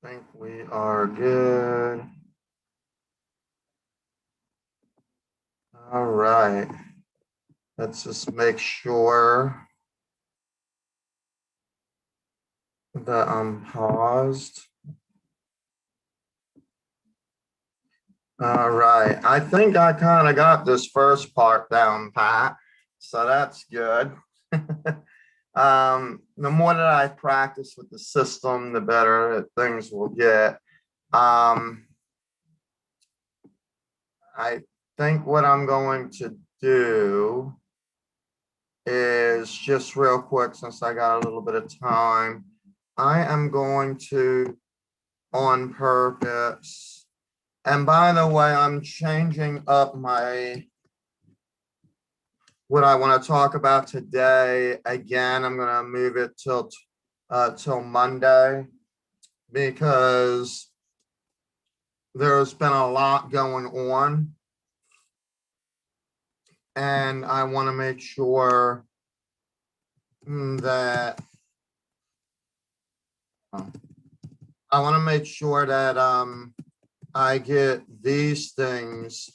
Think we are good. All right. Let's just make sure that I'm paused. All right. I think I kind of got this first part down pat, so that's good. The more that I practice with the system, the better things will get. I think what I'm going to do is just real quick, since I got a little bit of time, I am going to, on purpose, and by the way, I'm changing up what I want to talk about today. Again, I'm going to move it till Monday, because there's been a lot going on, and I want to make sure that I get these things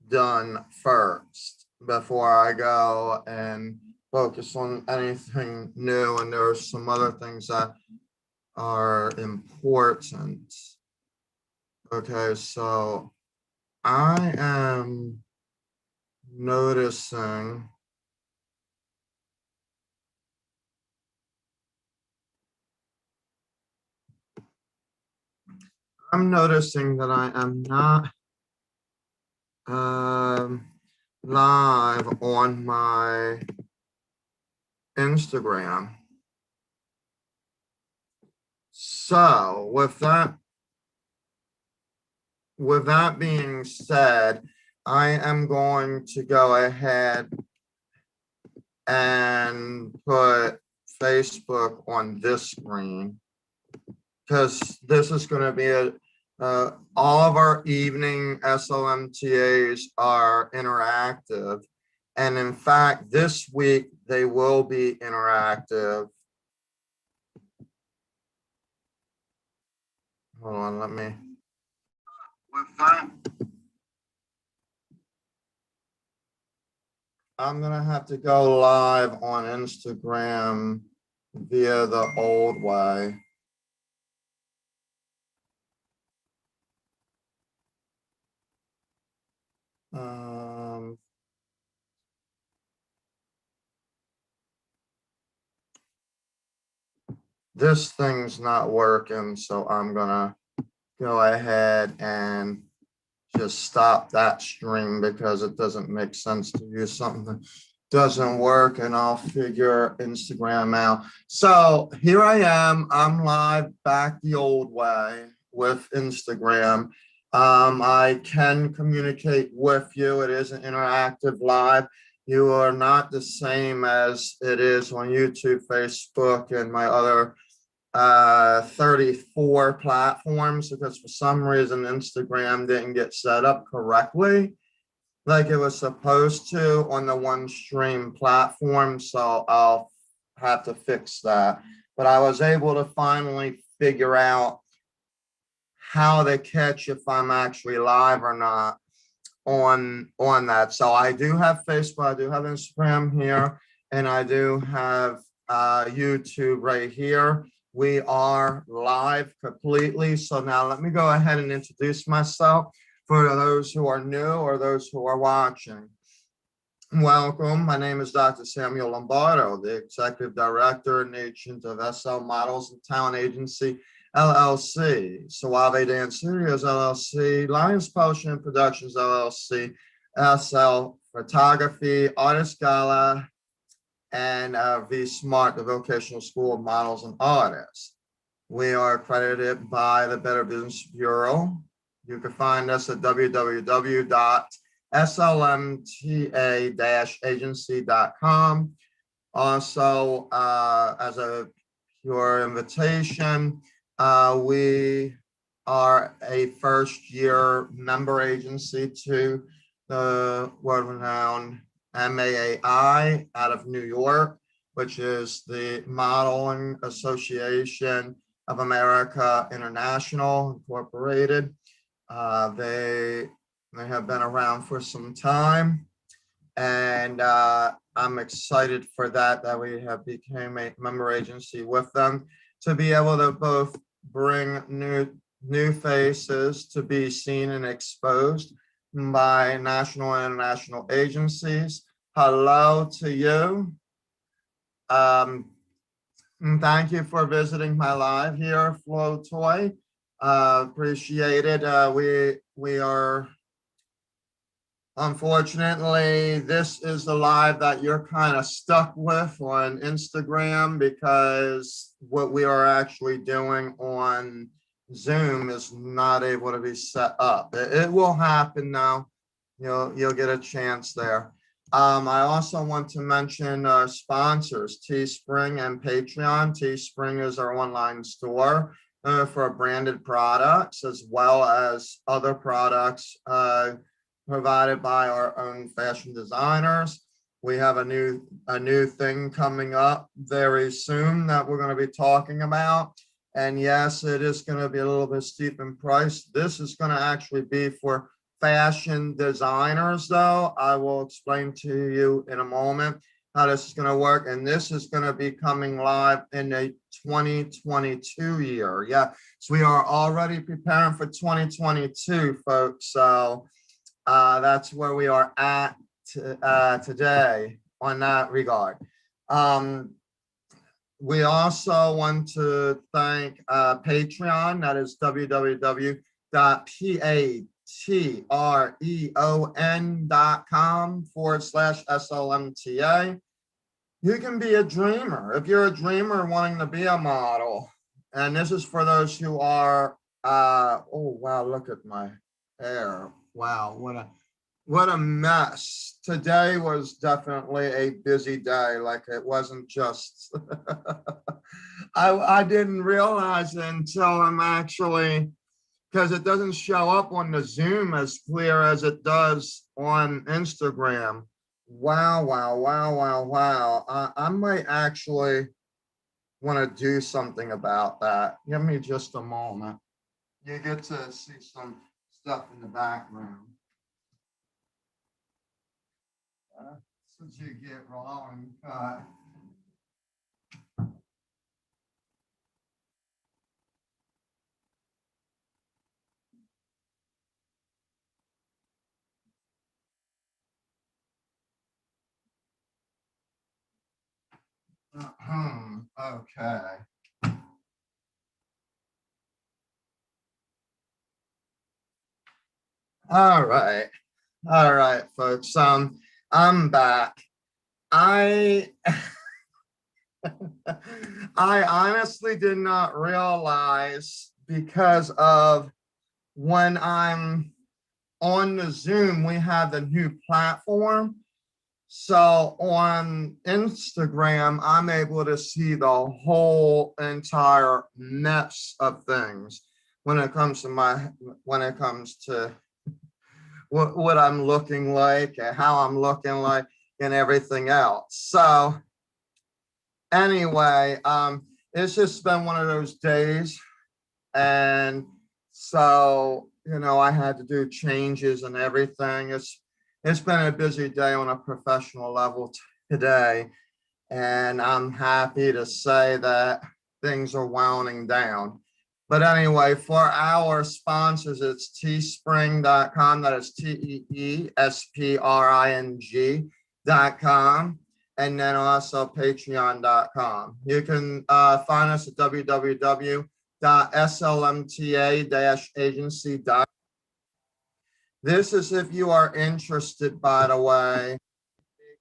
done first before I go and focus on anything new. And there are some other things that are important. Okay, so I am noticing that I am not live on my Instagram. So with that being said, I am going to go ahead and put Facebook on this screen, because this is going to be all of our evening SLMTAs are interactive. And in fact, this week they will be interactive. Hold on, let me. With that, I'm going to have to go live on Instagram via the old way. This thing's not working, so I'm gonna go ahead and just stop that stream, because it doesn't make sense to use something that doesn't work, and I'll figure Instagram out. So here I am, I'm live back the old way with Instagram. I can communicate with you. It is an interactive live. You are not the same as it is on YouTube, Facebook, and my other 34 platforms, because for some reason Instagram didn't get set up correctly like it was supposed to on the one stream platform. So I'll have to fix that. But I was able to finally figure out how to catch if I'm actually live or not on that. So I do have Facebook, I do have Instagram here, and I do have YouTube right here. We are live completely. So now let me go ahead and introduce myself for those who are new or those who are watching. Welcome. My name is Dr. Samuel Lombardo, the Executive Director and Agent of SL Models and Talent Agency, LLC, Suave Dance Studios, LLC, Lions Potion Productions, LLC, SL Photography, Artist Gala, and V Smart, the Vocational School of Models and Artists. We are accredited by the Better Business Bureau. You can find us at www.slmta-agency.com. Also, as your invitation, we are a first-year member agency to the world-renowned MAAI out of New York, which is the Modeling Association of America International Incorporated. They have been around for some time, and I'm excited for that we have become a member agency with them to be able to both bring new faces to be seen and exposed by national and international agencies. Hello to you. Thank you for visiting my live here, Flo Toy. Appreciate it. We are, unfortunately, this is the live that you're kind of stuck with on Instagram, because what we are actually doing on Zoom is not able to be set up. It will happen now. You'll get a chance there. I also want to mention sponsors, Teespring and Patreon. Teespring is our online store for branded products, as well as other products provided by our own fashion designers. We have a new thing coming up very soon that we're going to be talking about. And yes, it is going to be a little bit steep in price. This is going to actually be for fashion designers, though. I will explain to you in a moment how this is going to work. And this is going to be coming live in the 2022 year. Yeah, so we are already preparing for 2022, folks. So that's where we are at today on that regard. We also want to thank Patreon. That is www.patreon.com/SLMTA. You can be a dreamer. If you're a dreamer wanting to be a model, and this is for those who are, oh, wow, look at my hair. Wow, what a mess. Today was definitely a busy day. Like, it wasn't just, I didn't realize it until I'm actually, because it doesn't show up on the Zoom as clear as it does on Instagram. Wow, wow, wow, wow, wow. I might actually want to do something about that. Give me just a moment. You get to see some stuff in the background. Since you get wrong cut. Okay. All right, folks. I'm back. I I honestly did not realize, because of when I'm on the Zoom, we have the new platform. So on Instagram, I'm able to see the whole entire mess of things when it comes to what I'm looking like and how I'm looking like and everything else. So anyway, it's just been one of those days. And so, I had to do changes and everything. It's been a busy day on a professional level today. And I'm happy to say that things are winding down. But anyway, for our sponsors, it's teespring.com. That is TEESPRING.com. And then also patreon.com. You can find us at www.slmta-agency.com. This is if you are interested, by the way,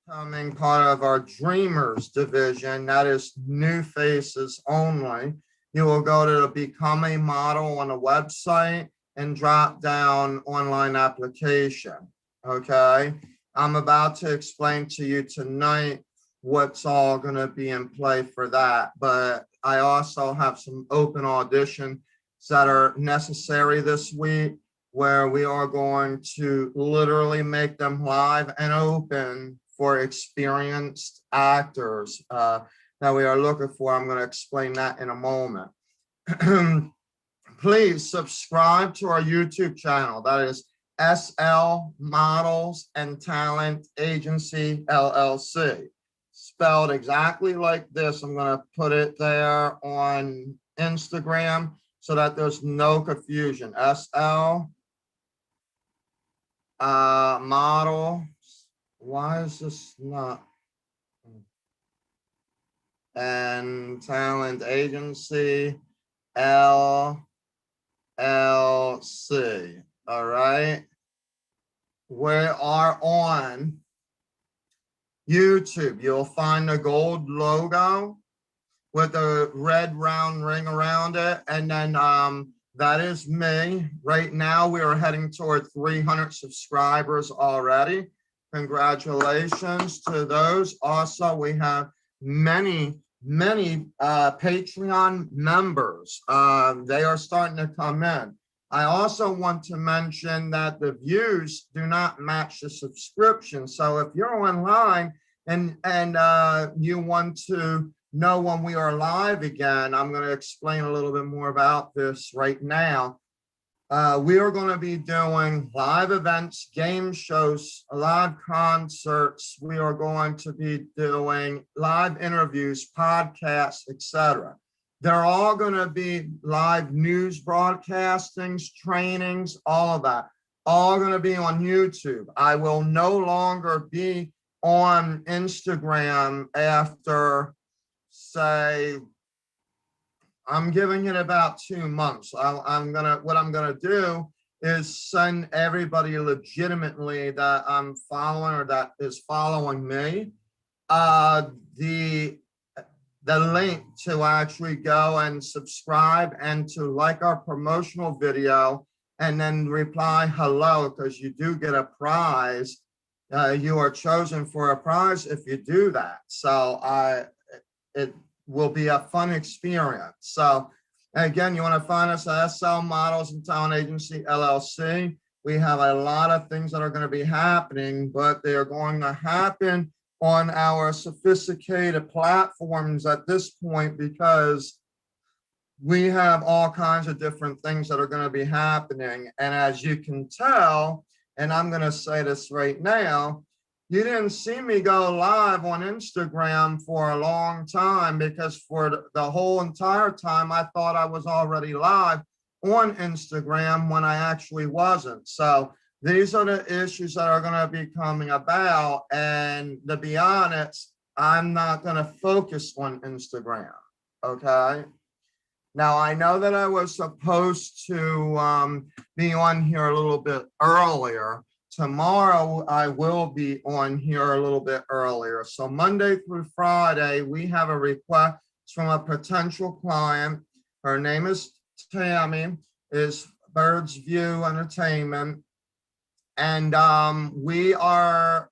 becoming part of our Dreamers division. That is new faces only. You will go to become a model on a website and drop down online application. Okay. I'm about to explain to you tonight what's all going to be in play for that. But I also have some open auditions that are necessary this week, where we are going to literally make them live and open for experienced actors that we are looking for. I'm going to explain that in a moment. please subscribe to our YouTube channel. That is SL Models and Talent Agency LLC. Spelled exactly like this. I'm going to put it there on Instagram so that there's no confusion. SL Model. Why is this not? And Talent Agency LLC. All right. We are on YouTube. You'll find the gold logo with a red round ring around it. And then that is me. Right now, we are heading toward 300 subscribers already. Congratulations to those. Also, we have many Patreon members. They are starting to come in. I also want to mention that the views do not match the subscription. So if you're online and you want to know when we are live again, I'm going to explain a little bit more about this right now. We are going to be doing live events, game shows, live concerts. We are going to be doing live interviews, podcasts, etc. They're all going to be live news broadcastings, trainings, all of that, all going to be on YouTube. I will no longer be on Instagram after, say, I'm giving it about 2 months. What I'm gonna do is send everybody legitimately that I'm following or that is following me the link to actually go and subscribe and to like our promotional video and then reply hello, because you do get a prize. You are chosen for a prize if you do that. So it will be a fun experience. So again, you want to find us at SL Models and Talent Agency LLC. We have a lot of things that are going to be happening, but they are going to happen on our sophisticated platforms at this point, because we have all kinds of different things that are going to be happening. And as you can tell, and I'm going to say this right now, you didn't see me go live on Instagram for a long time, because for the whole entire time, I thought I was already live on Instagram when I actually wasn't. So these are the issues that are going to be coming about. And to be honest, I'm not going to focus on Instagram. Okay. Now, I know that I was supposed to be on here a little bit earlier. Tomorrow, I will be on here a little bit earlier. So Monday through Friday, we have a request from a potential client. Her name is Tammy, is Birds View Entertainment. And we are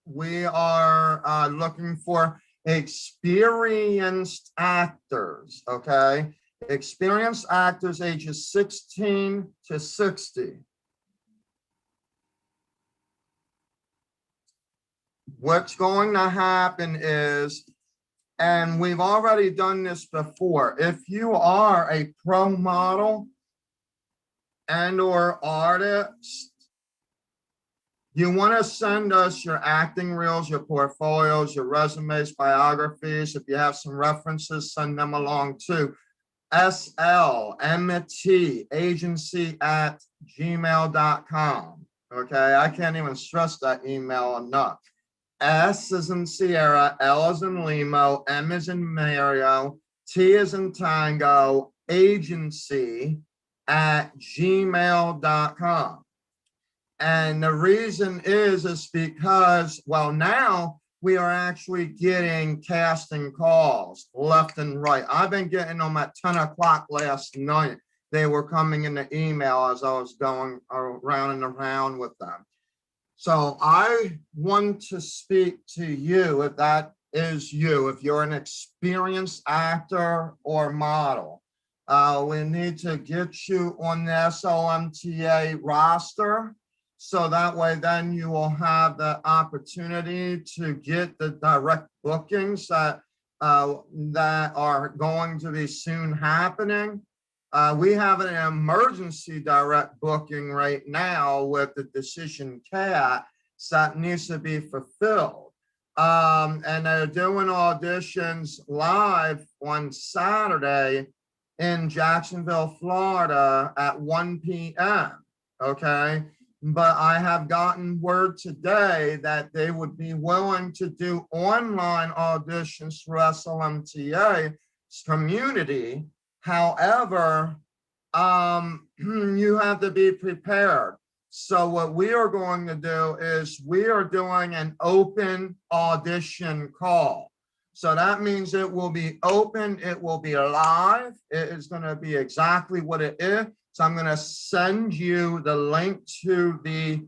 looking for experienced actors, okay? Experienced actors ages 16 to 60. What's going to happen is, and we've already done this before, if you are a pro model and or artist, you want to send us your acting reels, your portfolios, your resumes, biographies. If you have some references, send them along too. slmtagency@gmail.com. Okay, I can't even stress that email enough. S is in Sierra, L is in Limo, M is in Mario, T is in Tango, agency@gmail.com. And the reason is because, well, now we are actually getting casting calls left and right. I've been getting them at 10 o'clock last night. They were coming in the email as I was going around and around with them. So I want to speak to you, if that is you, if you're an experienced actor or model. We need to get you on the SLMTA roster. So that way, then you will have the opportunity to get the direct bookings that are going to be soon happening. We have an emergency direct booking right now with the Decision Cat that needs to be fulfilled. And they're doing auditions live on Saturday in Jacksonville, Florida at 1 p.m. Okay. But I have gotten word today that they would be willing to do online auditions through SLMTA community. However, you have to be prepared. So what we are going to do is we are doing an open audition call. So that means it will be open, it will be live, it is going to be exactly what it is. So I'm going to send you the link to the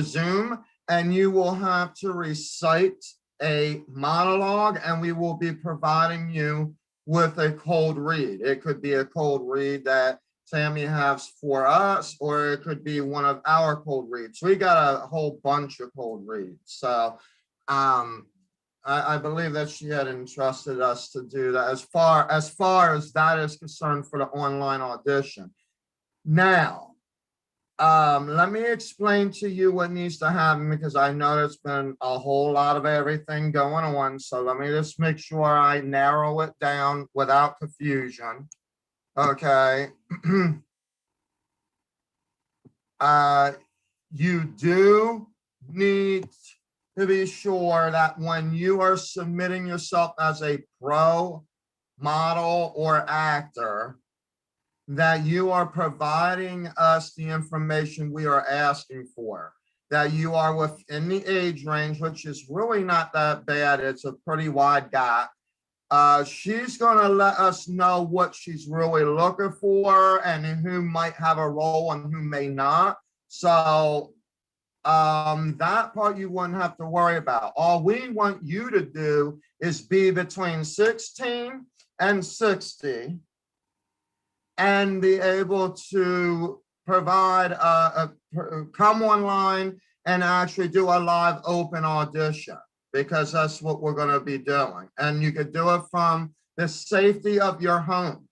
Zoom, and you will have to recite a monologue, and we will be providing you with a cold read. It could be a cold read that Tammy has for us, or it could be one of our cold reads. We got a whole bunch of cold reads. So I believe that she had entrusted us to do that as far as that is concerned for the online audition. Now, let me explain to you what needs to happen, because I know there's been a whole lot of everything going on. So let me just make sure I narrow it down without confusion. Okay. You do need to be sure that when you are submitting yourself as a pro, model, or actor, that you are providing us the information we are asking for, that you are within the age range, which is really not that bad. It's a pretty wide gap. She's going to let us know what she's really looking for and who might have a role and who may not. So that part you wouldn't have to worry about. All we want you to do is be between 16 and 60 and be able to provide come online and actually do a live open audition, because that's what we're going to be doing. And you could do it from the safety of your home.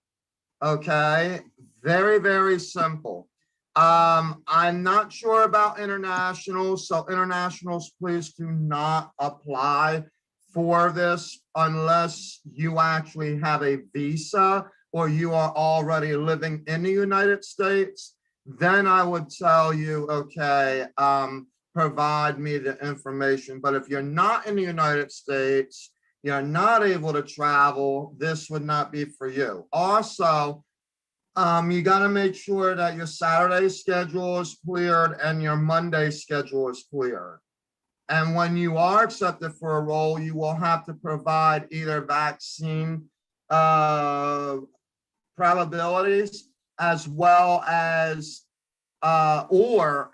Okay, very, very simple. I'm not sure about internationals, so internationals, please do not apply for this unless you actually have a visa or you are already living in the United States. Then I would tell you, okay, provide me the information. But if you're not in the United States, you're not able to travel, this would not be for you. Also, you got to make sure that your Saturday schedule is cleared and your Monday schedule is cleared. And when you are accepted for a role, you will have to provide either vaccine probabilities as well as or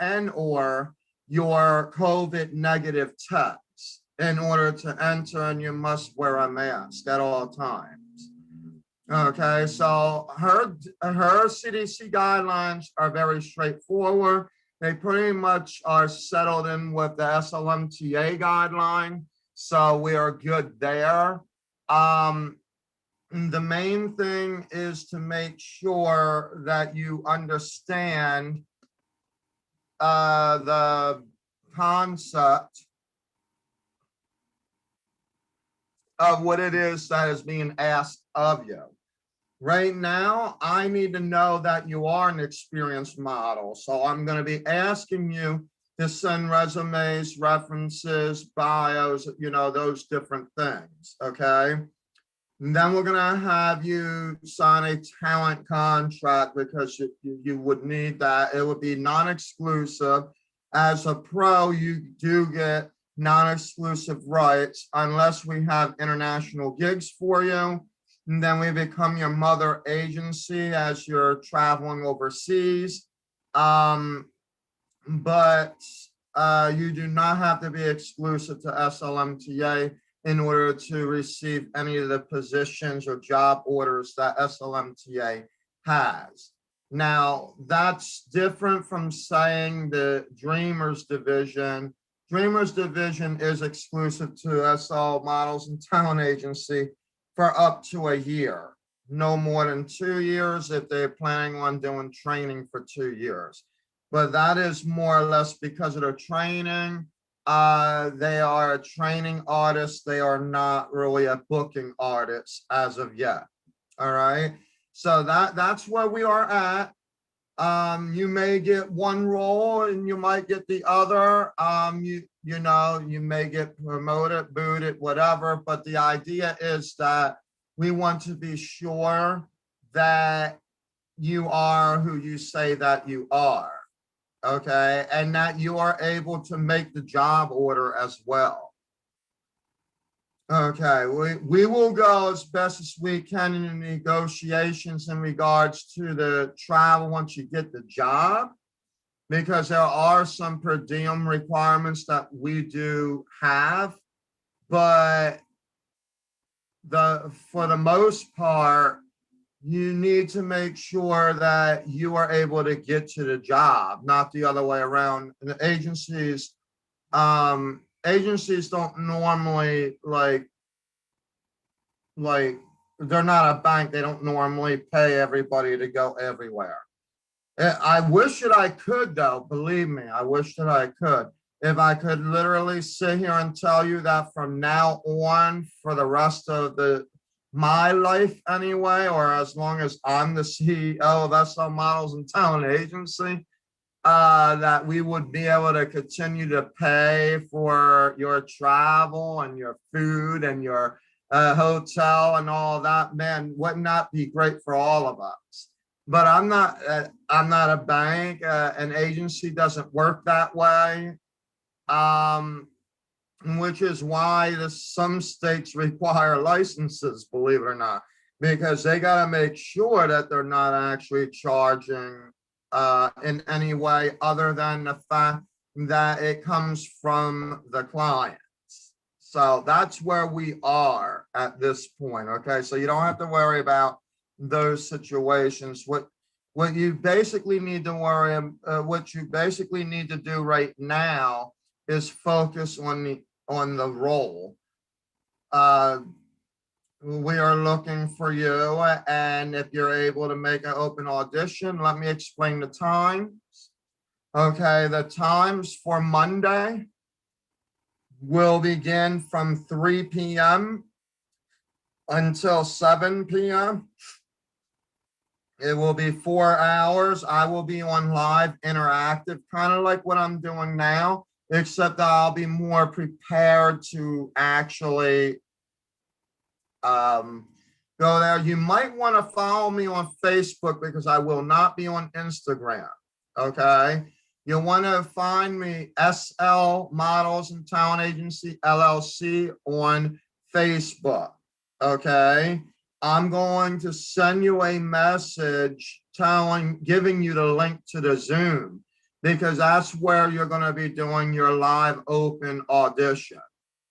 your COVID negative test in order to enter, and you must wear a mask at all times. Okay, so her CDC guidelines are very straightforward. They pretty much are settled in with the SLMTA guideline, so we are good there. The main thing is to make sure that you understand the concept of what it is that is being asked of you. Right now, I need to know that you are an experienced model. So I'm going to be asking you to send resumes, references, bios, those different things, okay? And then we're going to have you sign a talent contract, because you would need that. It would be non-exclusive. As a pro, you do get non-exclusive rights unless we have international gigs for you. And then we become your mother agency as you're traveling overseas. But you do not have to be exclusive to SLMTA in order to receive any of the positions or job orders that SLMTA has. Now, that's different from saying the Dreamers Division. Dreamers Division is exclusive to SL Models and Talent Agency for up to a year. no more than 2 years if they're planning on doing training for 2 years. But that is more or less because of their training. They are a training artist. They are not really a booking artist as of yet. All right. So that's where we are at. You may get one role and you might get the other. You may get promoted, booted, whatever. But the idea is that we want to be sure that you are who you say that you are. Okay, and that you are able to make the job order as well. Okay, we will go as best as we can in the negotiations in regards to the travel once you get the job, because there are some per diem requirements that we do have, but for the most part, you need to make sure that you are able to get to the job, not the other way around. And the agencies don't normally like they're not a bank. They don't normally pay everybody to go everywhere. I wish that I could, though. Believe me, I wish that I could. If I could literally sit here and tell you that from now on for the rest of my life anyway, or as long as I'm the CEO of SL Models and Talent Agency, that we would be able to continue to pay for your travel and your food and your hotel and all that, man, wouldn't that be great for all of us? But I'm not a bank. An agency doesn't work that way. Which is why some states require licenses, believe it or not, because they got to make sure that they're not actually charging in any way other than the fact that it comes from the clients. So that's where we are at this point. Okay, so you don't have to worry about those situations. What you basically need to what you basically need to do right now is focus on the role. We are looking for you, and if you're able to make an open audition, let me explain the times. Okay, the times for Monday will begin from 3 p.m. until 7 p.m. It will be 4 hours. I will be on live interactive, kind of like what I'm doing now, except that I'll be more prepared to actually go there. You might want to follow me on Facebook because I will not be on Instagram. Okay. You'll want to find me SL Models and Talent Agency LLC on Facebook. Okay. I'm going to send you a message giving you the link to the Zoom, because that's where you're going to be doing your live open audition.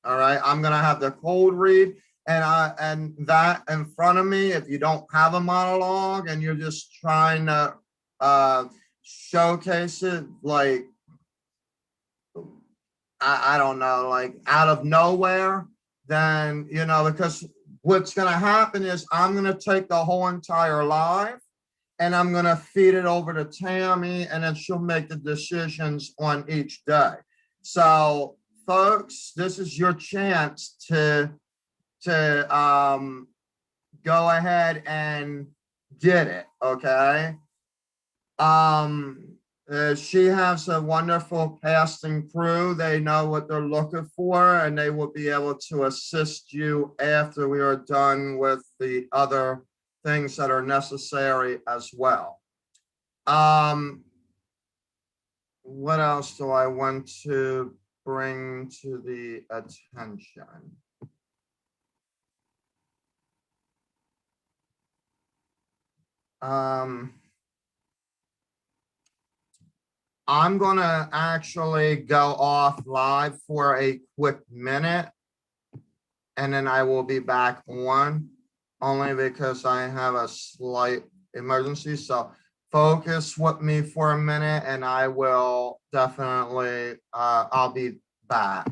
All right. I'm going to have the cold read and that in front of me. If you don't have a monologue and you're just trying to showcase it, like, I don't know, like out of nowhere, then, because what's going to happen is I'm going to take the whole entire live and I'm going to feed it over to Tammy, and then she'll make the decisions on each day. So folks, this is your chance to go ahead and get it. Okay. She has a wonderful casting crew. They know what they're looking for, and they will be able to assist you after we are done with the other things that are necessary as well. What else do I want to bring to the attention? I'm going to actually go off live for a quick minute, and then I will be back on, only because I have a slight emergency. So focus with me for a minute, and I will definitely, I'll be back.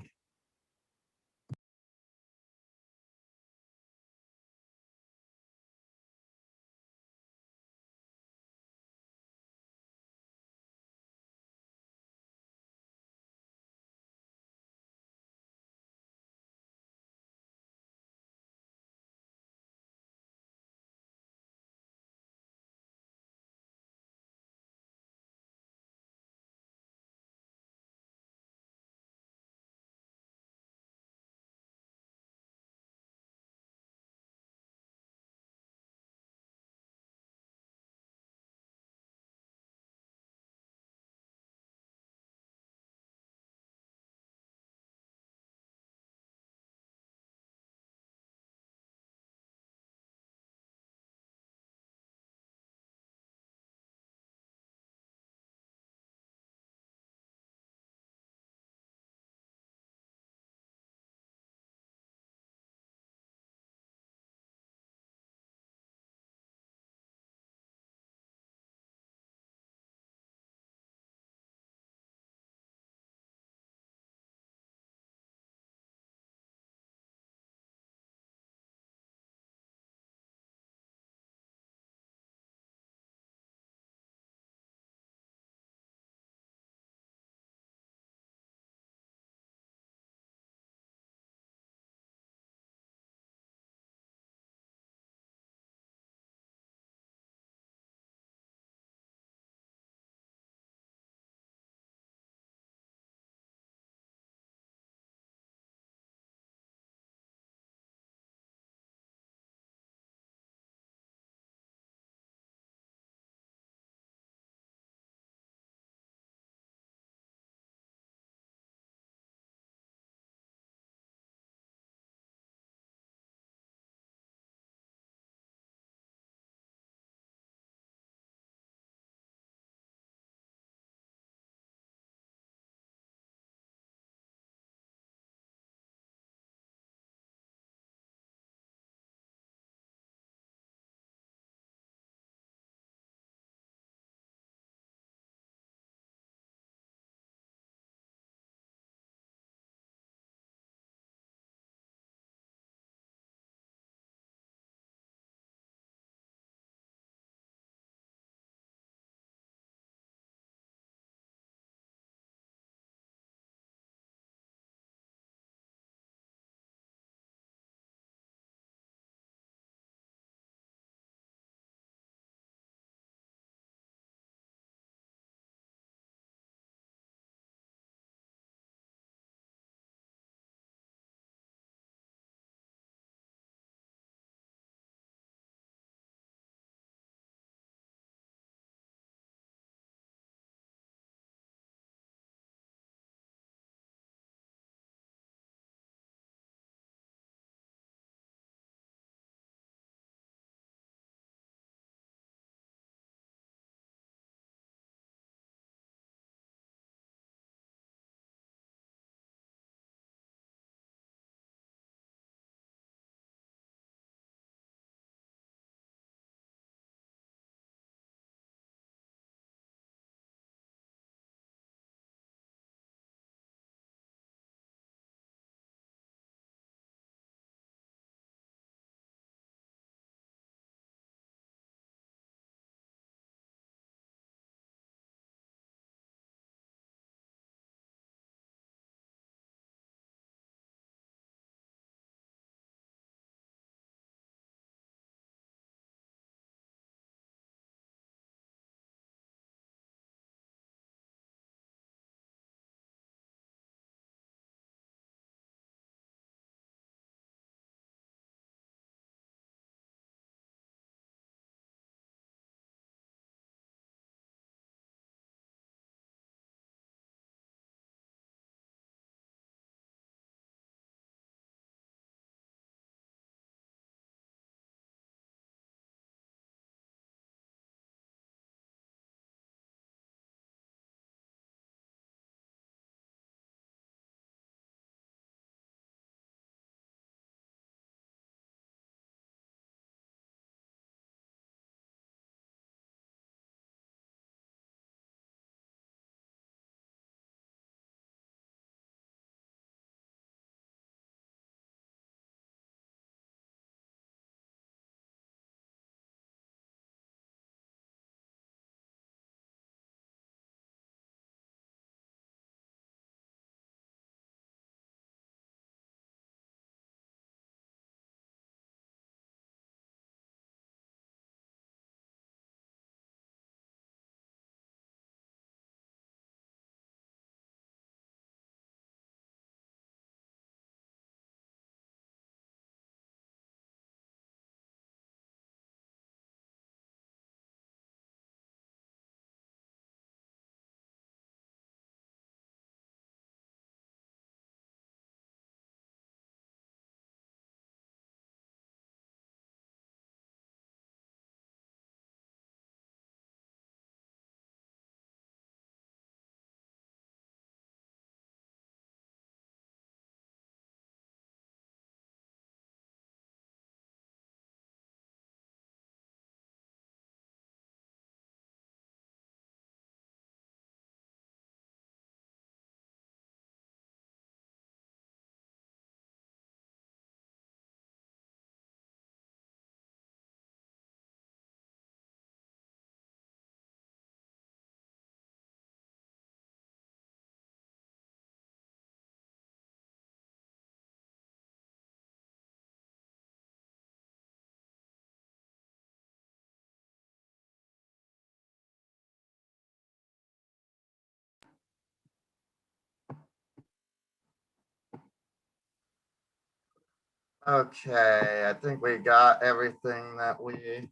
Okay, I think we got everything that we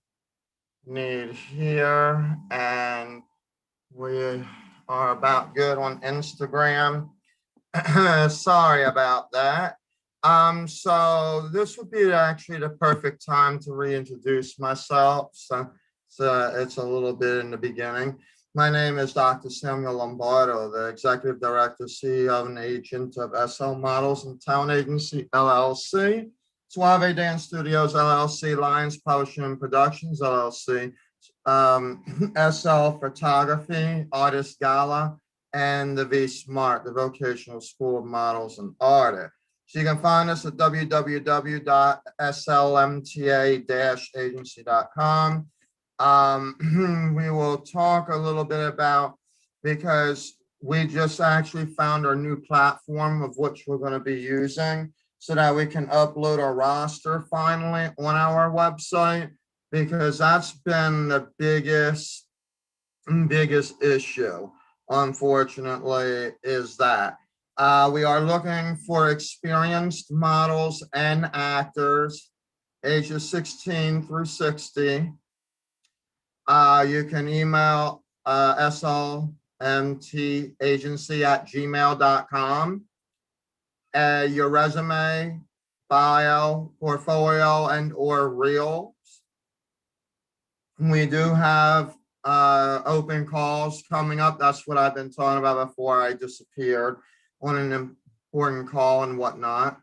need here, and we are about good on Instagram. Sorry about that. So this would be actually the perfect time to reintroduce myself. So it's a little bit in the beginning. My name is Dr. Samuel Lombardo, the Executive Director, CEO, and Agent of SL Models and Talent Agency, LLC, Suave Dance Studios, LLC, Lions Publishing and Productions, LLC, SL Photography, Artist Gala, and the V Smart, the Vocational School of Models and Artists. So you can find us at www.slmta-agency.com. We will talk a little bit about, because we just actually found our new platform of which we're going to be using so that we can upload our roster finally on our website, because that's been the biggest issue, unfortunately, is that we are looking for experienced models and actors ages 16 through 60. You can email slmtagency@gmail.com. Your resume, bio, portfolio, and or reels. We do have open calls coming up. That's what I've been talking about before I disappeared on an important call and whatnot.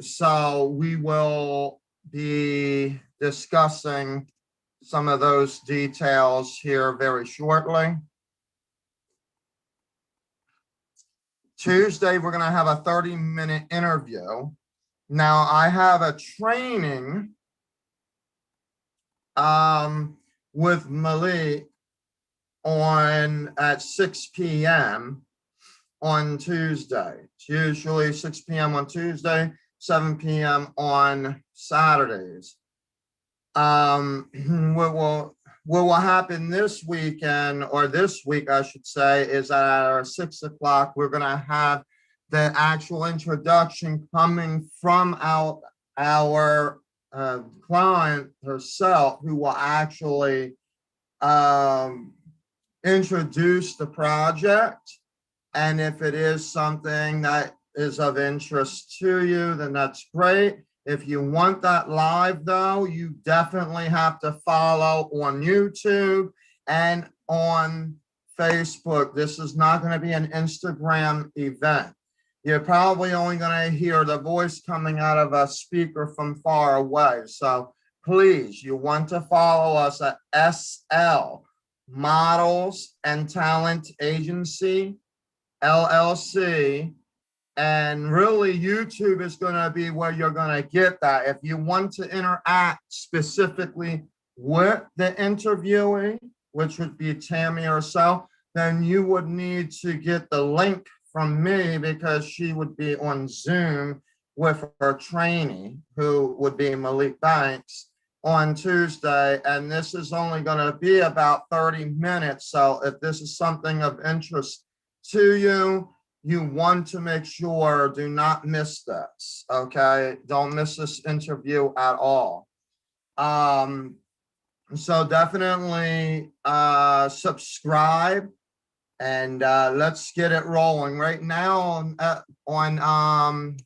So we will be discussing some of those details here very shortly. Tuesday, we're going to have a 30-minute interview. Now, I have a training with Malik at 6 p.m. on Tuesday. It's usually 6 p.m. on Tuesday, 7 p.m. on Saturdays. What will happen this weekend, or this week, I should say, is that at our 6 o'clock, we're going to have the actual introduction coming from our client herself, who will actually introduce the project. And if it is something that is of interest to you, then that's great. If you want that live, though, you definitely have to follow on YouTube and on Facebook. This is not going to be an Instagram event. You're probably only going to hear the voice coming out of a speaker from far away. So please, you want to follow us at SL Models and Talent Agency, LLC. And really, YouTube is going to be where you're going to get that. If you want to interact specifically with the interviewee, which would be Tammy herself, then you would need to get the link from me, because she would be on Zoom with her trainee, who would be Malik Banks, on Tuesday. And this is only going to be about 30 minutes. So if this is something of interest to you, you want to make sure, do not miss this, okay? Don't miss this interview at all. So definitely subscribe, and let's get it rolling. Right now on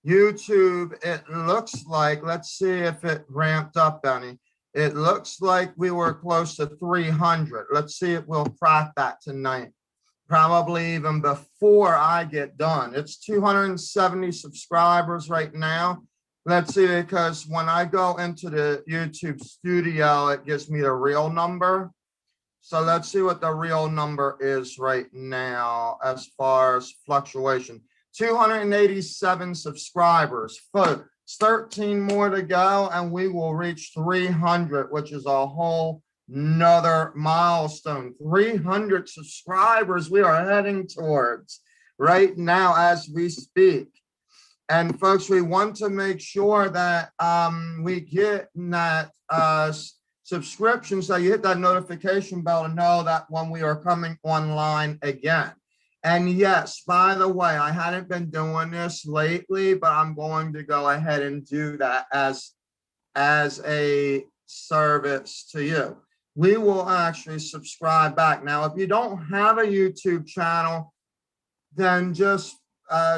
YouTube, it looks like, let's see if it ramped up any. It looks like we were close to 300. Let's see if we'll crack that tonight. Probably even before I get done. It's 270 subscribers right now. Let's see, because when I go into the YouTube studio, it gives me the real number. So let's see what the real number is right now as far as fluctuation. 287 subscribers. Folks, 13 more to go, and we will reach 300, which is a whole another milestone. 300 subscribers we are heading towards right now as we speak. And folks, we want to make sure that we get that subscription, so you hit that notification bell to know that when we are coming online again. And yes, by the way, I hadn't been doing this lately, but I'm going to go ahead and do that as a service to you. We will actually subscribe back. Now, if you don't have a YouTube channel, then just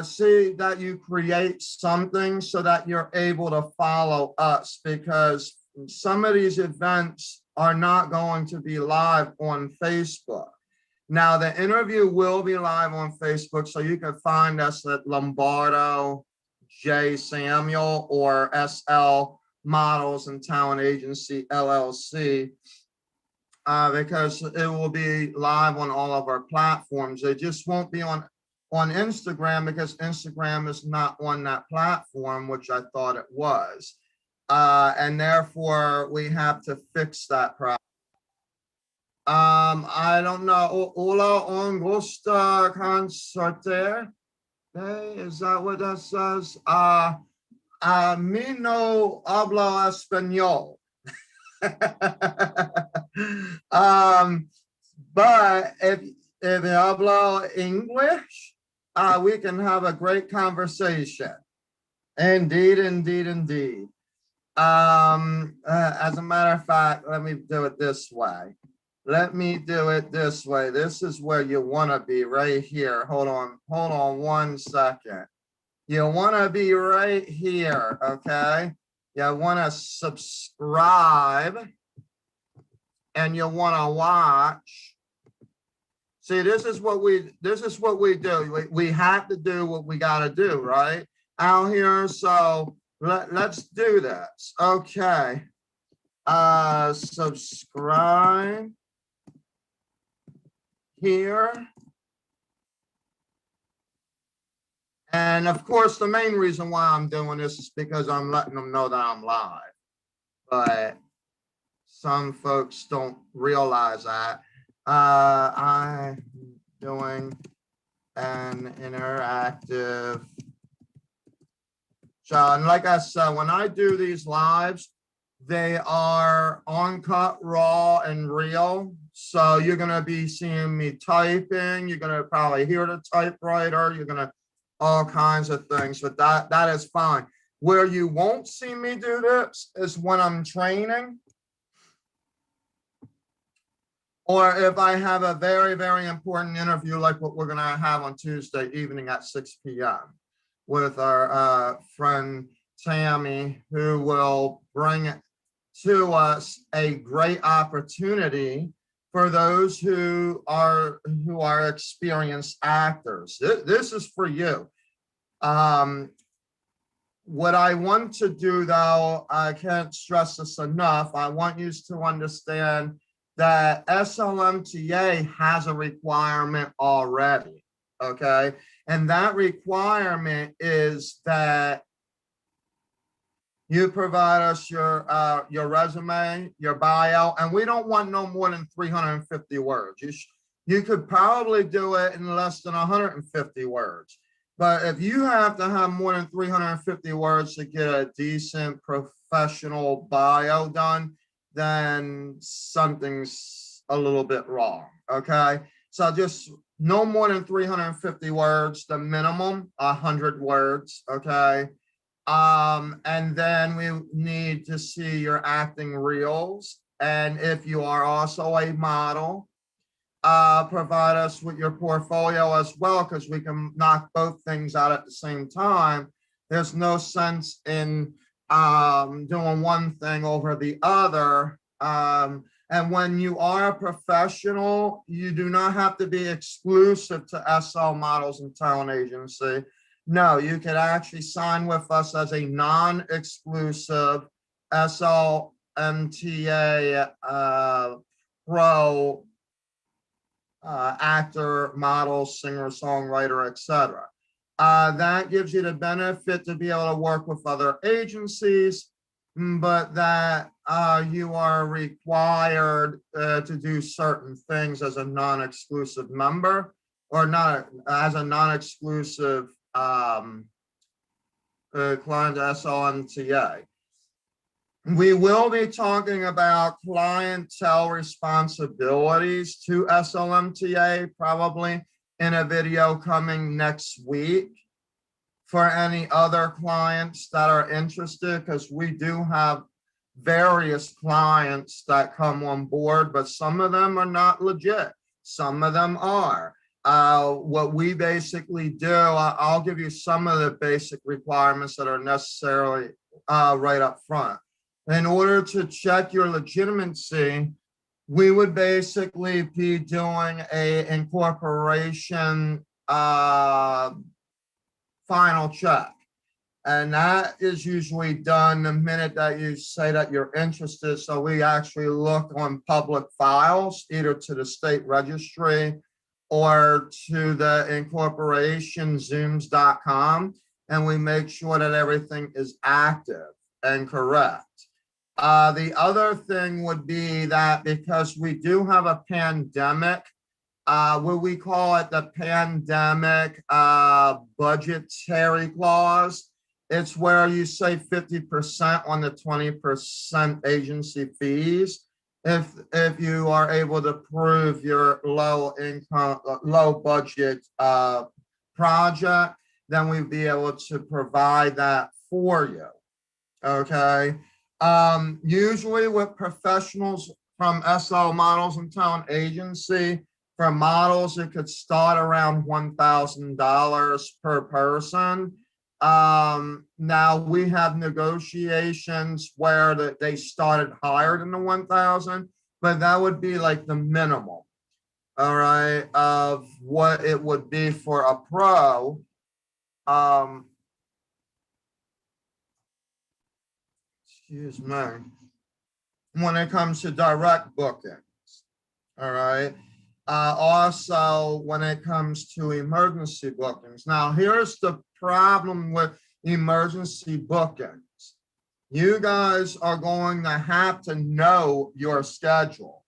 see that you create something so that you're able to follow us, because some of these events are not going to be live on Facebook. Now, the interview will be live on Facebook, so you can find us at Lombardo J. Samuel or SL Models and Talent Agency LLC, because it will be live on all of our platforms. It just won't be on Instagram, because Instagram is not on that platform, which I thought it was. And therefore, we have to fix that problem. I don't know. Hola, un gusto consorte. Is that what that says? Mi no hablo español. But if you hablo English, we can have a great conversation. Indeed, indeed, indeed. As a matter of fact, let me do it this way. This is where you want to be, right here. Hold on 1 second. You want to be right here, okay? You want to subscribe and you want to watch. See, this is what we do. We have to do what we got to do, right? Out here, so let's do this. Okay. Subscribe here. And of course, the main reason why I'm doing this is because I'm letting them know that I'm live. But some folks don't realize that. I'm doing an interactive show. And like I said, when I do these lives, they are uncut, raw, and real. So you're going to be seeing me typing. You're going to probably hear the typewriter. You're going to all kinds of things, but that is fine. Where you won't see me do this is when I'm training, or if I have a very, very important interview like what we're going to have on Tuesday evening at 6 p.m. with our friend Tammy, who will bring to us a great opportunity for those who are experienced actors. This is for you. What I want to do, though, I can't stress this enough. I want you to understand that SLMTA has a requirement already, okay? And that requirement is that you provide us your resume, your bio, and we don't want no more than 350 words. You could probably do it in less than 150 words. But if you have to have more than 350 words to get a decent professional bio done, then something's a little bit wrong, okay? So just no more than 350 words, the minimum 100 words, okay? And then we need to see your acting reels. And if you are also a model, provide us with your portfolio as well, because we can knock both things out at the same time. There's no sense in doing one thing over the other. And when you are a professional, you do not have to be exclusive to SL Models and Talent Agency. No, you could actually sign with us as a non-exclusive SLMTA pro actor, model, singer, songwriter, etc. That gives you the benefit to be able to work with other agencies, but that you are required to do certain things as a non-exclusive member, or not as a non-exclusive client SLMTA. We will be talking about clientele responsibilities to SLMTA probably in a video coming next week for any other clients that are interested, because we do have various clients that come on board, but some of them are not legit. Some of them are. What we basically do, I'll give you some of the basic requirements that are necessarily right up front. In order to check your legitimacy, we would basically be doing a incorporation final check. And that is usually done the minute that you say that you're interested. So we actually look on public files, either to the state registry or to the incorporation zooms.com, and we make sure that everything is active and correct. The other thing would be that because we do have a pandemic, what we call it the pandemic budgetary clause. It's where you say 50% on the 20% agency fees. If you are able to prove your low income, low budget project, then we'd be able to provide that for you. Okay. Usually with professionals from SL Models and Talent Agency, for models, it could start around $1,000 per person. Now we have negotiations where they started higher than the 1,000, but that would be like the minimum, all right, of what it would be for a pro. Excuse me. When it comes to direct bookings, all right. Also, when it comes to emergency bookings. Now, here's the problem with emergency bookings. You guys are going to have to know your schedule,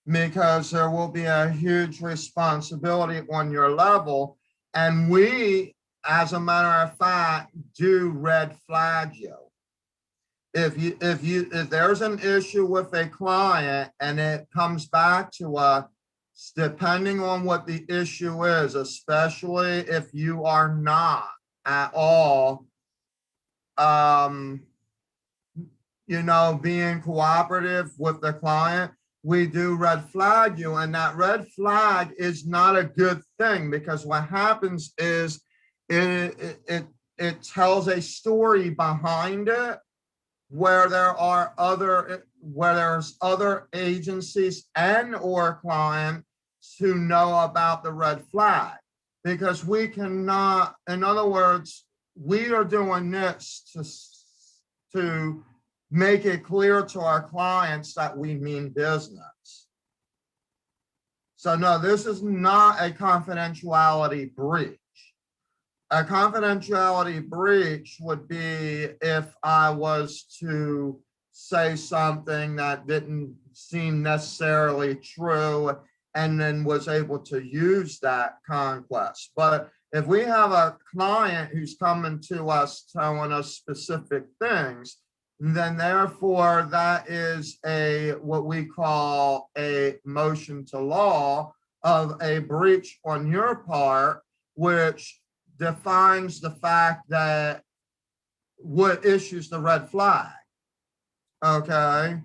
because there will be a huge responsibility on your level. And we, as a matter of fact, do red flag you. If there's an issue with a client and it comes back to us, depending on what the issue is, especially if you are not at all, being cooperative with the client, we do red flag you. And that red flag is not a good thing, because what happens is it tells a story behind it where there's other agencies and or clients who know about the red flag, because we cannot, in other words, we are doing this to make it clear to our clients that we mean business. So no, this is not a confidentiality breach. A confidentiality breach would be if I was to say something that didn't seem necessarily true and then was able to use that conquest. But if we have a client who's coming to us telling us specific things, then therefore that is what we call a motion to law of a breach on your part, which defines the fact that what issues the red flag. Okay.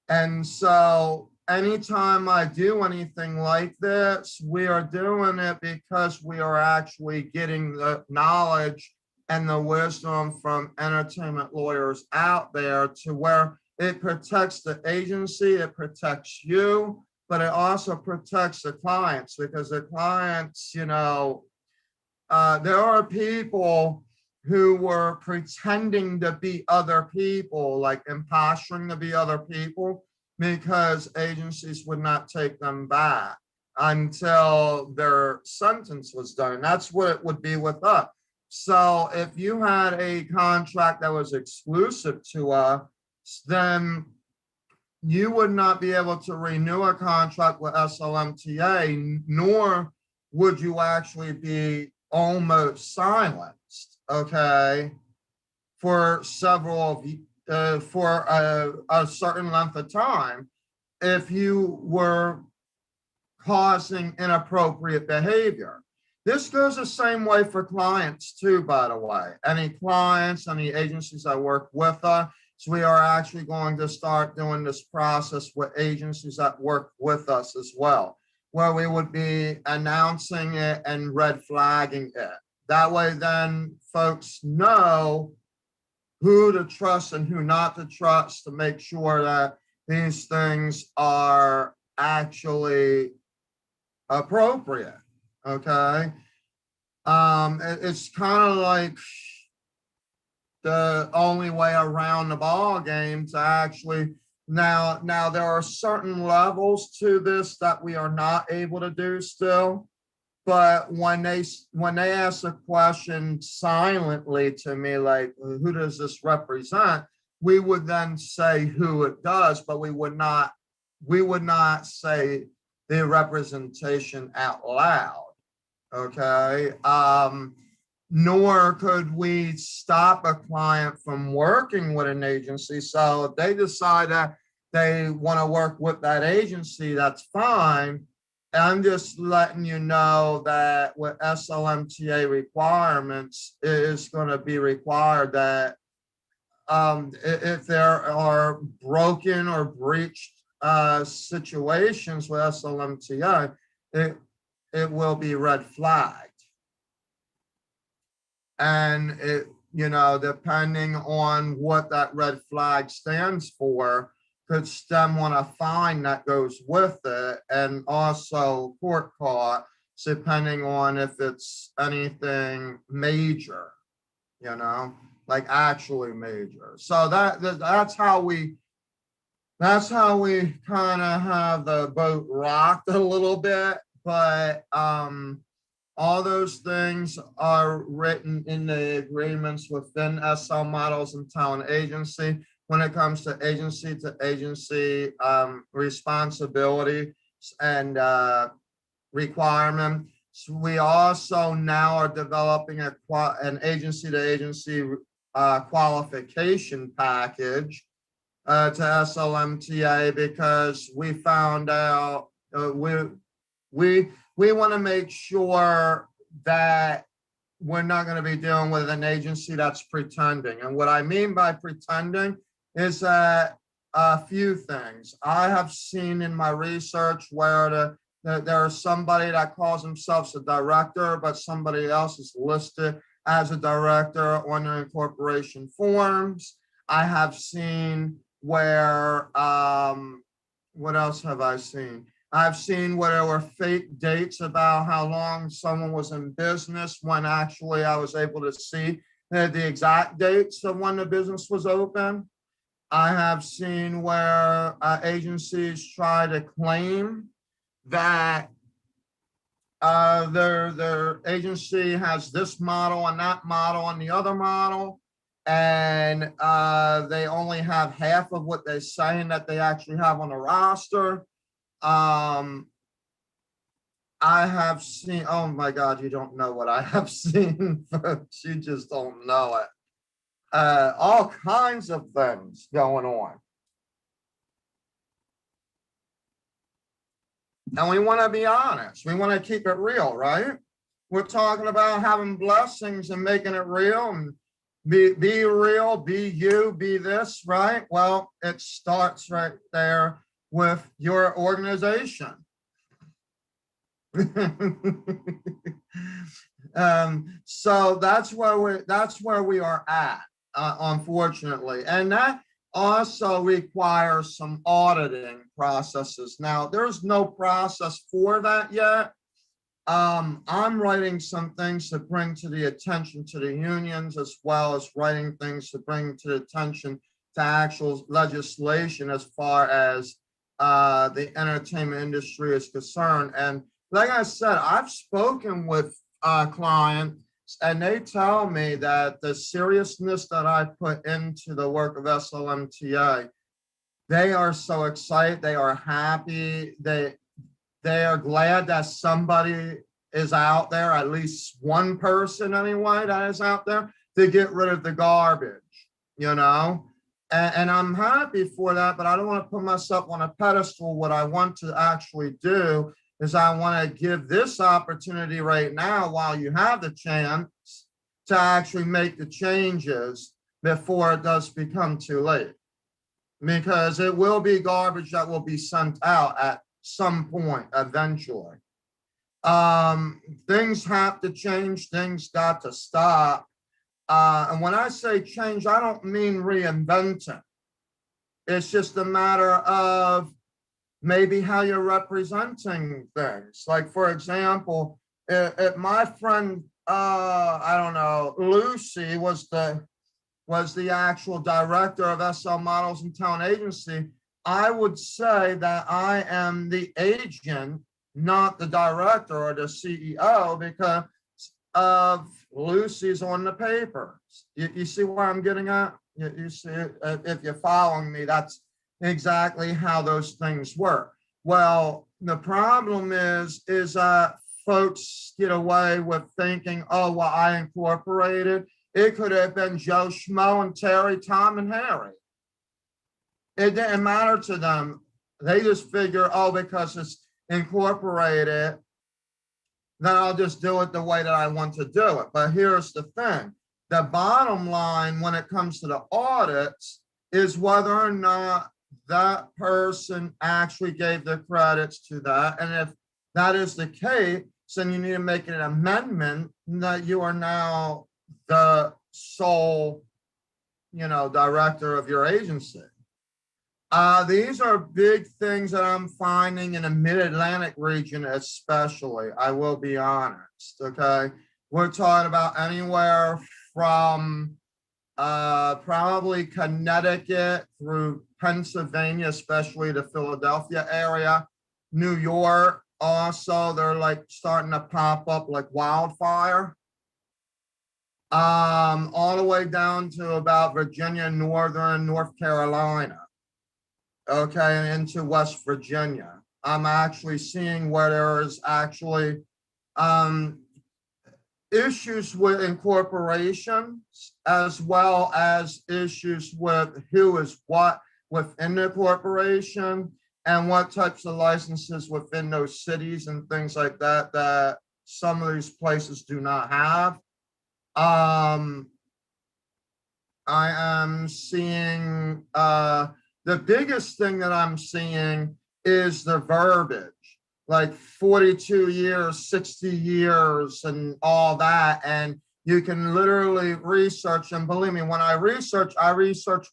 And so anytime I do anything like this, we are doing it because we are actually getting the knowledge and the wisdom from entertainment lawyers out there, to where it protects the agency, it protects you, but it also protects the clients, because the clients, there are people who were pretending to be other people, like imposturing to be other people, because agencies would not take them back until their sentence was done. And that's what it would be with us. So if you had a contract that was exclusive to us, then you would not be able to renew a contract with Slmta, nor would you actually be almost silenced, okay, for a certain length of time if you were causing inappropriate behavior. This goes the same way for clients too, by the way. Any clients, any agencies that work with us, so we are actually going to start doing this process with agencies that work with us as well, where we would be announcing it and red flagging it. That way then folks know who to trust and who not to trust to make sure that these things are actually appropriate. Okay. It's kind of like the only way around the ball game to actually now there are certain levels to this that we are not able to do still. But when they ask a question silently to me, like, who does this represent? We would then say who it does, but we would not say the representation out loud. Okay. Nor could we stop a client from working with an agency. So if they decide that they want to work with that agency, that's fine. I'm just letting you know that with SLMTA requirements, it is going to be required that if there are broken or breached situations with SLMTA, it will be red flagged. And it, depending on what that red flag stands for, could stem on a fine that goes with it, and also court costs, depending on if it's anything major, like actually major. So that's how we kind of have the boat rocked a little bit. But all those things are written in the agreements within SL Models and Talent Agency. When it comes to agency responsibility and requirement, so we also now are developing an agency-to-agency qualification package to SLMTA, because we found out we want to make sure that we're not going to be dealing with an agency that's pretending. And what I mean by pretending is that a few things. I have seen in my research where there's somebody that calls themselves a director, but somebody else is listed as a director on their incorporation forms. I have seen where, what else have I seen? I've seen where there were fake dates about how long someone was in business, when actually I was able to see the exact dates of when the business was open. I have seen where agencies try to claim that their agency has this model and that model and the other model, and they only have half of what they're saying that they actually have on the roster. I have seen, oh my God, you don't know what I have seen, folks. You just don't know it. All kinds of things going on. And we want to be honest. We want to keep it real, right? We're talking about having blessings and making it real, and be real, be you, be this, right? Well, it starts right there with your organization. So that's where we are at, unfortunately, and that also requires some auditing processes. Now, there's no process for that yet. I'm writing some things to bring to the attention to the unions, as well as writing things to bring to the attention to actual legislation as far as the entertainment industry is concerned. And like I said, I've spoken with clients, and they tell me that the seriousness that I put into the work of SLMTA, they are so excited, they are happy, they are glad that somebody is out there, at least one person anyway, that is out there to get rid of the garbage, And I'm happy for that, but I don't want to put myself on a pedestal. What I want to actually do is I want to give this opportunity right now while you have the chance to actually make the changes before it does become too late. Because it will be garbage that will be sent out at some point eventually. Things have to change, things got to stop. And when I say change, I don't mean reinventing. It's just a matter of maybe how you're representing things. Like, for example, if my friend, I don't know, Lucy was the actual director of SL Models and Talent Agency, I would say that I am the agent, not the director or the CEO, because of Lucy's on the papers. You see where I'm getting at? You see it? If you're following me, that's exactly how those things work. Well, the problem is that folks get away with thinking, oh, well, I incorporated. It could have been Joe Schmo and Terry, Tom, and Harry. It didn't matter to them. They just figure, oh, because it's incorporated, then I'll just do it the way that I want to do it. But here's the thing. The bottom line when it comes to the audits is whether or not that person actually gave the credits to that. And if that is the case, then you need to make an amendment that you are now the sole, director of your agency. These are big things that I'm finding in the mid-Atlantic region, especially, I will be honest, okay? We're talking about anywhere from probably Connecticut through Pennsylvania, especially the Philadelphia area, New York also, they're like starting to pop up like wildfire. All the way down to about Virginia, North Carolina. Okay, and into West Virginia. I'm actually seeing where there is actually issues with incorporations as well as issues with who is what within the corporation and what types of licenses within those cities and things like that that some of these places do not have. I am seeing the biggest thing that I'm seeing is the verbiage, like 42 years, 60 years, and all that. And you can literally research. And believe me, when I research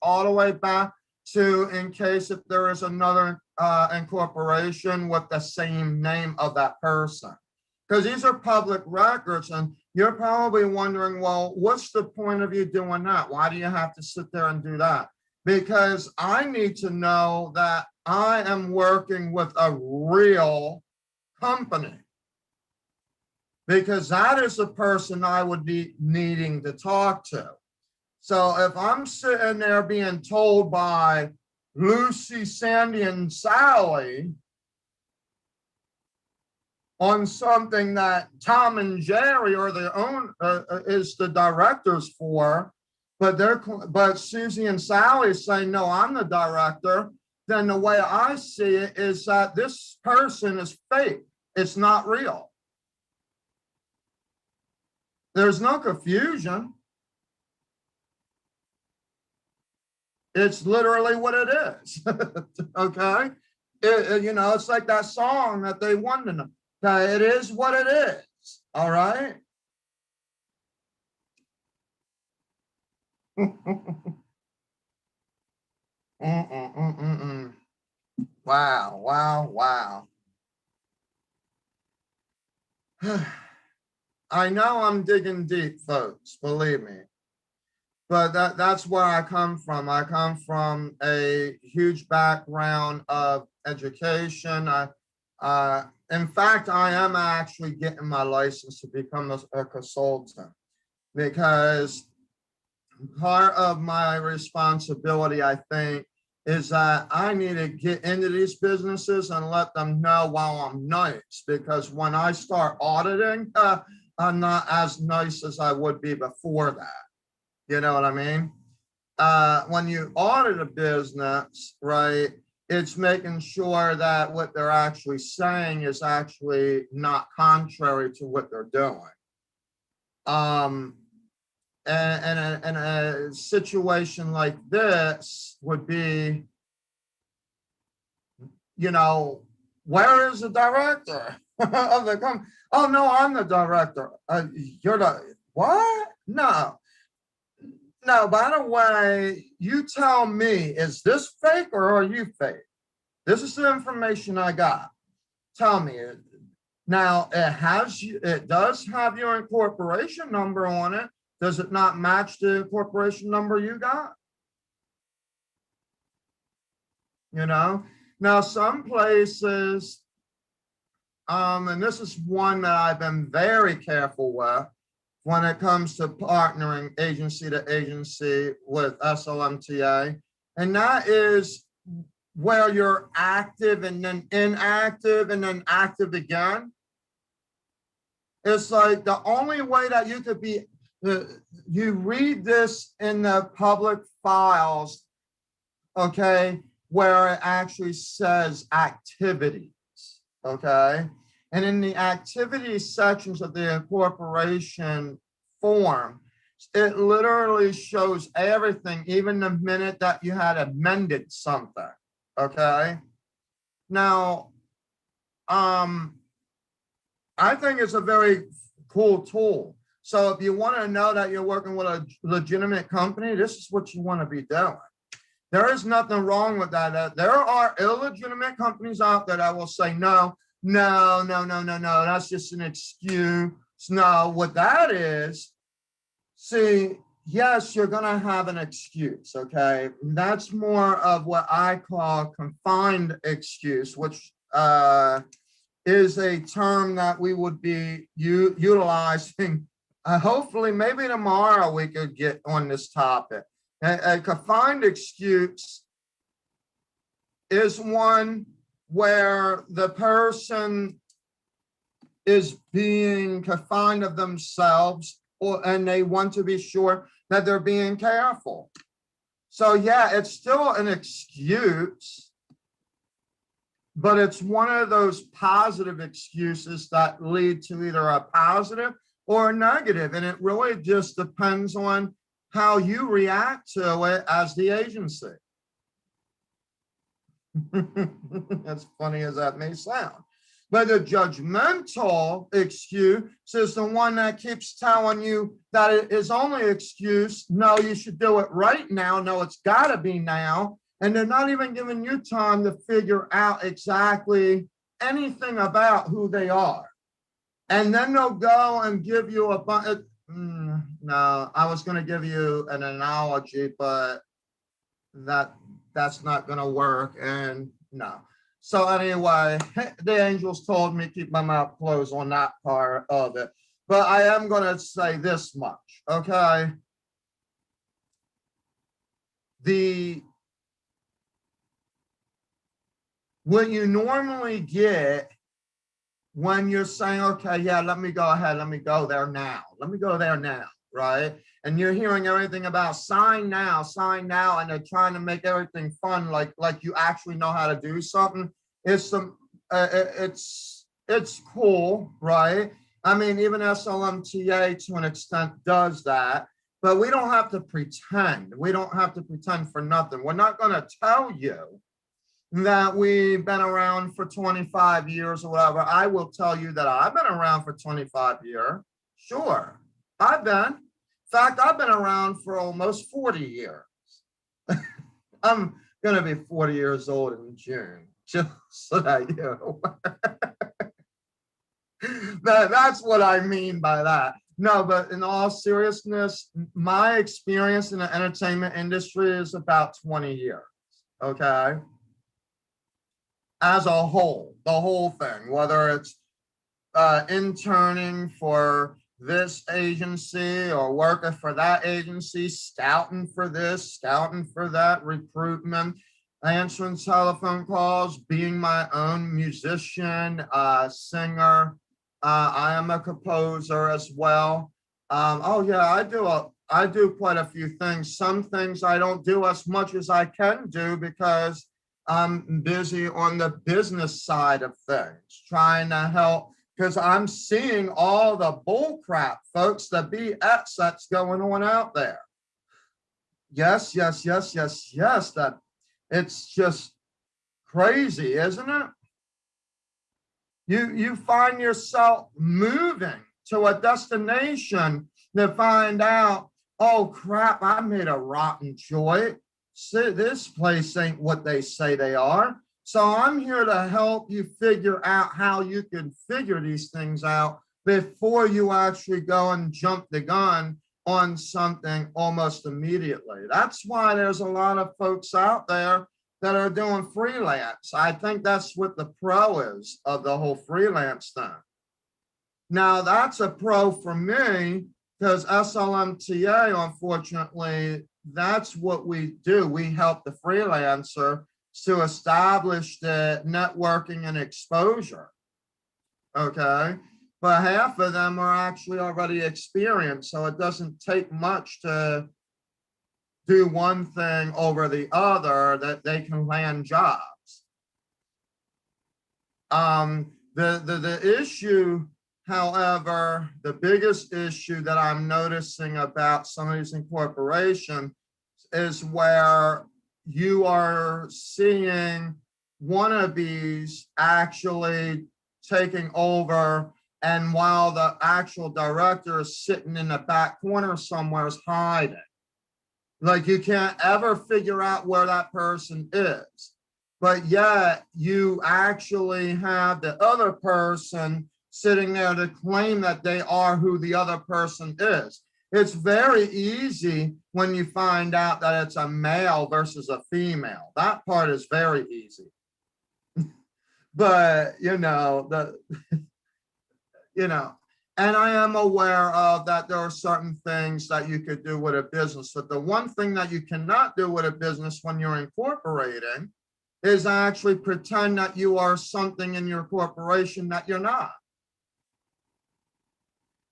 all the way back to in case if there is another incorporation with the same name of that person. Because these are public records, and you're probably wondering, well, what's the point of you doing that? Why do you have to sit there and do that? Because I need to know that I am working with a real company. Because that is the person I would be needing to talk to. So if I'm sitting there being told by Lucy, Sandy, and Sally on something that Tom and Jerry are the is the directors for, but Susie and Sally say, no, I'm the director, then the way I see it is that this person is fake. It's not real. There's no confusion. It's literally what it is. Okay? It's like that song that they won to know. Okay, it is what it is. All right? Wow. I know I'm digging deep, folks, believe me. But that's where I come from. I come from a huge background of education. In fact, I am actually getting my license to become a consultant because part of my responsibility, I think, is that I need to get into these businesses and let them know while I'm nice, because when I start auditing, I'm not as nice as I would be before that. You know what I mean? When you audit a business, right, it's making sure that what they're actually saying is actually not contrary to what they're doing. And a situation like this would be, you know, where is the director of the company? Oh, no, I'm the director. You're the, what? No. No, by the way, you tell me, is this fake or are you fake? This is the information I got. Tell me. Now, it does have your incorporation number on it. Does it not match the incorporation number you got? You know? Now, some places, and this is one that I've been very careful with when it comes to partnering agency to agency with Slmta, and that is where you're active and then inactive and then active again. It's like the only way that you could be, you read this in the public files, okay, where it actually says activities, okay? And in the activity sections of the incorporation form, it literally shows everything, even the minute that you had amended something, okay? Now, I think it's a very cool tool. So if you want to know that you're working with a legitimate company, this is what you want to be doing. There is nothing wrong with that. There are illegitimate companies out there that will say, no, that's just an excuse. No, what that is, see, yes, you're going to have an excuse, okay? That's more of what I call confined excuse, which is a term that we would be utilizing. Hopefully, maybe tomorrow we could get on this topic. A confined excuse is one where the person is being confined of themselves, and they want to be sure that they're being careful. So yeah, it's still an excuse, but it's one of those positive excuses that lead to either a positive or a negative. And it really just depends on how you react to it as the agency. As funny as that may sound. But the judgmental excuse is the one that keeps telling you that it is only an excuse. No, you should do it right now. No, it's got to be now. And they're not even giving you time to figure out exactly anything about who they are. And then they'll go and give you a bunch. No, I was going to give you an analogy, but that's not going to work. And no. So anyway, the angels told me to keep my mouth closed on that part of it. But I am going to say this much, okay? What you normally get when you're saying, okay, yeah, let me go ahead, let me go there now, right? And you're hearing everything about sign now, and they're trying to make everything fun, like you actually know how to do something. It's cool, right? I mean, even Slmta to an extent does that, but we don't have to pretend. We don't have to pretend for nothing. We're not going to tell you that we've been around for 25 years or whatever. I will tell you that I've been around for 25 years. Sure, I've been. In fact, I've been around for almost 40 years. I'm going to be 40 years old in June, just so that you know. That's what I mean by that. No, but in all seriousness, my experience in the entertainment industry is about 20 years, okay? As a whole, the whole thing, whether it's interning for this agency or working for that agency, scouting for this, scouting for that, recruitment, answering telephone calls, being my own musician, singer. I am a composer as well. Oh yeah, I do quite a few things. Some things I don't do as much as I can do because I'm busy on the business side of things, trying to help, because I'm seeing all the bull crap, folks, the BS that's going on out there. Yes, yes, yes, yes, yes, that it's just crazy, isn't it? You find yourself moving to a destination to find out, oh crap, I made a rotten joint. This place ain't what they say they are. So I'm here to help you figure out how you can figure these things out before you actually go and jump the gun on something almost immediately. That's why there's a lot of folks out there that are doing freelance. I think that's what the pro is of the whole freelance thing. Now that's a pro for me, because SLMTA, unfortunately, that's what we do. We help the freelancer to establish the networking and exposure. Okay. But half of them are actually already experienced. So it doesn't take much to do one thing over the other that they can land jobs. The issue, however, the biggest issue that I'm noticing about some of these incorporations is where you are seeing wannabes actually taking over, and while the actual director is sitting in the back corner somewhere is hiding. Like you can't ever figure out where that person is, but yet you actually have the other person sitting there to claim that they are who the other person is. It's very easy when you find out that it's a male versus a female. That part is very easy. But and I am aware of that there are certain things that you could do with a business, but the one thing that you cannot do with a business when you're incorporating is actually pretend that you are something in your corporation that you're not.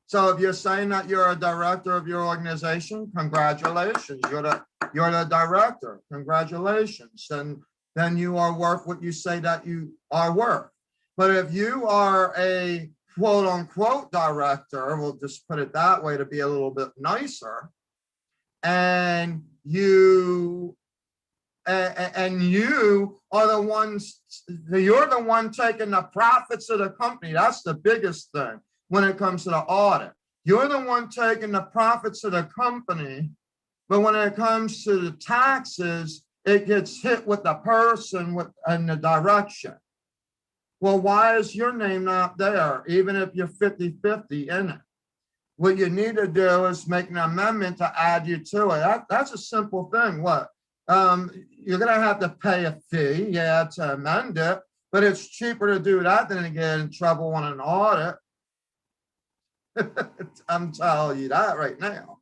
So if you're saying that you're a director of your organization, congratulations, you're the director, congratulations, and then you are worth what you say that you are worth. But if you are a quote unquote director, we'll just put it that way to be a little bit nicer, and you are the ones, you're the one taking the profits of the company. That's the biggest thing when it comes to the audit. You're the one taking the profits of the company, but when it comes to the taxes, it gets hit with the person in the direction. Well, why is your name not there, even if you're 50-50 in it? What you need to do is make an amendment to add you to it. That's a simple thing. What? You're going to have to pay a fee, yeah, to amend it, but it's cheaper to do that than to get in trouble on an audit. I'm telling you that right now.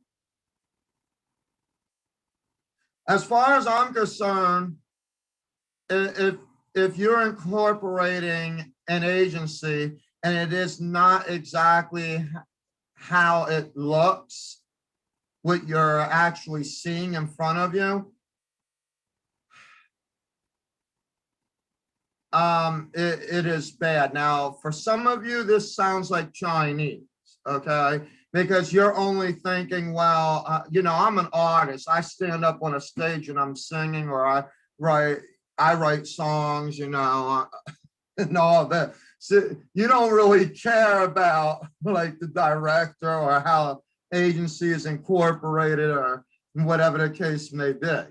As far as I'm concerned, if you're incorporating an agency and it is not exactly how it looks, what you're actually seeing in front of you, it is bad. Now, for some of you, this sounds like Chinese, okay? Because you're only thinking, well, I'm an artist. I stand up on a stage and I'm singing, or I write songs, and all that. So you don't really care about like the director or how agency is incorporated or whatever the case may be.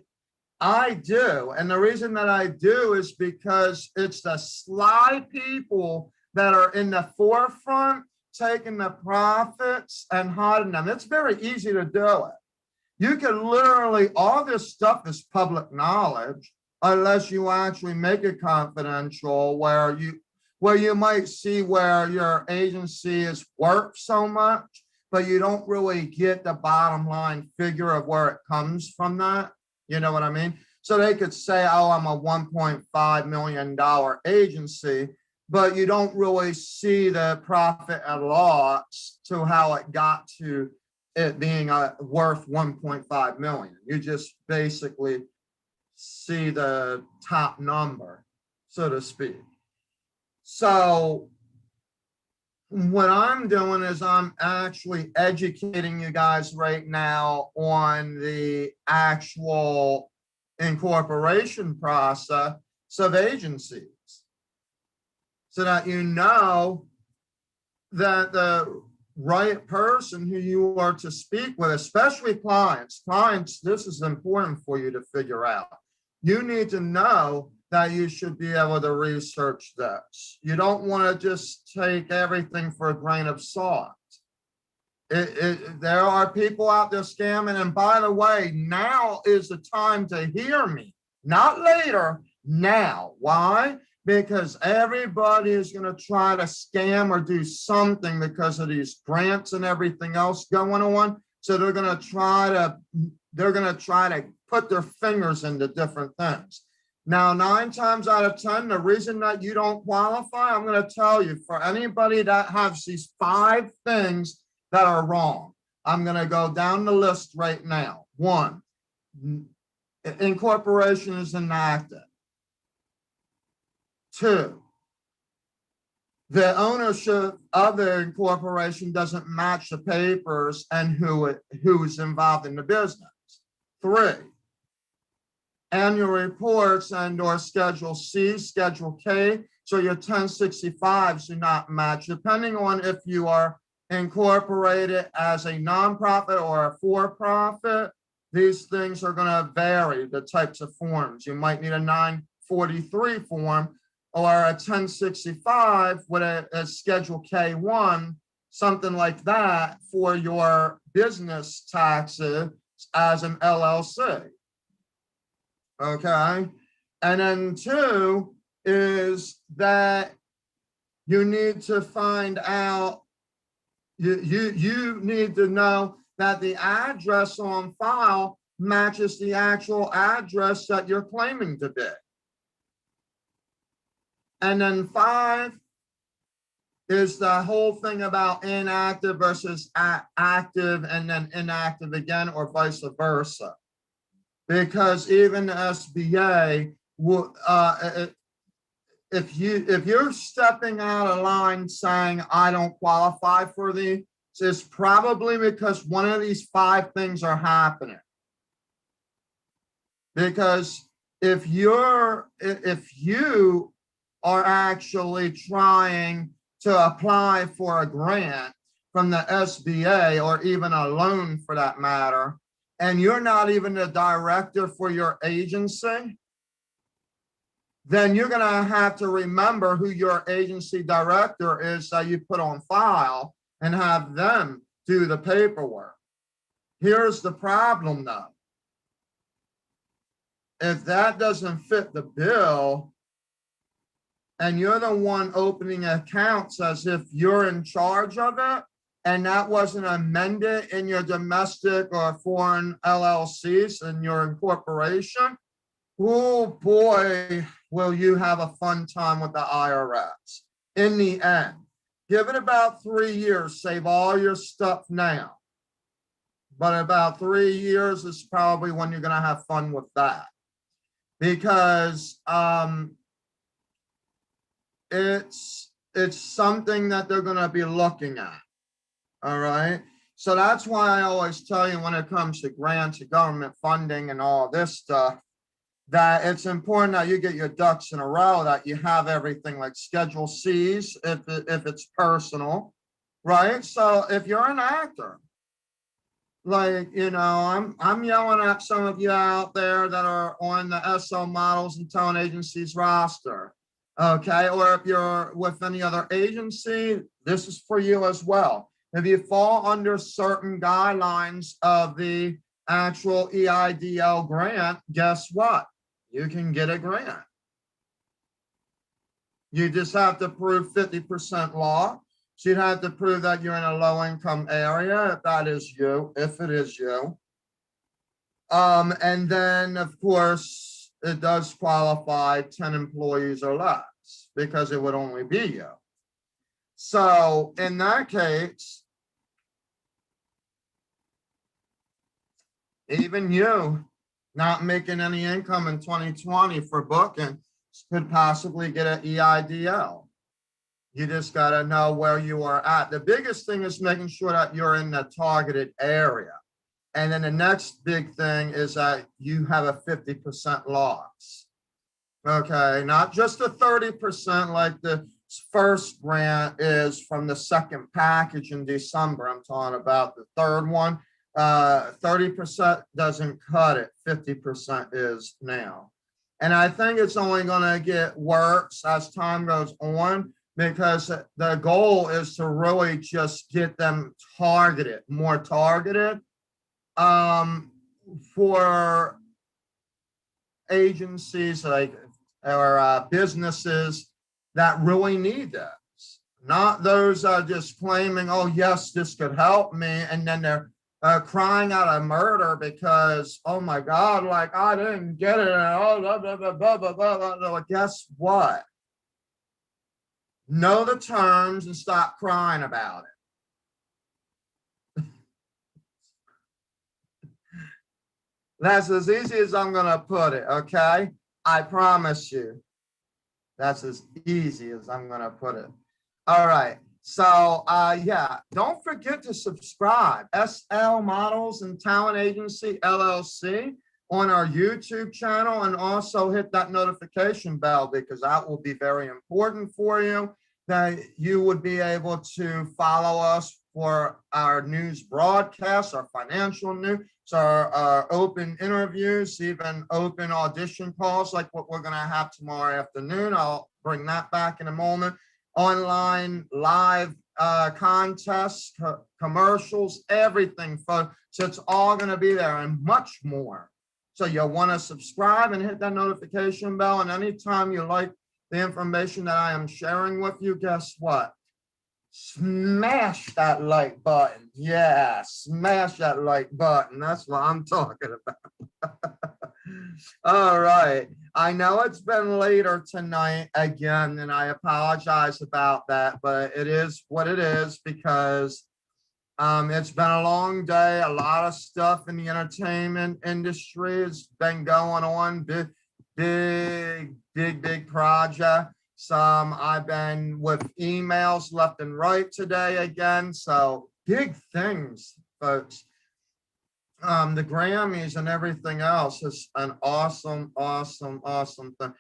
I do. And the reason that I do is because it's the sly people that are in the forefront taking the profits and hiding them. It's very easy to do it. You can literally, all this stuff is public knowledge unless you actually make it confidential, where you might see where your agency is worth so much, but you don't really get the bottom line figure of where it comes from that. You know what I mean? So they could say, oh, I'm a $1.5 million agency, but you don't really see the profit and loss to how it got to it being worth 1.5 million. You just basically see the top number, so to speak. So what I'm doing is I'm actually educating you guys right now on the actual incorporation process of agencies, so that you know that the right person who you are to speak with, especially clients, this is important for you to figure out. You need to know that you should be able to research this. You don't want to just take everything for a grain of salt. There are people out there scamming. And by the way, now is the time to hear me, not later, now. Why? Because everybody is going to try to scam or do something because of these grants and everything else going on. So they're going to try to put their fingers into different things. Now, 9 times out of 10, the reason that you don't qualify, I'm going to tell you, for anybody that has these 5 things that are wrong, I'm going to go down the list right now. 1, incorporation is inactive. 2, the ownership of the incorporation doesn't match the papers and who's involved in the business. 3, annual reports and or Schedule C, Schedule K, so your 1065s do not match, depending on if you are incorporated as a nonprofit or a for-profit. These things are going to vary, the types of forms. You might need a 943 form or a 1065 with a Schedule K1, something like that, for your business taxes as an LLC. Okay. And then 2 is that you need to find out, you need to know that the address on file matches the actual address that you're claiming to be. And then 5 is the whole thing about inactive versus active and then inactive again, or vice versa. Because even the SBA, if you're stepping out of line saying I don't qualify for these, it's probably because one of these 5 things are happening. Because if you are actually trying to apply for a grant from the SBA, or even a loan for that matter, and you're not even the director for your agency, then you're going to have to remember who your agency director is that you put on file and have them do the paperwork. Here's the problem though. If that doesn't fit the bill, and you're the one opening accounts as if you're in charge of it, and that wasn't amended in your domestic or foreign LLCs and your incorporation, oh boy, will you have a fun time with the IRS. In the end, give it about 3 years, save all your stuff now. But about 3 years is probably when you're gonna have fun with that. Because it's something that they're gonna be looking at. All right. So that's why I always tell you, when it comes to grants and government funding and all this stuff, that it's important that you get your ducks in a row, that you have everything like Schedule C's if it's personal, right? So if you're an actor, like, you know, I'm yelling at some of you out there that are on the SO Models and Talent Agencies roster, okay? Or if you're with any other agency, this is for you as well. If you fall under certain guidelines of the actual EIDL grant, guess what? You can get a grant. You just have to prove 50% law. So you'd have to prove that you're in a low-income area, if that is you, if it is you. And then, of course, it does qualify 10 employees or less, because it would only be you. So in that case, even you not making any income in 2020 for booking could possibly get an EIDL. You just got to know where you are at. The biggest thing is making sure that you're in the targeted area. And then the next big thing is that you have a 50% loss. Okay, not just a 30% like the first grant is from the second package in December. I'm talking about the third one. 30% doesn't cut it, 50% is now. And I think it's only going to get worse as time goes on, because the goal is to really just get them targeted, more targeted for agencies like or businesses that really need this, not those just claiming, oh, yes, this could help me. And then they're crying out of murder because, oh my God, like I didn't get it. Oh, blah, blah, blah, blah, blah, blah, blah. Guess what? Know the terms and stop crying about it. That's as easy as I'm going to put it, okay? I promise you. That's as easy as I'm going to put it. All right. So, yeah, don't forget to subscribe. SL Models and Talent Agency, LLC, on our YouTube channel, and also hit that notification bell, because that will be very important for you, that you would be able to follow us for our news broadcasts, our financial news, our open interviews, even open audition calls like what we're going to have tomorrow afternoon. I'll bring that back in a moment. Online live contests, commercials, everything, folks. So it's all going to be there and much more. So you'll want to subscribe and hit that notification bell. And anytime you like the information that I am sharing with you, guess what? Smash that like button. Yeah, smash that like button. That's what I'm talking about. All right. I know it's been later tonight again, and I apologize about that, but it is what it is, because it's been a long day. A lot of stuff in the entertainment industry has been going on. Big project. Some I've been with emails left and right today again. So big things, folks. The Grammys and everything else is an awesome thing.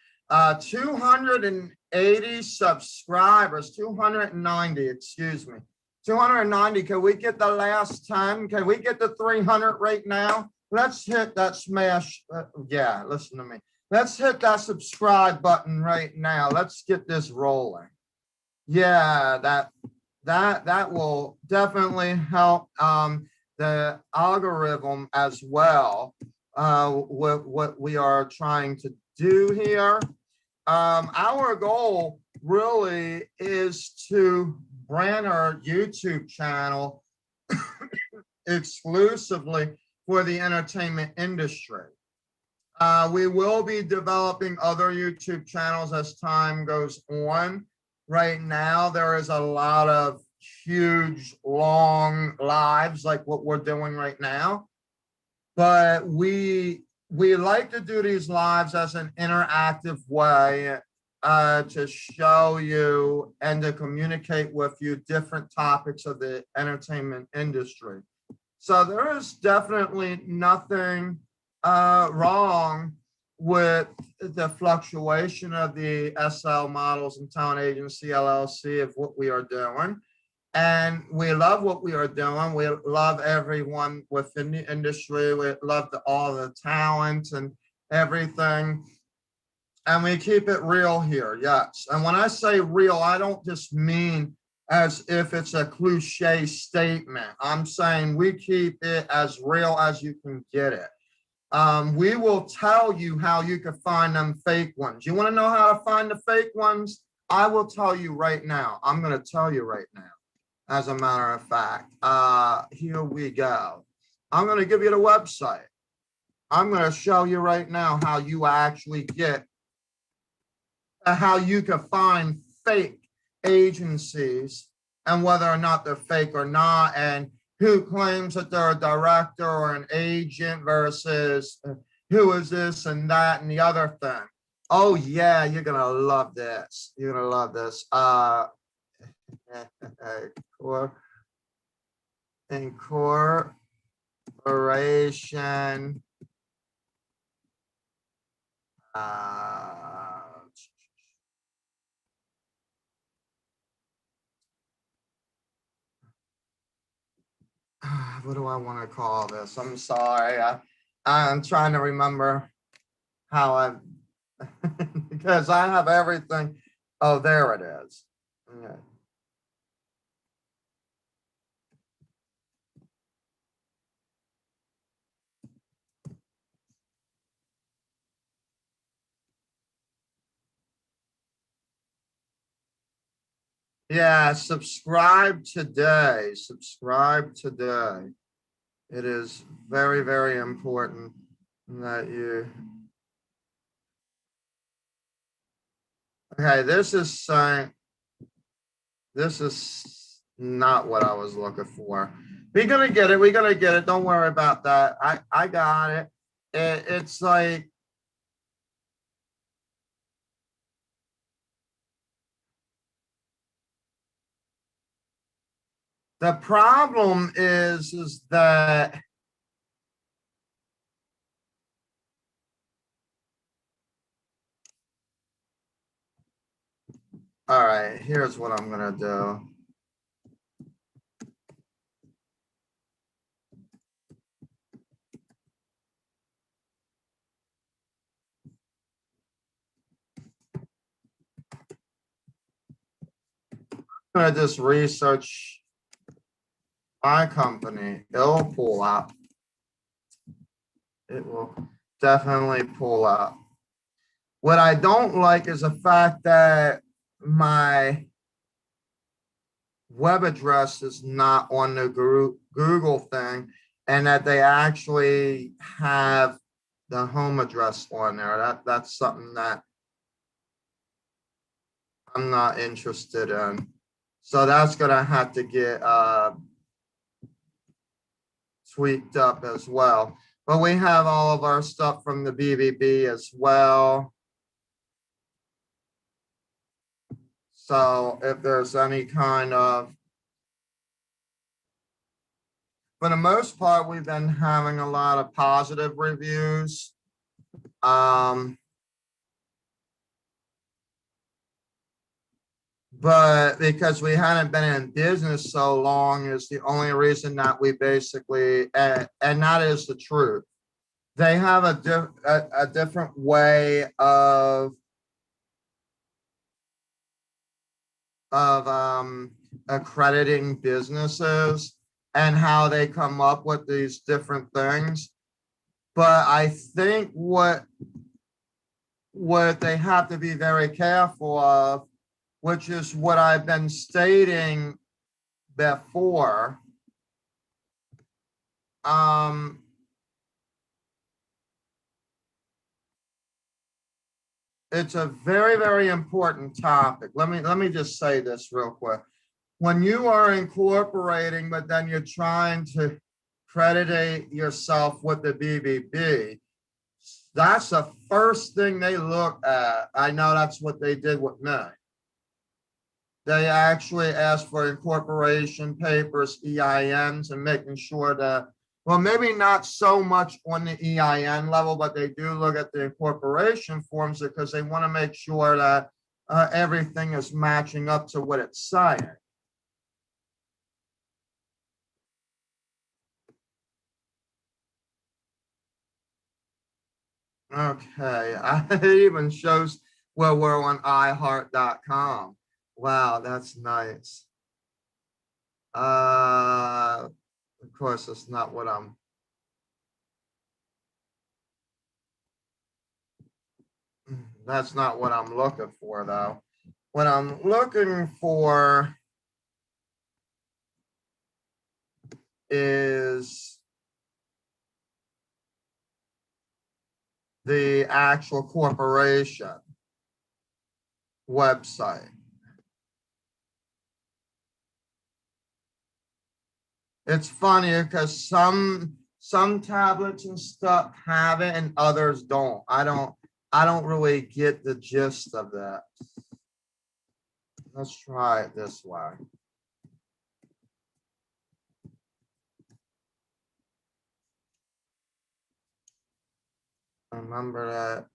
280 subscribers, 290, excuse me. 290. Can we get the last 10? Can we get the 300 right now? Let's hit that smash. Yeah, listen to me. Let's hit that subscribe button right now. Let's get this rolling. Yeah, that will definitely help the algorithm as well with what we are trying to do here. Our goal really is to brand our YouTube channel exclusively for the entertainment industry. We will be developing other YouTube channels as time goes on. Right now, there is a lot of huge, long lives like what we're doing right now. But we like to do these lives as an interactive way to show you and to communicate with you different topics of the entertainment industry. So there is definitely nothing wrong with the fluctuation of the SL Models and Talent Agency, LLC, of what we are doing. And we love what we are doing. We love everyone within the industry. We love all the talent and everything. And we keep it real here, yes. And when I say real, I don't just mean as if it's a cliche statement. I'm saying we keep it as real as you can get it. We will tell you how you can find them fake ones. You want to know how to find the fake ones? I will tell you right now. I'm going to tell you right now. As a matter of fact, here we go. I'm going to give you the website. I'm going to show you right now how you actually get, how you can find fake agencies and whether or not they're fake or not, and who claims that they're a director or an agent versus who is this and that and the other thing. Oh yeah, you're gonna love this. You're gonna love this. Incorporation. What do I want to call this? I'm sorry. I'm trying to remember how I because I have everything. Oh, there it is. Okay. Yeah, subscribe today. Subscribe today. It is very, very important that you. Okay, this is saying this is not what I was looking for. We're gonna get it. We're gonna get it. Don't worry about that. I got it. It's like the problem is that all right, here's what I'm gonna do. I'm gonna just research my company. It'll pull up. It will definitely pull up. What I don't like is the fact that my web address is not on the Google thing and that they actually have the home address on there. That's something that I'm not interested in. So that's gonna have to get tweaked up as well. But we have all of our stuff from the BBB as well. So if there's any kind of, for the most part, we've been having a lot of positive reviews. But because we hadn't been in business so long is the only reason that we basically, and that is the truth. They have a different way of accrediting businesses and how they come up with these different things. But I think what they have to be very careful of, which is what I've been stating before, it's a very, very important topic. Let me just say this real quick. When you are incorporating, but then you're trying to accreditate yourself with the BBB, that's the first thing they look at. I know that's what they did with me. They actually asked for incorporation papers, EINs, and making sure that, well, maybe not so much on the EIN level, but they do look at the incorporation forms because they want to make sure that everything is matching up to what it's saying. Okay, it even shows where we're on iHeart.com. Wow, that's nice. Of course, it's not what that's not what I'm looking for though. What I'm looking for is the actual corporation website. It's funny because some tablets and stuff have it and others don't. I don't really get the gist of that. Let's try it this way. Remember that.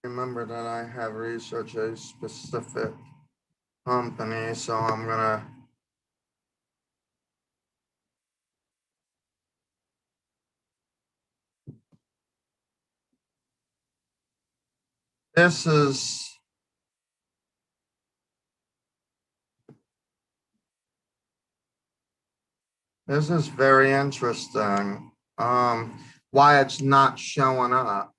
Remember that I have researched a specific company, so I'm gonna. This is very interesting. Why it's not showing up.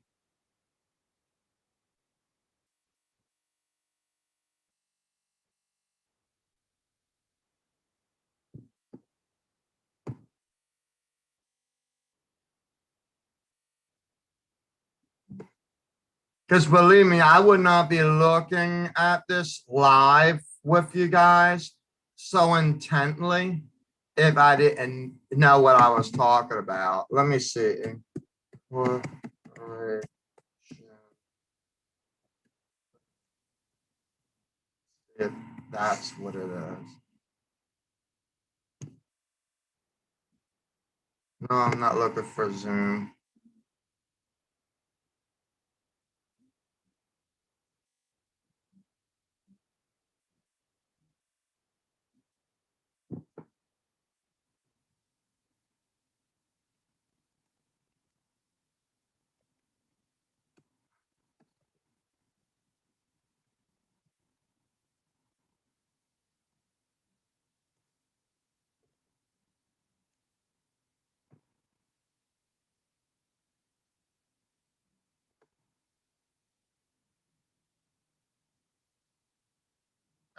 Because believe me, I would not be looking at this live with you guys so intently if I didn't know what I was talking about. Let me see. If that's what it is. No, I'm not looking for Zoom.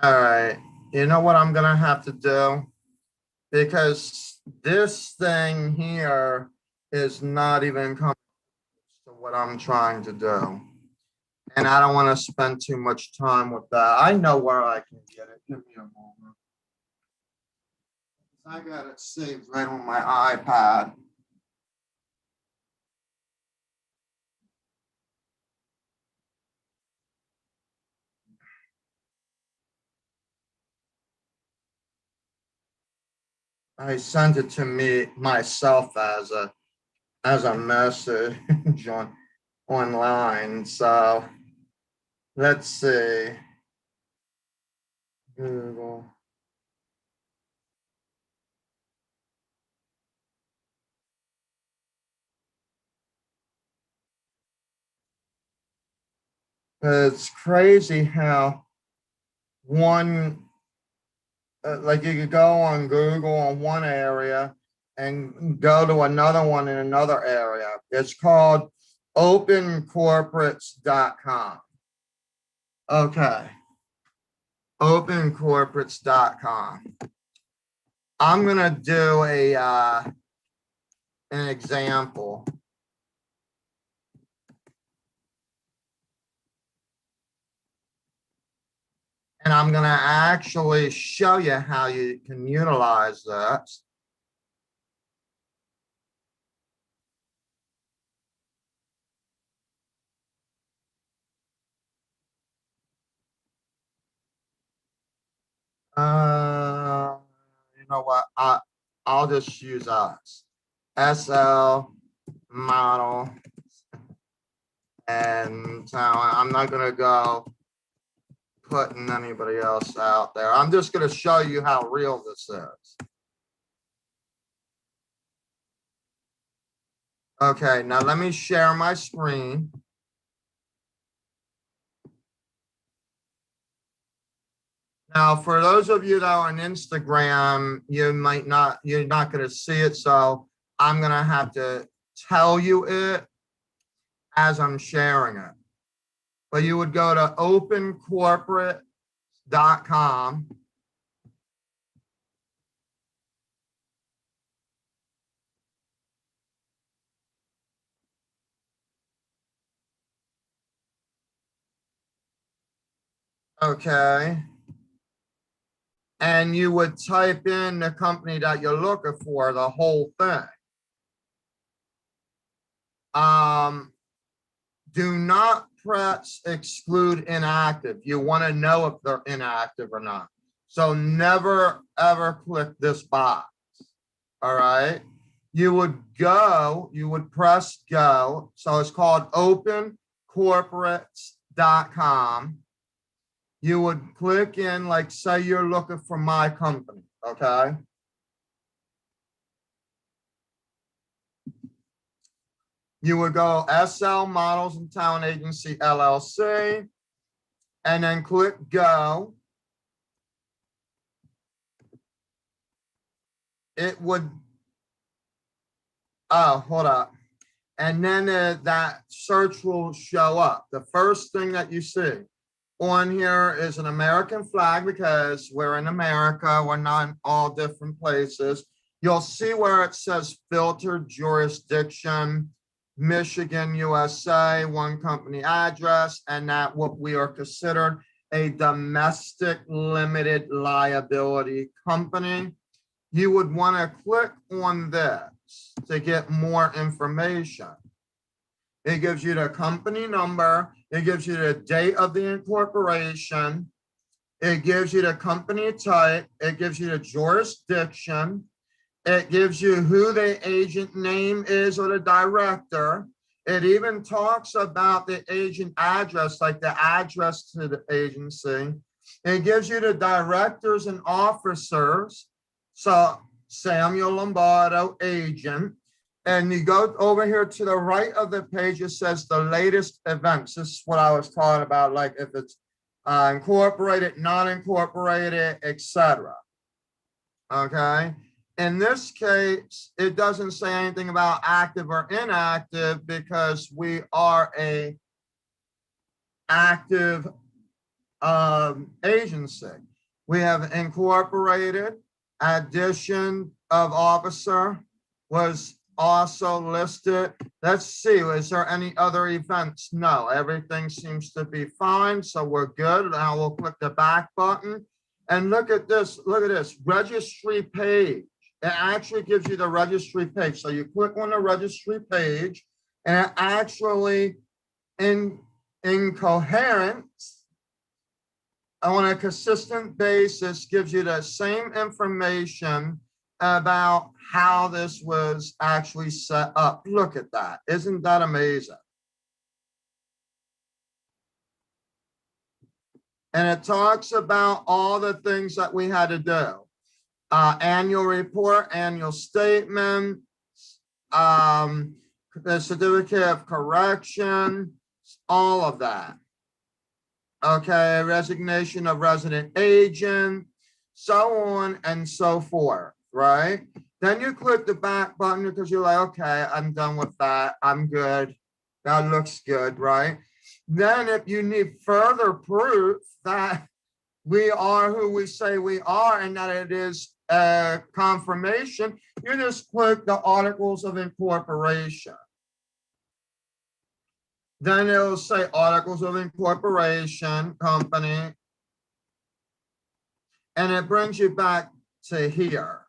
All right. You know what I'm gonna have to do? Because this thing here is not even coming to what I'm trying to do. And I don't want to spend too much time with that. I know where I can get it. Give me a moment. I got it saved right on my iPad. I sent it to me myself as a message online. So let's see. Google. It's crazy how one, like you could go on Google on one area and go to another one in another area. It's called opencorporates.com. Okay, opencorporates.com. I'm gonna do an example. And I'm gonna actually show you how you can utilize that. You know what? I'll just use us. SL model. And I'm not gonna go putting anybody else out there. I'm just gonna show you how real this is. Okay, now let me share my screen. Now, for those of you that are on Instagram, you're not going to see it. So I'm going to have to tell you it as I'm sharing it. But you would go to opencorporate.com. Okay. And you would type in the company that you're looking for, the whole thing. Do not press exclude inactive. You want to know if they're inactive or not. So never ever click this box. All right. You would press go. So it's called opencorporates.com. You would click in, like, say you're looking for my company. Okay. You would go SL Models and Talent Agency LLC, and then click go. It would, oh, hold up. And then that search will show up. The first thing that you see on here is an American flag, because we're in America. We're not in all different places. You'll see where it says filtered jurisdiction, Michigan, USA, one company address, and that what we are considered a domestic limited liability company. You would want to click on this to get more information. It gives you the company number. It gives you the date of the incorporation. It gives you the company type. It gives you the jurisdiction. It gives you who the agent name is or the director. It even talks about the agent address, like the address to the agency. It gives you the directors and officers. So Samuel Lombardo, agent. And you go over here to the right of the page, it says the latest events. This is what I was talking about, like if it's incorporated, not incorporated, etc. Okay. In this case, it doesn't say anything about active or inactive because we are a active agency. We have incorporated. Addition of officer was also listed. Let's see, is there any other events? No, everything seems to be fine, so we're good. Now we'll click the back button and look at this, registry page. It actually gives you the registry page. So you click on the registry page and it actually in coherence on a consistent basis gives you the same information about how this was actually set up. Look at that. Isn't that amazing? And it talks about all the things that we had to do. Annual report, annual statement, the certificate of correction, all of that. Okay, resignation of resident agent, so on and so forth, right? Then you click the back button because you're like, okay, I'm done with that. I'm good. That looks good, right? Then if you need further proof that we are who we say we are and that it is a confirmation, you just click the Articles of Incorporation. Then it'll say Articles of Incorporation, company, and it brings you back to here.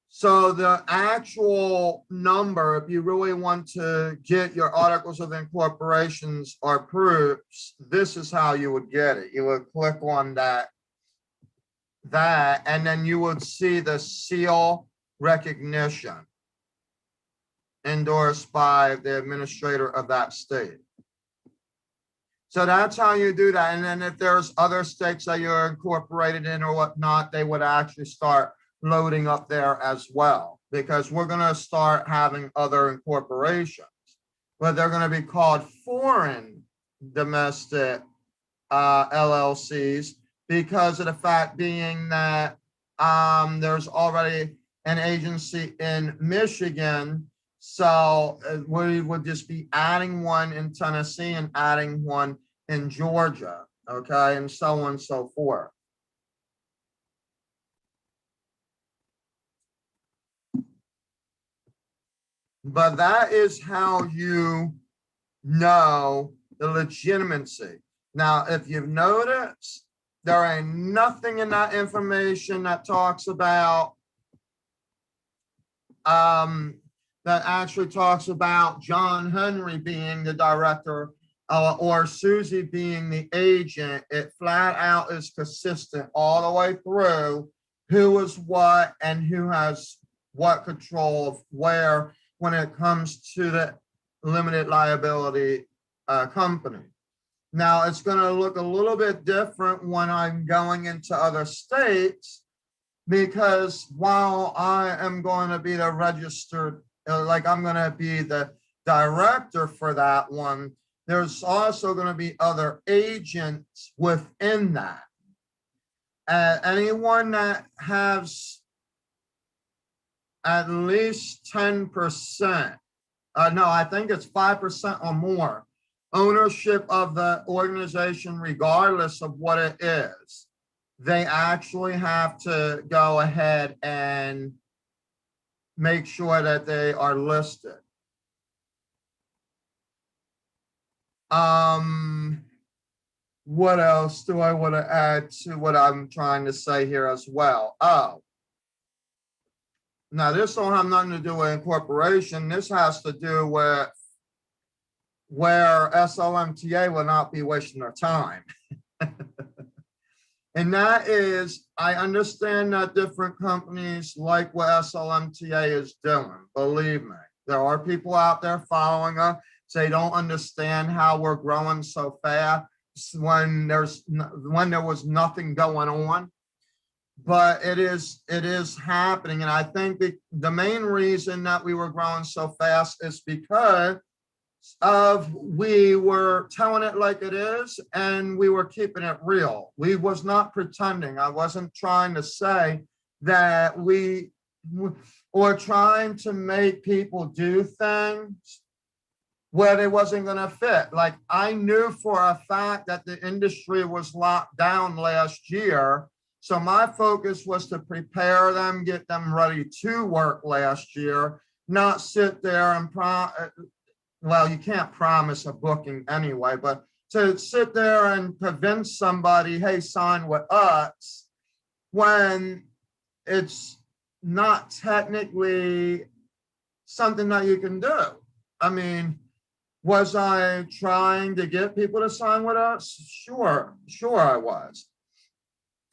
So the actual number, if you really want to get your Articles of Incorporations or proofs, this is how you would get it. You would click on that, and then you would see the seal recognition endorsed by the administrator of that state. So that's how you do that. And then if there's other states that you're incorporated in or whatnot, they would actually start loading up there as well, because we're going to start having other incorporations, but they're going to be called foreign domestic LLCs because of the fact being that there's already an agency in Michigan. So we would just be adding one in Tennessee and adding one in Georgia, okay, and so on and so forth. But that is how you know the legitimacy. Now, if you've noticed, there ain't nothing in that information that talks about that actually talks about John Henry being the director or Susie being the agent. It flat out is consistent all the way through who is what and who has what control of where when it comes to the limited liability company. Now, it's going to look a little bit different when I'm going into other states, because while I am going to be the registered, like I'm going to be the director for that one, there's also going to be other agents within that. Anyone that has at least 10%, no, I think it's 5% or more ownership of the organization, regardless of what it is, they actually have to go ahead and make sure that they are listed. What else do I want to add to what I'm trying to say here as well? Oh, now this don't have nothing to do with incorporation. This has to do with where Slmta will not be wasting their time. And that is, I understand that different companies like what Slmta is doing. Believe me, there are people out there following us. They don't understand how we're growing so fast when there was nothing going on. But it is happening. And I think the main reason that we were growing so fast is because we were telling it like it is, and we were keeping it real. We was not pretending. I wasn't trying to say that we were trying to make people do things where they wasn't going to fit. Like, I knew for a fact that the industry was locked down last year. So my focus was to prepare them, get them ready to work last year, not sit there and well, you can't promise a booking anyway, but to sit there and convince somebody, hey, sign with us, when it's not technically something that you can do. I mean, was I trying to get people to sign with us? Sure I was.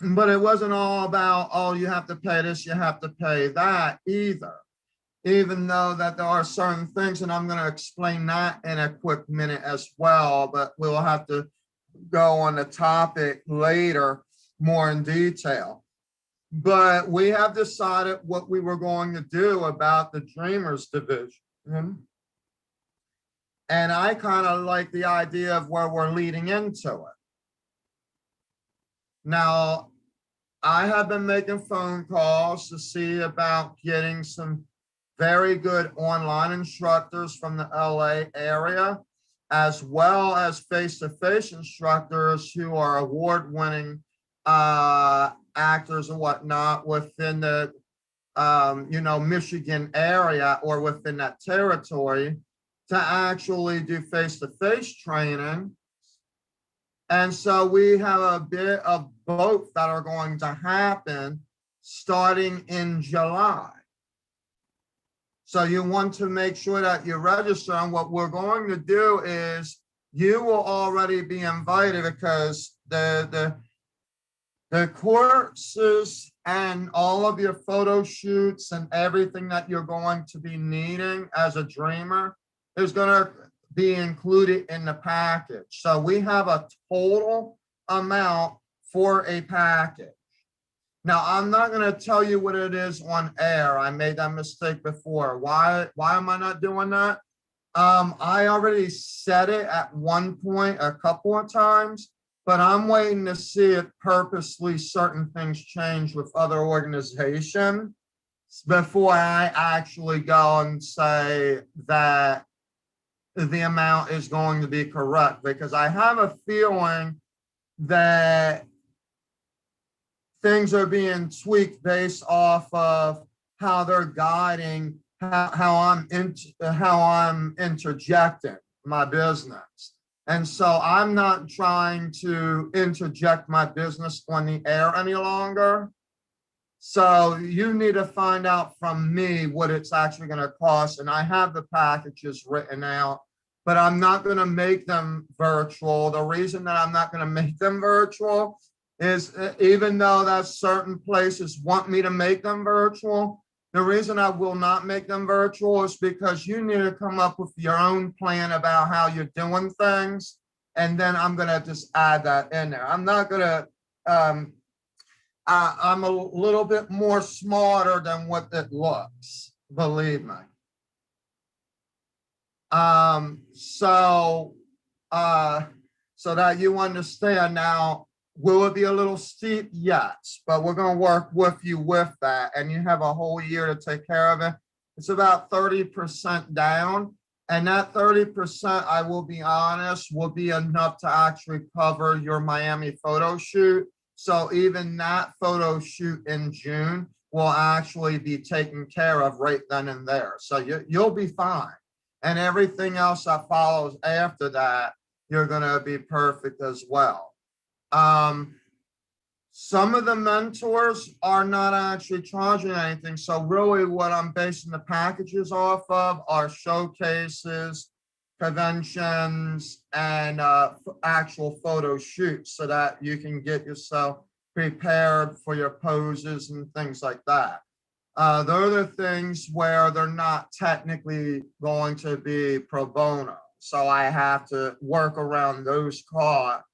But it wasn't all about, oh, you have to pay this, you have to pay that either. Even though that there are certain things, and I'm going to explain that in a quick minute as well, but we'll have to go on the topic later more in detail. But we have decided what we were going to do about the Dreamers division. And I kind of like the idea of where we're leading into it. Now, I have been making phone calls to see about getting some very good online instructors from the LA area, as well as face-to-face instructors who are award-winning actors and whatnot within the Michigan area or within that territory to actually do face-to-face training. And so we have a bit of both that are going to happen starting in July. So you want to make sure that you register. And what we're going to do is you will already be invited, because the courses and all of your photo shoots and everything that you're going to be needing as a dreamer is going to be included in the package. So we have a total amount for a package. Now, I'm not going to tell you what it is on air. I made that mistake before. Why am I not doing that? I already said it at one point a couple of times, but I'm waiting to see if purposely certain things change with other organizations before I actually go and say that the amount is going to be correct, because I have a feeling that things are being tweaked based off of how they're guiding how I'm interjecting my business. And so I'm not trying to interject my business on the air any longer. So you need to find out from me what it's actually going to cost. And I have the packages written out, but I'm not going to make them virtual. The reason that I'm not going to make them virtual is even though that certain places want me to make them virtual, the reason I will not make them virtual is because you need to come up with your own plan about how you're doing things. And then I'm going to just add that in there. I'm not going to, I'm a little bit more smarter than what it looks, believe me. So that you understand now, will it be a little steep? Yes, but we're going to work with you with that. And you have a whole year to take care of it. It's about 30% down. And that 30%, I will be honest, will be enough to actually cover your Miami photo shoot. So even that photo shoot in June will actually be taken care of right then and there. So you'll be fine. And everything else that follows after that, you're going to be perfect as well. Some of the mentors are not actually charging anything. So really what I'm basing the packages off of are showcases, conventions, and actual photo shoots so that you can get yourself prepared for your poses and things like that. Those are things where they're not technically going to be pro bono. So I have to work around those costs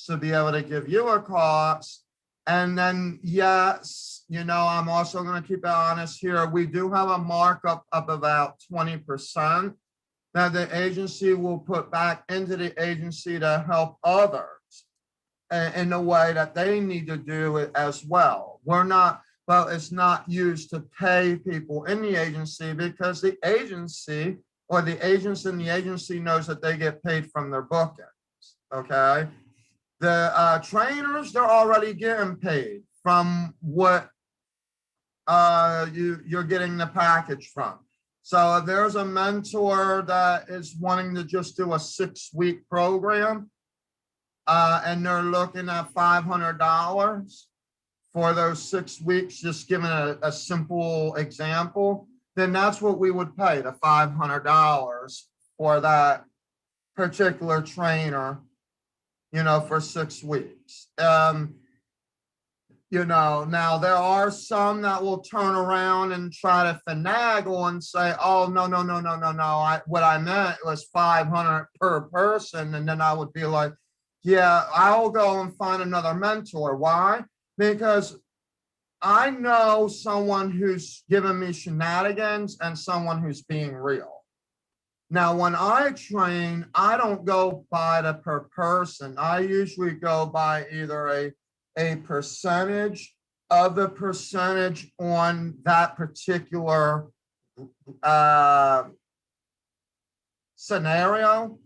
to be able to give you a cost. And then, yes, you know, I'm also going to keep it honest here. We do have a markup of about 20% that the agency will put back into the agency to help others in the way that they need to do it as well. We're not, well, it's not used to pay people in the agency because the agency or the agents in the agency knows that they get paid from their bookings, okay? The trainers, they're already getting paid from what you're getting the package from. So if there's a mentor that is wanting to just do a 6-week program and they're looking at $500 for those 6 weeks, just giving a simple example, then that's what we would pay, the $500 for that particular trainer, you know, for 6 weeks. You know, now there are some that will turn around and try to finagle and say, oh, no. What I meant was 500 per person. And then I would be like, yeah, I'll go and find another mentor. Why? Because I know someone who's giving me shenanigans and someone who's being real. Now, when I train, I don't go by the per person. I usually go by either a percentage of the percentage on that particular scenario.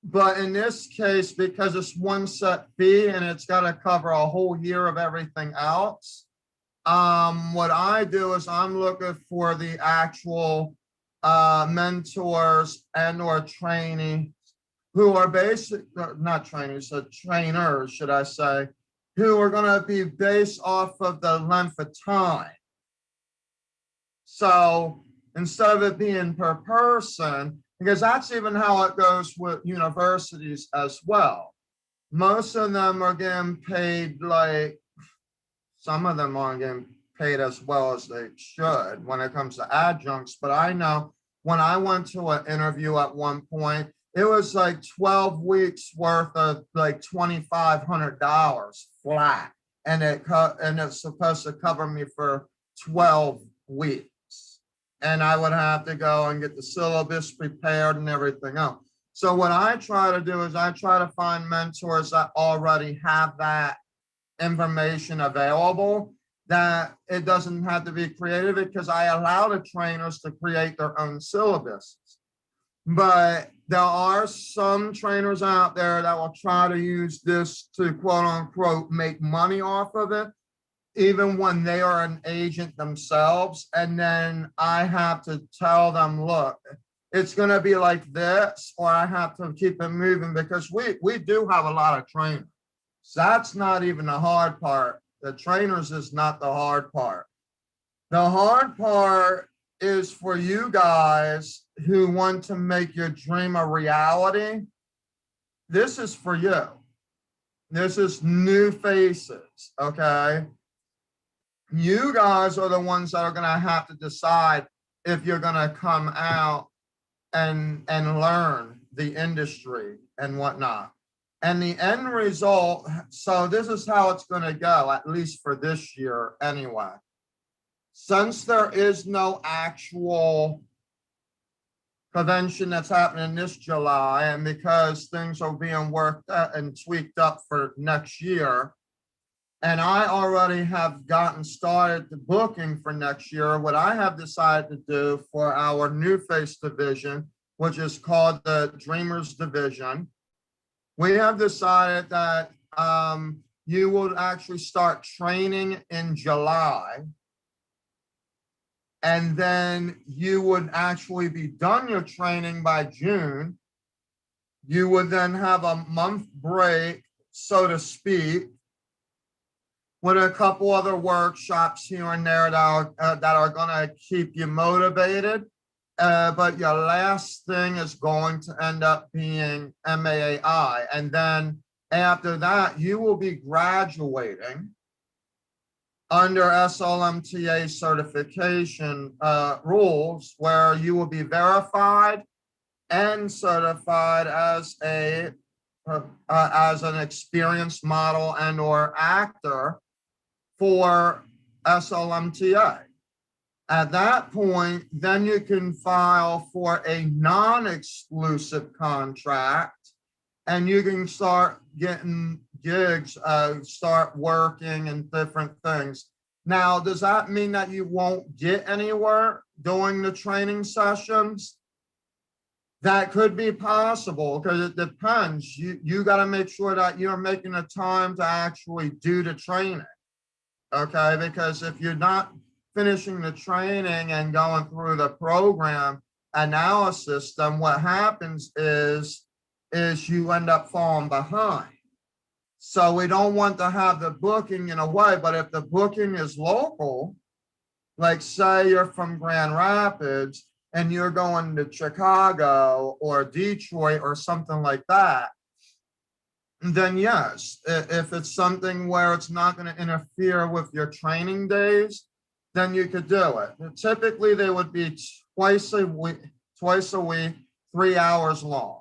But in this case, because it's one set fee and it's got to cover a whole year of everything else, what I do is I'm looking for the actual mentors and or training who are not trainees, so trainers, should I say, who are going to be based off of the length of time. So instead of it being per person, because that's even how it goes with universities as well. Most of them are getting paid like, some of them aren't getting paid as well as they should when it comes to adjuncts. But I know when I went to an interview at one point, it was like 12 weeks worth of like $2,500 flat. And it's supposed to cover me for 12 weeks. And I would have to go and get the syllabus prepared and everything else. So what I try to do is I try to find mentors that already have that information available, that it doesn't have to be creative, because I allow the trainers to create their own syllabuses. But there are some trainers out there that will try to use this to quote unquote make money off of it, even when they are an agent themselves. And then I have to tell them, look, it's going to be like this, or I have to keep it moving, because we do have a lot of trainers. So that's not even the hard part. The trainers is not the hard part. The hard part is for you guys who want to make your dream a reality. This is for you. This is new faces, okay? You guys are the ones that are going to have to decide if you're going to come out and learn the industry and whatnot. And the end result, so this is how it's going to go, at least for this year anyway. Since there is no actual convention that's happening this July, and because things are being worked out and tweaked up for next year, and I already have gotten started the booking for next year, what I have decided to do for our new face division, which is called the Dreamers Division, we have decided that you will actually start training in July, and then you would actually be done your training by June. You would then have a month break, so to speak, with a couple other workshops here and there that are going to keep you motivated. But your last thing is going to end up being MAAI. And then after that, you will be graduating under SLMTA certification rules, where you will be verified and certified as an experienced model and or actor for SLMTA. At that point, then you can file for a non-exclusive contract, and you can start getting gigs, start working and different things. Now, does that mean that you won't get anywhere during the training sessions? That could be possible, because it depends. You got to make sure that you're making the time to actually do the training, okay? Because if you're not finishing the training and going through the program analysis, then what happens is you end up falling behind. So we don't want to have the booking in a way, but if the booking is local, like say you're from Grand Rapids and you're going to Chicago or Detroit or something like that, then yes, if it's something where it's not going to interfere with your training days, then you could do it. Typically, they would be twice a week, 3 hours long.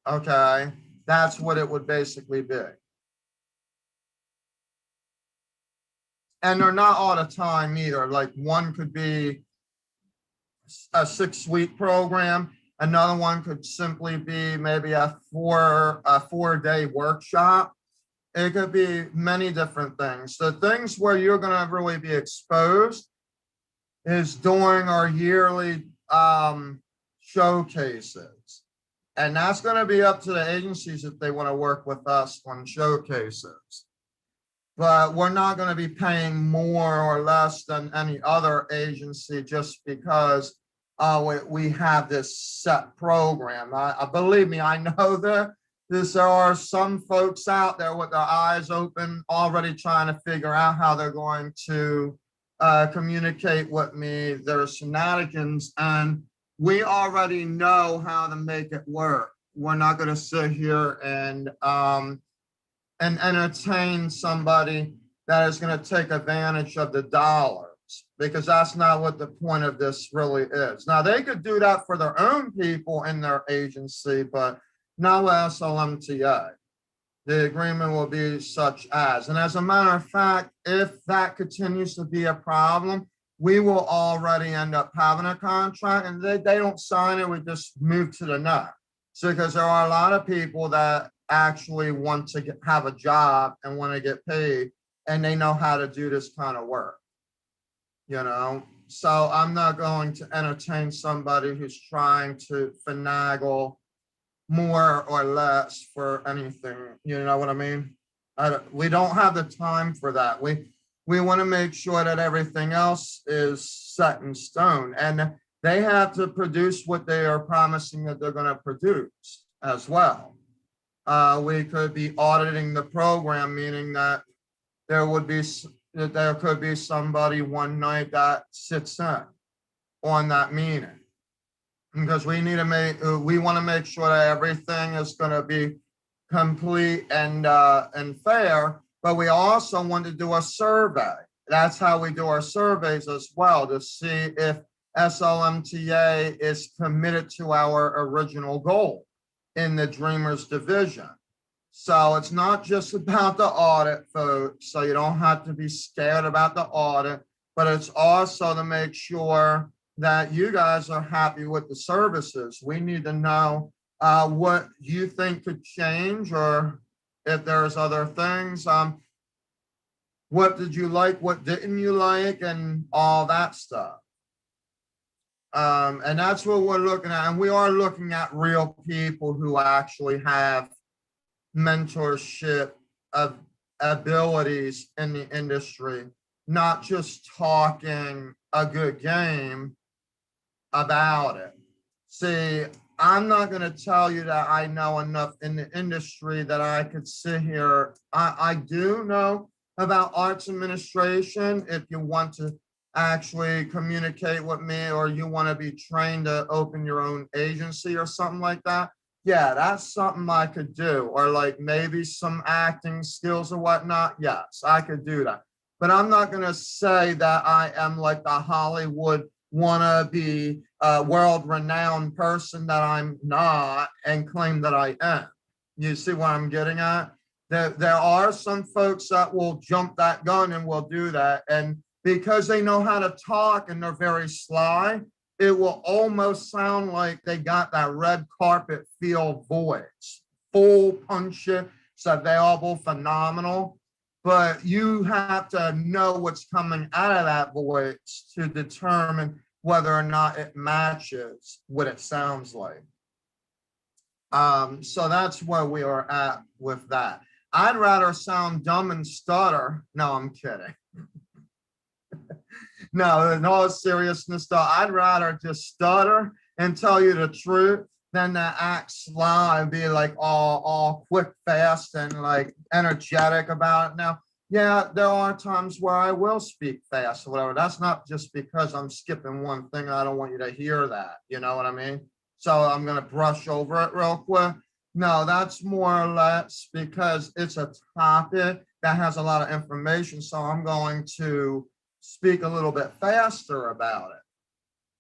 Okay, that's what it would basically be. And they're not all the time either. Like one could be a 6-week program. Another one could simply be maybe a 4-day workshop. It could be many different things. The things where you're going to really be exposed is during our yearly showcases. And that's going to be up to the agencies if they want to work with us on showcases. But we're not going to be paying more or less than any other agency just because we have this set program. Believe me, I know that there are some folks out there with their eyes open, already trying to figure out how they're going to communicate with me, their shenanigans, and we already know how to make it work. We're not going to sit here and entertain somebody that is going to take advantage of the dollars, because that's not what the point of this really is. Now, they could do that for their own people in their agency, but not with SLMTA. The agreement will be such as, and as a matter of fact, if that continues to be a problem, we will already end up having a contract, and they don't sign it, we just move to the next. So because there are a lot of people that actually want to have a job and want to get paid, and they know how to do this kind of work, you know? So I'm not going to entertain somebody who's trying to finagle more or less for anything, you know what I mean? We don't have the time for that. We want to make sure that everything else is set in stone. And they have to produce what they are promising that they're going to produce as well. We could be auditing the program, meaning that there could be somebody one night that sits in on that meeting, because we want to make sure that everything is going to be complete and fair. But we also want to do a survey. That's how we do our surveys as well, to see if Slmta is committed to our original goal in the Dreamers division. So it's not just about the audit, folks, so you don't have to be scared about the audit, but it's also to make sure that you guys are happy with the services. We need to know what you think could change, or if there's other things. What did you like? What didn't you like? And all that stuff. And that's what we're looking at. And we are looking at real people who actually have mentorship of abilities in the industry, not just talking a good game about it. See, I'm not going to tell you that I know enough in the industry that I could sit here. I do know about arts administration. If you want to actually communicate with me, or you want to be trained to open your own agency or something like that, yeah, that's something I could do. Or like maybe some acting skills or whatnot. Yes, I could do that. But I'm not going to say that I am like the Hollywood wannabe world-renowned person that I'm not, and claim that I am. You see what I'm getting at? There are some folks that will jump that gun and will do that. And because they know how to talk and they're very sly, it will almost sound like they got that red carpet feel voice, full punch it, it's available, phenomenal. But you have to know what's coming out of that voice to determine whether or not it matches what it sounds like. So that's where we are at with that. I'd rather sound dumb and stutter. No, I'm kidding. No, in all seriousness, though, I'd rather just stutter and tell you the truth than to act sly and be like all quick, fast, and like energetic about it. Now, yeah, there are times where I will speak fast or whatever. That's not just because I'm skipping one thing. I don't want you to hear that. You know what I mean? So I'm going to brush over it real quick. No, that's more or less because it's a topic that has a lot of information. So I'm going to speak a little bit faster about it.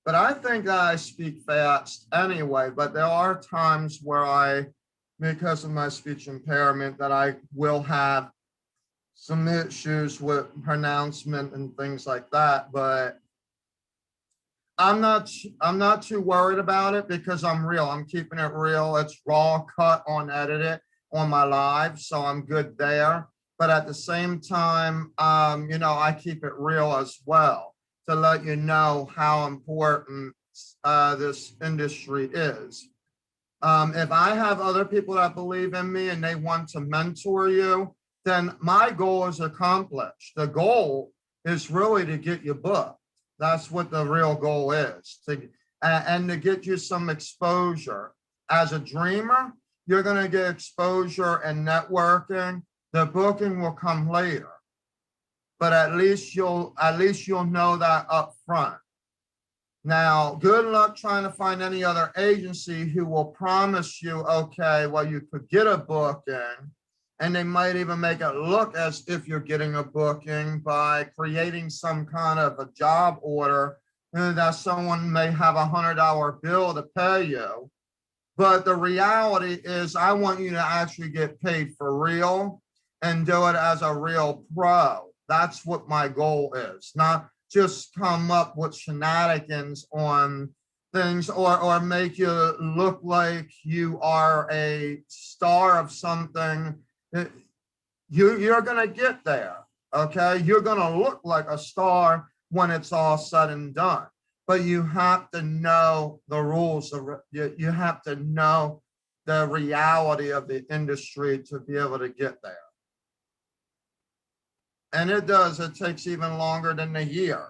But I think I speak fast anyway, but there are times where because of my speech impairment, that I will have some issues with pronouncement and things like that. But I'm not too worried about it, because I'm real. I'm keeping it real. It's raw, cut, unedited on my live, so I'm good there. But at the same time, I keep it real as well, to let you know how important this industry is. If I have other people that believe in me and they want to mentor you, then my goal is accomplished. The goal is really to get you booked. That's what the real goal is, and to get you some exposure. As a dreamer, you're going to get exposure and networking. The booking will come later, but at least you'll know that up front. Now, good luck trying to find any other agency who will promise you, okay, well, you could get a booking, and they might even make it look as if you're getting a booking by creating some kind of a job order that someone may have $100 bill to pay you. But the reality is, I want you to actually get paid for real and do it as a real pro. That's what my goal is, not just come up with shenanigans on things or make you look like you are a star of something. You're going to get there, okay? You're going to look like a star when it's all said and done. But you have to know the rules. You have to know the reality of the industry to be able to get there. And it takes even longer than a year.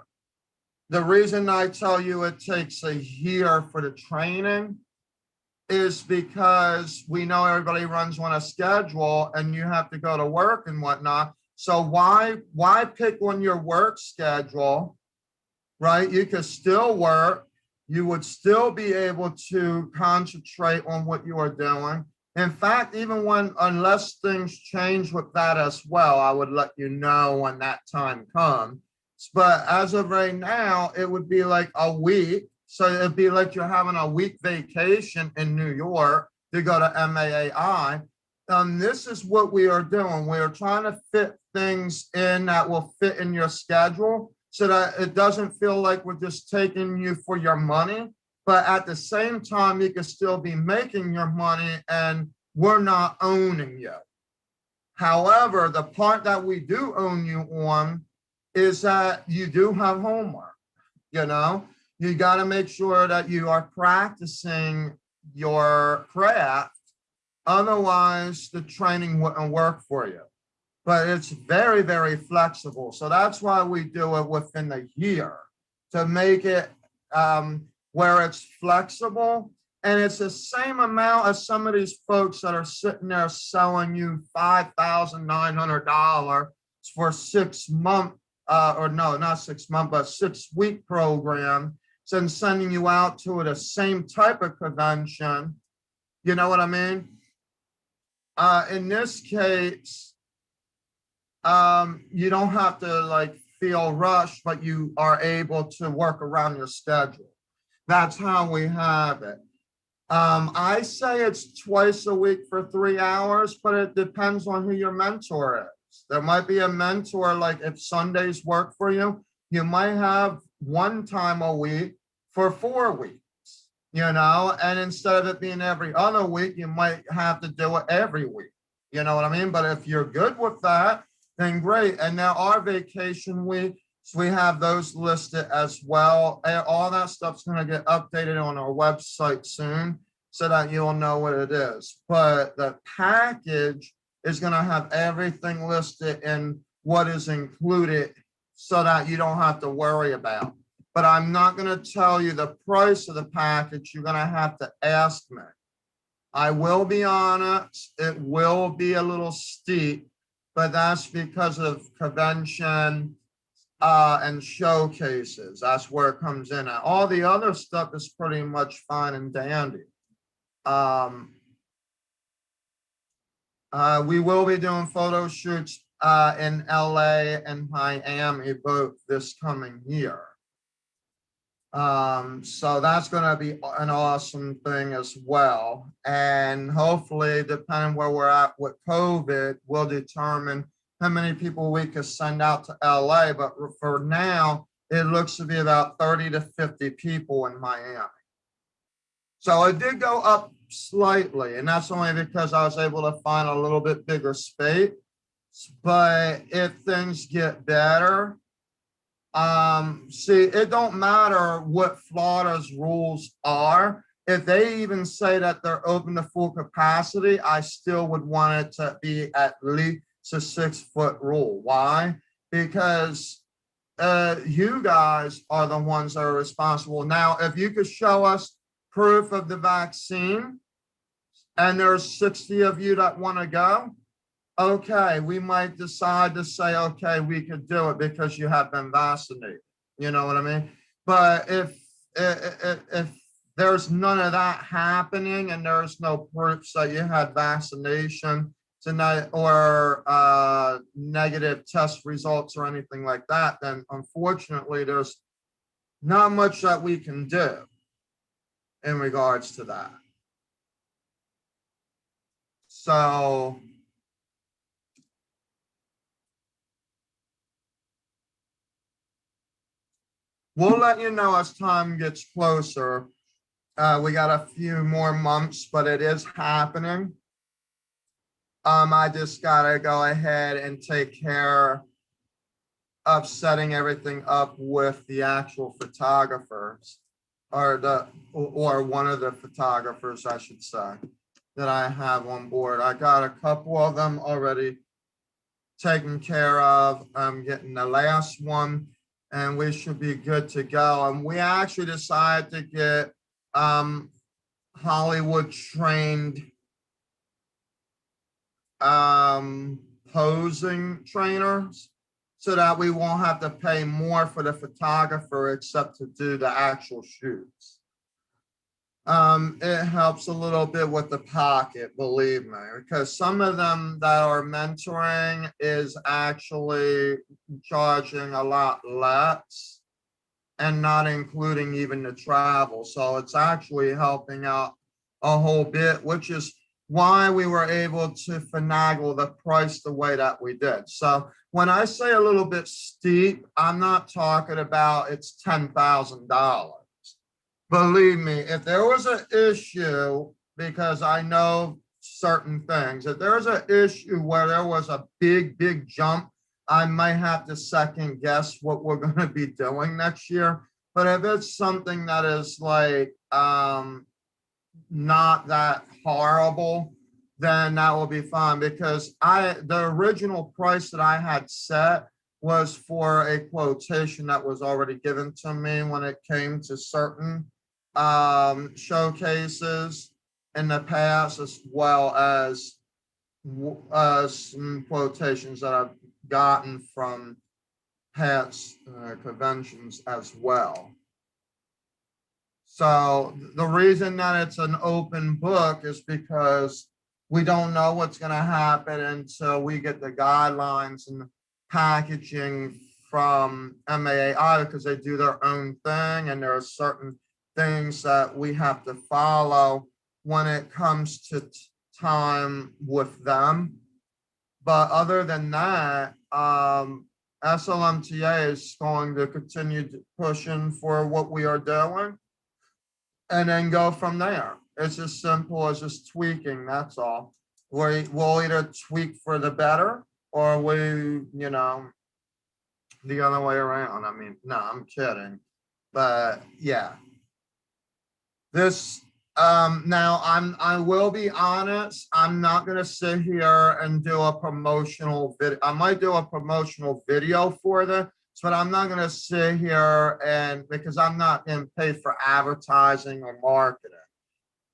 The reason I tell you it takes a year for the training is because we know everybody runs on a schedule and you have to go to work and whatnot. So why pick on your work schedule, right? You could still work. You would still be able to concentrate on what you are doing. In fact, even unless things change with that as well, I would let you know when that time comes. But as of right now, it would be like a week. So it'd be like you're having a week vacation in New York to go to MAAI. This is what we are doing. We are trying to fit things in that will fit in your schedule so that it doesn't feel like we're just taking you for your money, but at the same time, you can still be making your money and we're not owning you. However, the part that we do own you on is that you do have homework. You got to make sure that you are practicing your craft. Otherwise, the training wouldn't work for you. But it's very, very flexible. So that's why we do it within a year, to make it where it's flexible. And it's the same amount as some of these folks that are sitting there selling you $5,900 for 6 month, or no, not 6 month, but 6-week program, and sending you out to the same type of convention. You know what I mean? In this case, you don't have to feel rushed, but you are able to work around your schedule. That's how we have it. I say it's twice a week for 3 hours, but it depends on who your mentor is. There might be a mentor, like if Sundays work for you, you might have one time a week for 4 weeks, and instead of it being every other week, you might have to do it every week. You know what I mean? But if you're good with that, then great. And now our vacation weeks, we have those listed as well. And all that stuff's going to get updated on our website soon so that you'll know what it is. But the package is going to have everything listed and what is included so that you don't have to worry about. But I'm not going to tell you the price of the package. You're going to have to ask me. I will be honest, it will be a little steep, but that's because of convention and showcases. That's where it comes in at. All the other stuff is pretty much fine and dandy. We will be doing photo shoots in LA and Miami both this coming year. So that's going to be an awesome thing as well. And hopefully, depending where we're at with COVID, we'll determine how many people we can send out to LA. But for now, it looks to be about 30 to 50 people in Miami. So it did go up slightly, and that's only because I was able to find a little bit bigger space. But if things get better, see, it don't matter what Florida's rules are. If they even say that they're open to full capacity, I still would want it to be at least a 6-foot rule. Why? Because you guys are the ones that are responsible. Now, if you could show us proof of the vaccine and there's 60 of you that want to go, okay, we might decide to say, okay, we could do it because you have been vaccinated. You know what I mean? But if there's none of that happening and there's no proofs that you had vaccination tonight or negative test results or anything like that, then unfortunately there's not much that we can do in regards to that. So we'll let you know as time gets closer. We got a few more months, but it is happening. I just gotta go ahead and take care of setting everything up with the actual photographers, or one of the photographers, I should say, that I have on board. I got a couple of them already taken care of. I'm getting the last one. and we should be good to go. And we actually decided to get Hollywood trained posing trainers so that we won't have to pay more for the photographer except to do the actual shoots. It helps a little bit with the pocket, believe me, because some of them that are mentoring is actually charging a lot less and not including even the travel. So it's actually helping out a whole bit, which is why we were able to finagle the price the way that we did. So when I say a little bit steep, I'm not talking about it's $10,000. Believe me, if there was an issue, because I know certain things, if there's an issue where there was a big jump, I might have to second guess what we're going to be doing next year. But if it's something that is like not that horrible, then that will be fine, because the original price that I had set was for a quotation that was already given to me when it came to certain showcases in the past, as well as some quotations that I've gotten from past conventions as well. So the reason that it's an open book is because we don't know what's going to happen until we get the guidelines and the packaging from MAAI, because they do their own thing, and there are certain things that we have to follow when it comes to time with them. But other than that, SLMTA is going to continue pushing for what we are doing and then go from there. It's as simple as just tweaking, that's all. We'll either tweak for the better, or the other way around. I mean, no, I'm kidding. But yeah. This now I will be honest, I'm not gonna sit here and do a promotional video. I might do a promotional video for this, but I'm not gonna sit here and, because I'm not getting paid for advertising or marketing.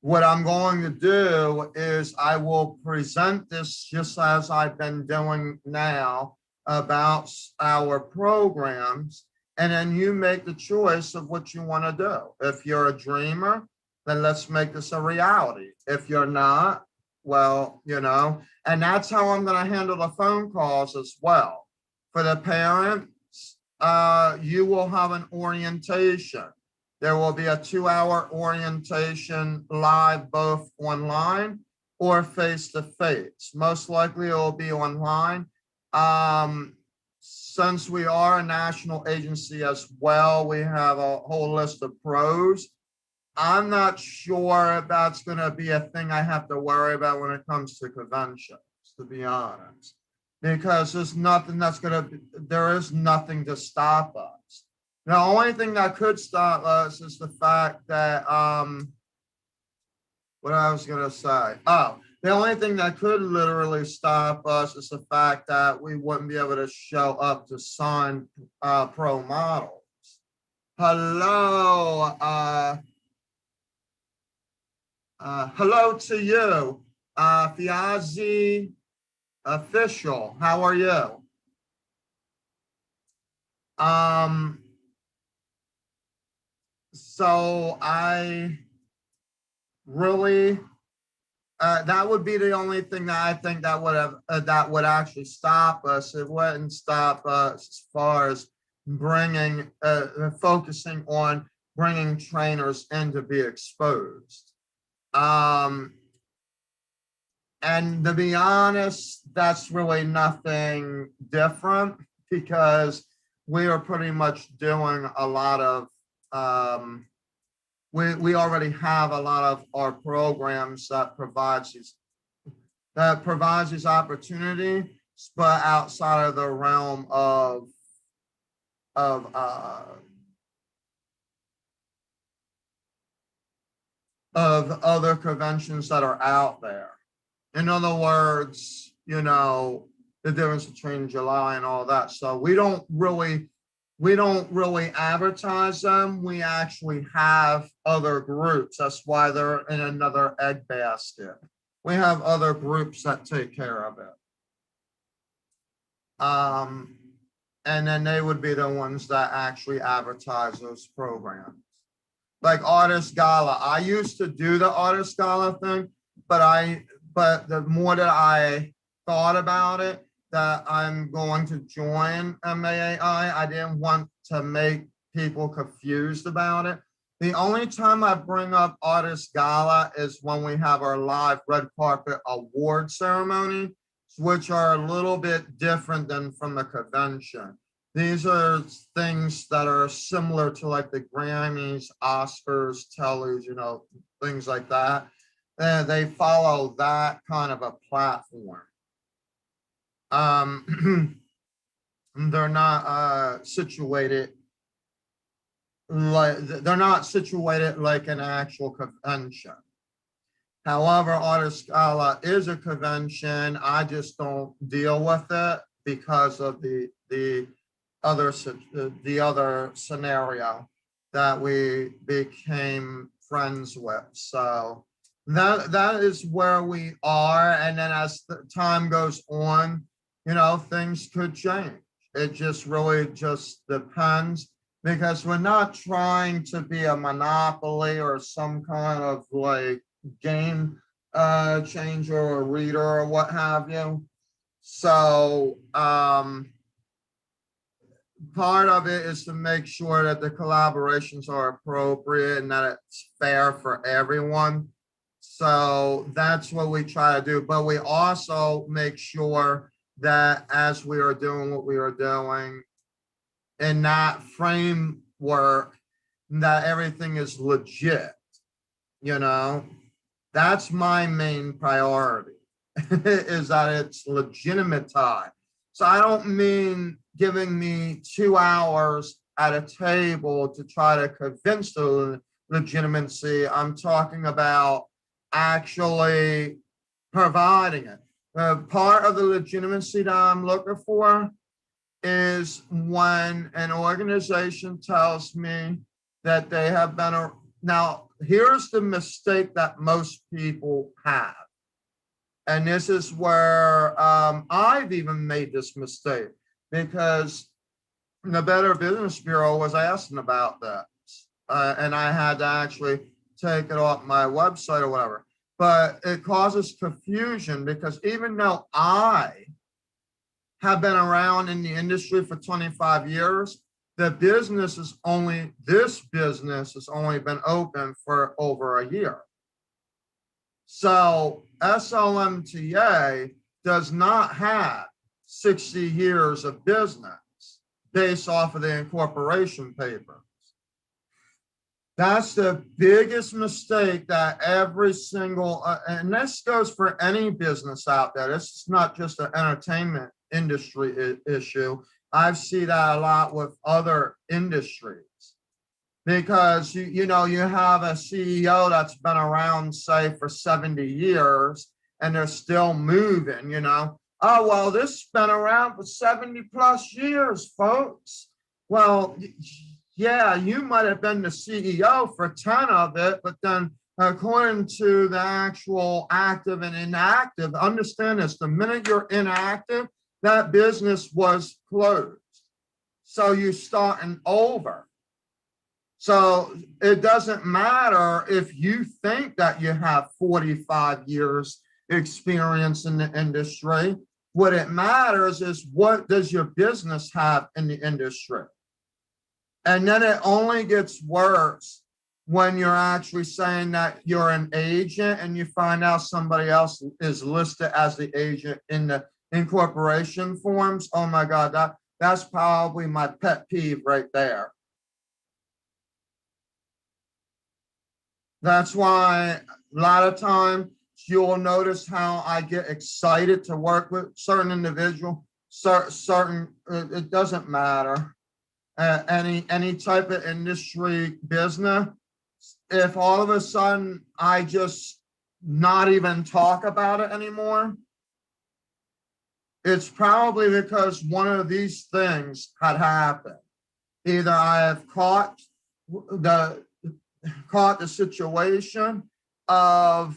What I'm going to do is I will present this just as I've been doing now about our programs, and then you make the choice of what you want to do. If you're a dreamer, then let's make this a reality. If you're not, well, and that's how I'm going to handle the phone calls as well. For the parents, you will have an orientation. There will be a 2-hour orientation live, both online or face-to-face. Most likely it will be online. Since we are a national agency as well, we have a whole list of pros. I'm not sure if that's going to be a thing I have to worry about when it comes to conventions, to be honest, because there is nothing to stop us. The only thing that could stop us is the fact that, what I was going to say. Oh, the only thing that could literally stop us is the fact that we wouldn't be able to show up to sign pro models. Hello. Hello to you, Fiazi Official. How are you? So I really, that would be the only thing that I think that would actually stop us. It wouldn't stop us as far as focusing on bringing trainers in to be exposed. And to be honest, that's really nothing different, because we are pretty much doing a lot of, we already have a lot of our programs that provides these opportunities, but outside of the realm of other conventions that are out there. In other words, the difference between July and all that. So we don't really we don't really advertise them. We actually have other groups. That's why they're in another egg basket. We have other groups that take care of it. And then they would be the ones that actually advertise those programs. Like Artist Gala. I used to do the Artist Gala thing, but the more that I thought about it, that I'm going to join MAAI, I didn't want to make people confused about it. The only time I bring up Artist Gala is when we have our live red carpet award ceremony, which are a little bit different than from the convention. These are things that are similar to like the Grammys, Oscars, Tellers, you know, things like that. And they follow that kind of a platform. They're not situated like an actual convention. However, Artist Gala is a convention. I just don't deal with it because of the other scenario that we became friends with. So that is where we are. And then as the time goes on, you know, things could change. It just really just depends, because we're not trying to be a monopoly or some kind of like game changer or reader or what have you. So part of it is to make sure that the collaborations are appropriate and that it's fair for everyone. So that's what we try to do. But we also make sure that as we are doing what we are doing in that framework, that everything is legit, you know. That's my main priority, is that it's legitimate time. So I don't mean giving me 2 hours at a table to try to convince the legitimacy. I'm talking about actually providing it. Part of the legitimacy that I'm looking for is when an organization tells me that they have been now, here's the mistake that most people have. And this is where I've even made this mistake, because the Better Business Bureau was asking about that. And I had to actually take it off my website or whatever. But it causes confusion, because even though I have been around in the industry for 25 years, this business has only been open for over a year. So Slmta does not have 60 years of business based off of the incorporation papers. That's the biggest mistake that every single, and this goes for any business out there. This is not just an entertainment industry issue. I see that a lot with other industries, because you know, you have a CEO that's been around, say, for 70 years, and they're still moving, you know. Oh, well, this has been around for 70 plus years, folks. Well, yeah, you might have been the CEO for 10 of it, but then according to the actual active and inactive, understand this, the minute you're inactive, that business was closed. So you're starting over. So it doesn't matter if you think that you have 45 years experience in the industry. What it matters is, what does your business have in the industry? And then it only gets worse when you're actually saying that you're an agent and you find out somebody else is listed as the agent in the incorporation forms. Oh my God, that's probably my pet peeve right there. That's why a lot of times you'll notice how I get excited to work with certain individual, it doesn't matter. Any type of industry business, if all of a sudden I just not even talk about it anymore, it's probably because one of these things had happened. either I have caught the situation of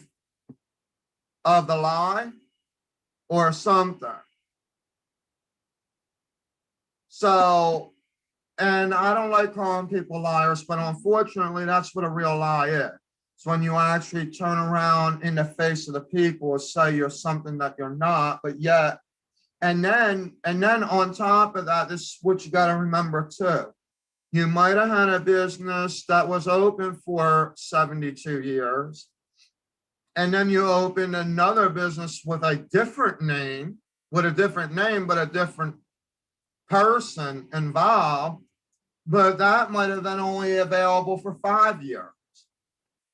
the lie or something. So, and I don't like calling people liars, but unfortunately, that's what a real lie is. It's when you actually turn around in the face of the people and say you're something that you're not, but yet, and then on top of that, this is what you got to remember too. You might have had a business that was open for 72 years, and then you opened another business with a different name, but a different person involved, but that might have been only available for 5 years.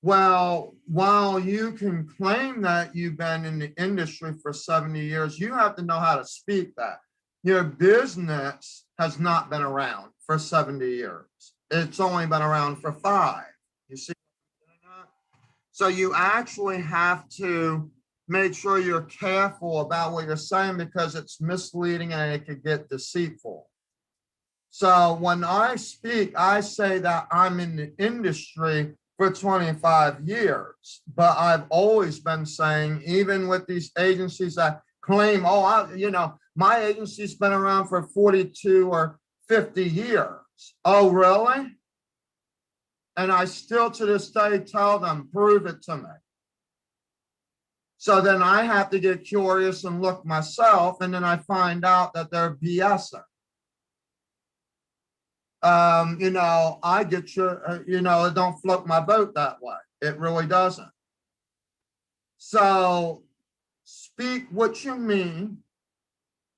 Well, while you can claim that you've been in the industry for 70 years, you have to know how to speak that. Your business has not been around for 70 years. It's only been around for 5. You see? So you actually have to make sure you're careful about what you're saying because it's misleading and it could get deceitful. So when I speak, I say that I'm in the industry for 25 years, but I've always been saying, even with these agencies that claim, my agency's been around for 42 or 50 years. Oh, really? And I still to this day tell them, prove it to me. So then I have to get curious and look myself, and then I find out that they're BSing. I get it don't float my boat that way. It really doesn't. So speak what you mean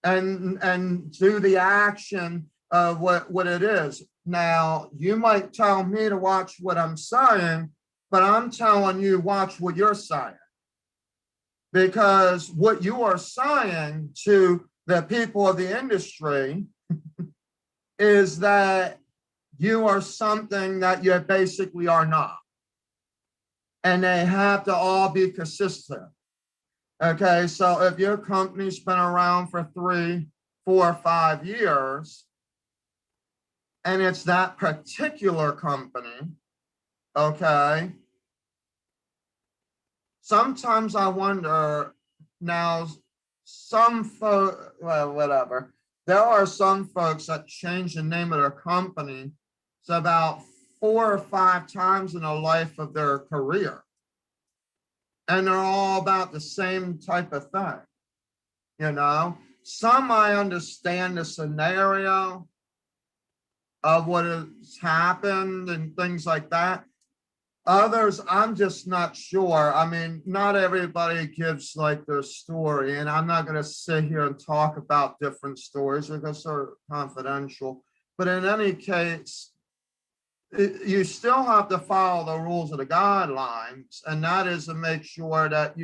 and do the action of what it is. Now, you might tell me to watch what I'm saying, but I'm telling you, watch what you're saying. Because what you are saying to the people of the industry is that you are something that you basically are not. And they have to all be consistent. Okay, so if your company's been around for 3, 4, 5 years, and it's that particular company, okay, sometimes I wonder now, whatever. There are some folks that change the name of their company to about 4 or 5 times in the life of their career. And they're all about the same type of thing. Some I understand the scenario of what has happened and things like that. Others, I'm just not sure. I mean, not everybody gives like their story, and I'm not going to sit here and talk about different stories because they're confidential. But in any case, you still have to follow the rules of the guidelines, and that is to make sure that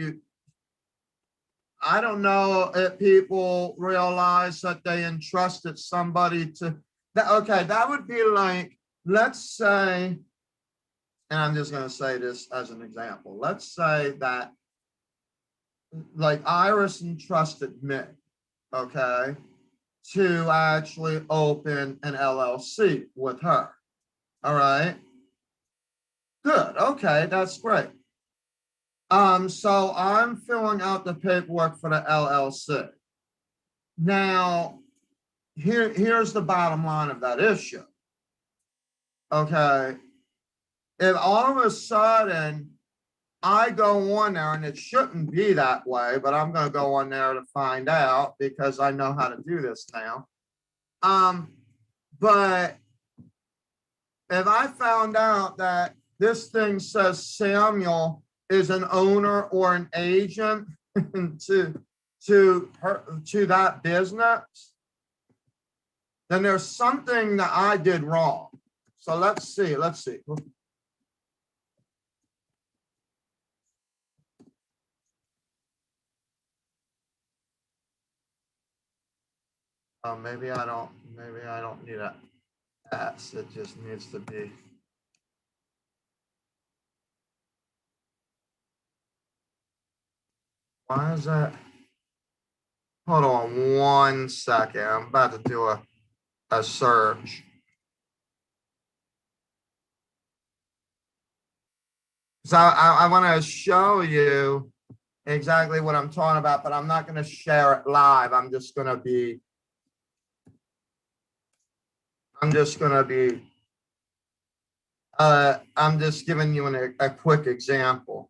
I don't know if people realize that they entrusted somebody to that. Okay, that would be like, let's say, and I'm just going to say this as an example. Let's say that like Iris entrusted me, okay, to actually open an LLC with her. All right. Good. Okay, that's great. So I'm filling out the paperwork for the LLC. Now, here's the bottom line of that issue. Okay. If all of a sudden I go on there, and it shouldn't be that way, but I'm going to go on there to find out because I know how to do this now. But if I found out that this thing says Samuel is an owner or an agent to that business, then there's something that I did wrong. So let's see. Maybe I don't need a S. It just needs to be. Why is that? Hold on 1 second. I'm about to do a search. So I want to show you exactly what I'm talking about, but I'm not going to share it live. I'm just going to be I'm just giving you a quick example.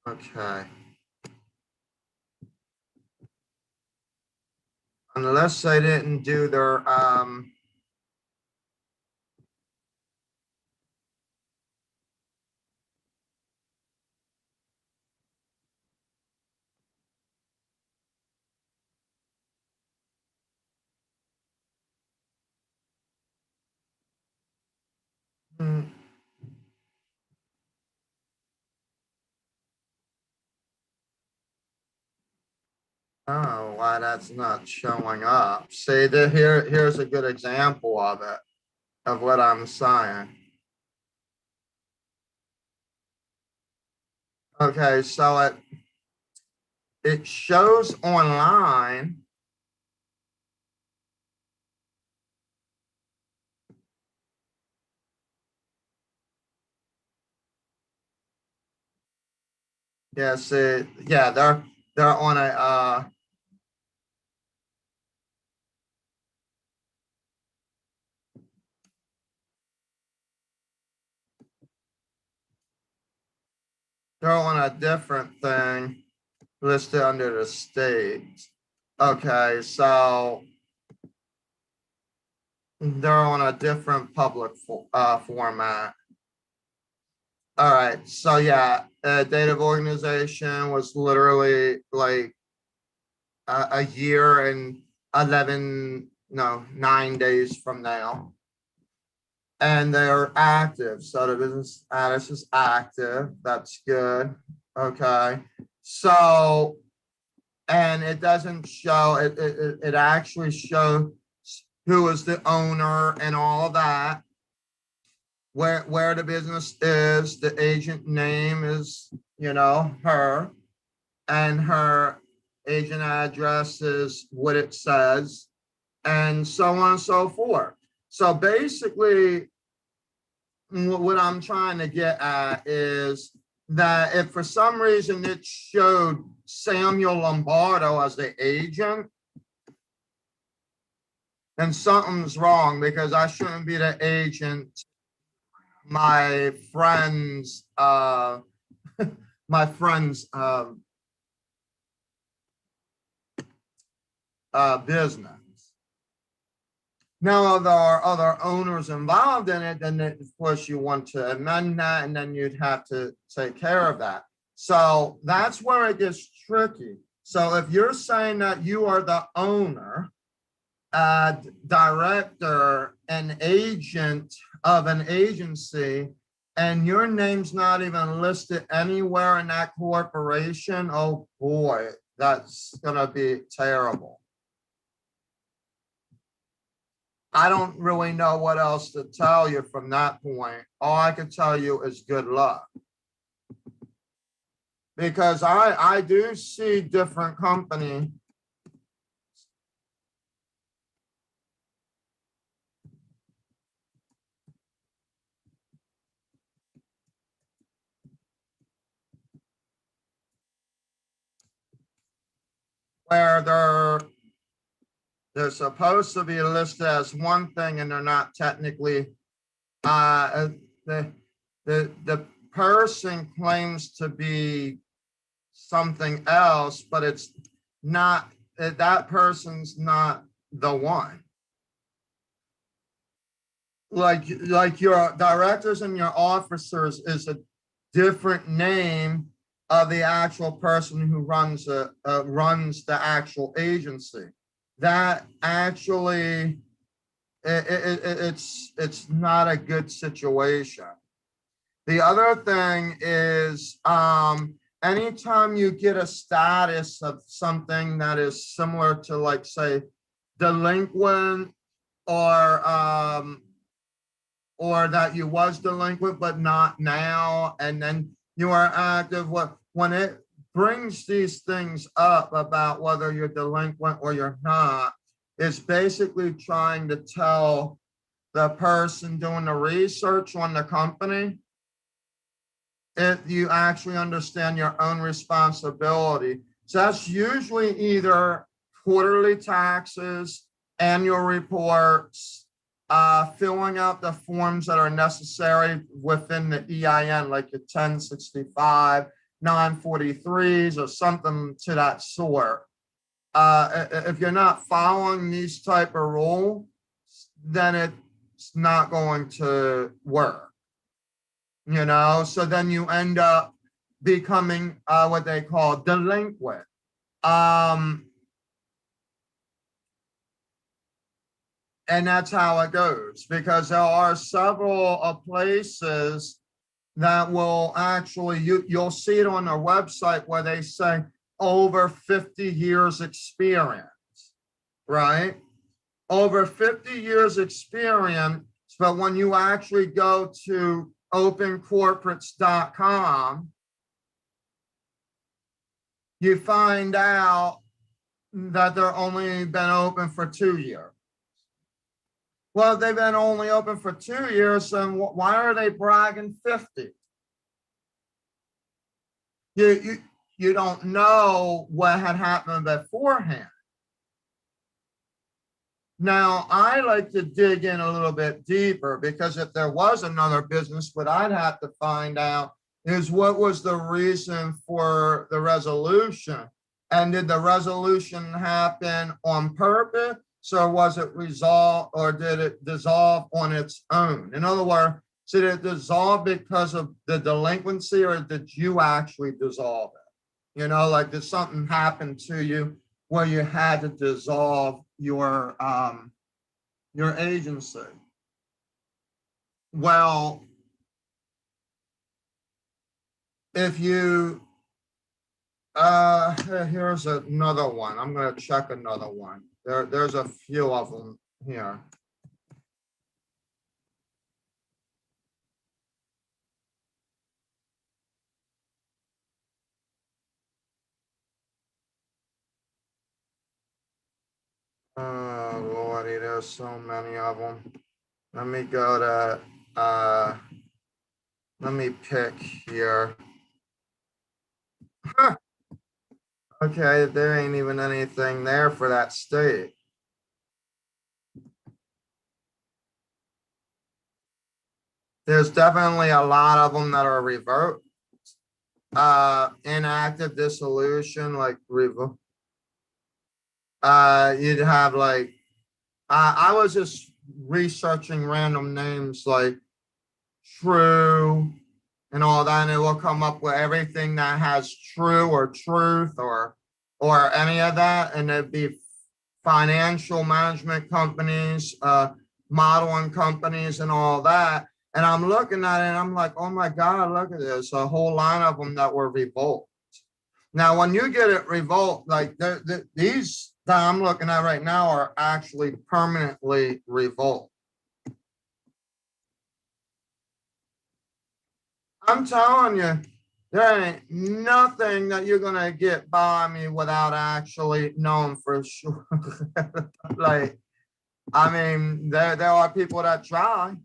Okay. Unless they didn't do their oh, why that's not showing up. See, here's a good example of it, of what I'm saying. Okay, so it shows online. Yeah, see, yeah, they're on a they're on a different thing listed under the state. Okay, so they're on a different public format. All right, so yeah, date of organization was literally like a year and 9 days from now. And they're active. So the business status is active. That's good. Okay. So, and it doesn't show, it actually shows who is the owner and all of that, where the business is, the agent name is, her, and her agent address is what it says, and so on and so forth. So basically, what I'm trying to get at is that if for some reason it showed Samuel Lombardo as the agent, then something's wrong, because I shouldn't be the agent. My friend's my friend's business. Now, if there are other owners involved in it, then of course you want to amend that, and then you'd have to take care of that. So that's where it gets tricky. So if you're saying that you are the owner, director, and agent of an agency, and your name's not even listed anywhere in that corporation, oh boy, that's gonna be terrible. I don't really know what else to tell you from that point. All I can tell you is good luck. Because I do see different companies where they're supposed to be listed as one thing and they're not technically. The person claims to be something else, but it's not, that person's not the one. Like your directors and your officers is a different name of the actual person who runs the actual agency. That actually, it's not a good situation. The other thing is, anytime you get a status of something that is similar to, like, say, delinquent, or that you was delinquent but not now, and then you are active, when it brings these things up about whether you're delinquent or you're not, it's basically trying to tell the person doing the research on the company, you actually understand your own responsibility. So that's usually either quarterly taxes, annual reports, filling out the forms that are necessary within the EIN, like your 1065, 943s, or something to that sort. If you're not following these type of rules, then it's not going to work. You know, so then you end up becoming what they call delinquent. And that's how it goes, because there are several places that will actually, you'll see it on their website where they say over 50 years experience, right? Over 50 years experience, but when you actually go to opencorporates.com, you find out that they're only been open for 2 years. Well, they've been only open for 2 years, and why are they bragging 50? You don't know what had happened beforehand. Now, I like to dig in a little bit deeper, because if there was another business, what I'd have to find out is what was the reason for the resolution. And did the resolution happen on purpose? So was it resolved, or did it dissolve on its own? In other words, did it dissolve because of the delinquency, or did you actually dissolve it? You know, like, did something happen to you where you had to dissolve your agency? Well, if you, here's another one. I'm going to check another one. There's a few of them here. Oh, Lordy, there's so many of them. Let me go to, let me pick here. Okay, there ain't even anything there for that state. There's definitely a lot of them that are revoked. Inactive dissolution, like revoke. You'd have like, I was just researching random names like true and all that, and it will come up with everything that has true or truth or any of that, and it'd be financial management companies, modeling companies, and all that. And I'm looking at it and I'm like, oh my God, look at this, a whole line of them that were revoked. Now, when you get it revoked, like these that I'm looking at right now are actually permanently revoked. I'm telling you, there ain't nothing that you're gonna get by me without actually knowing for sure. Like, I mean, there are people that try.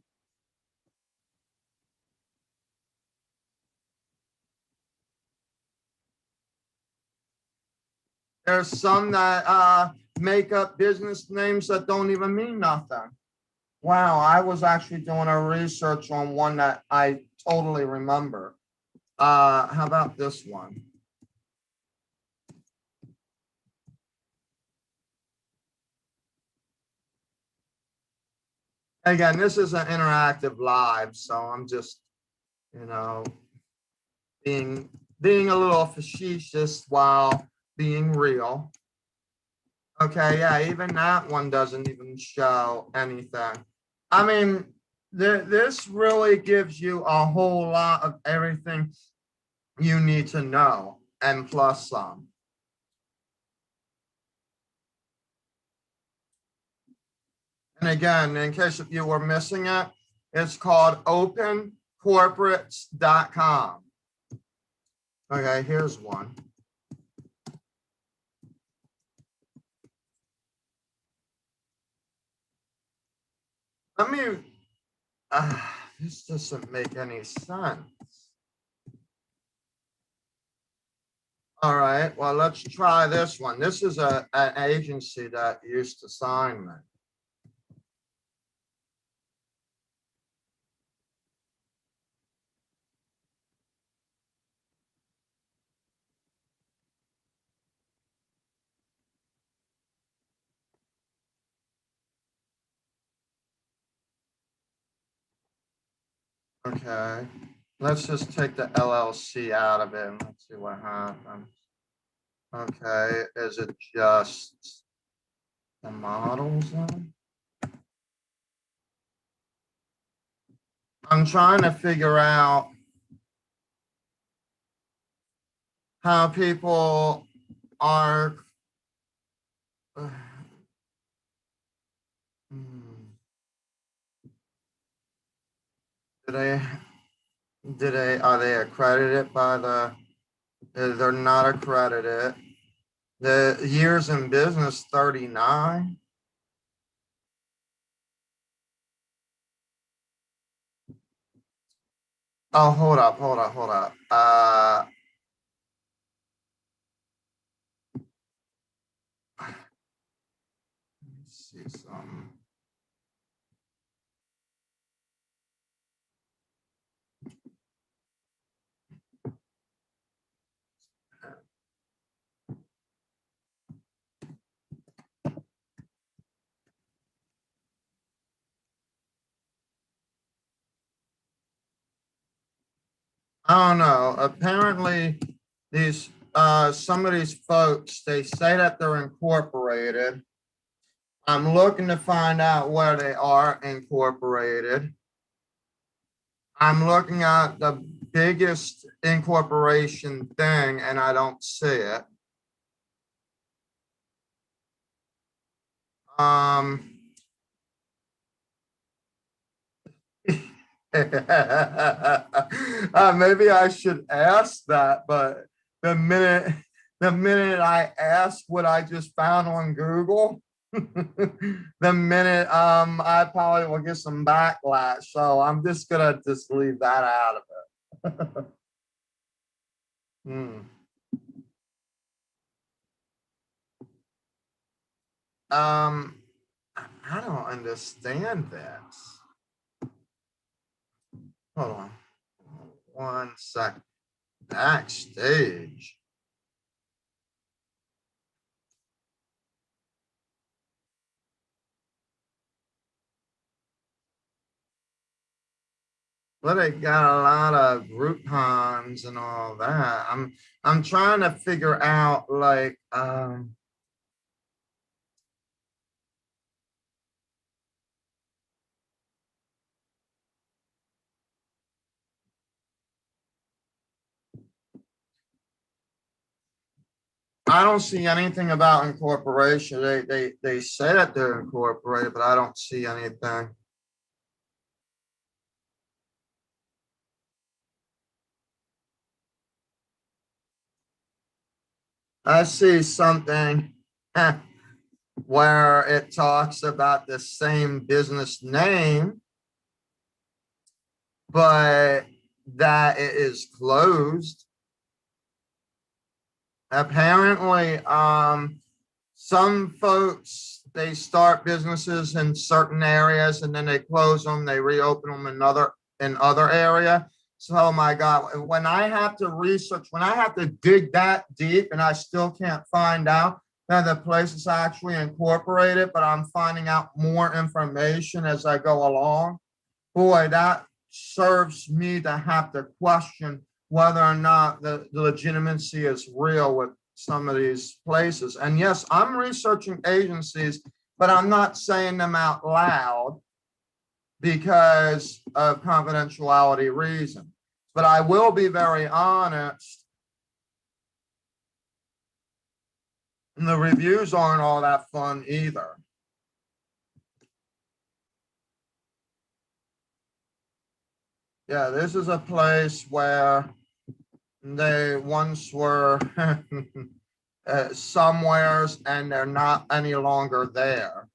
There's some that make up business names that don't even mean nothing. Wow, I was actually doing a research on one that I totally remember. How about this one? Again, this is an interactive live, so I'm just, you know, being a little facetious while being real. Okay, yeah, even that one doesn't even show anything. I mean, this really gives you a whole lot of everything you need to know, and plus some. And again, in case if you were missing it, it's called opencorporates.com. Okay, here's one. Let me, this doesn't make any sense. All right, well, let's try this one. This is an agency that used to sign me. Okay, let's just take the LLC out of it and let's see what happens. Okay, is it just the models then? I'm trying to figure out how people are. Do they, are they accredited by the, they're not accredited. The years in business, 39. Oh, hold up. Let's see some. I don't know. Apparently, these some of these folks, they say that they're incorporated. I'm looking to find out where they are incorporated. I'm looking at the biggest incorporation thing and I don't see it. Maybe I should ask that, but the minute I ask what I just found on Google, the minute I probably will get some backlash. So I'm just gonna just leave that out of it. Hmm. Um, I don't understand this. Hold on. 1 sec. Backstage. But it got a lot of Groupons and all that. I'm trying to figure out like I don't see anything about incorporation. They say that they're incorporated, but I don't see anything. I see something where it talks about the same business name, but that it is closed. Apparently, some folks, they start businesses in certain areas and then they close them, they reopen them in other area. So, oh my God, when I have to research, when I have to dig that deep and I still can't find out that the place is actually incorporated, but I'm finding out more information as I go along, boy, that serves me to have to question whether or not the legitimacy is real with some of these places. And yes, I'm researching agencies, but I'm not saying them out loud because of confidentiality reasons. But I will be very honest, and the reviews aren't all that fun either. Yeah, this is a place where they once were somewheres and they're not any longer there.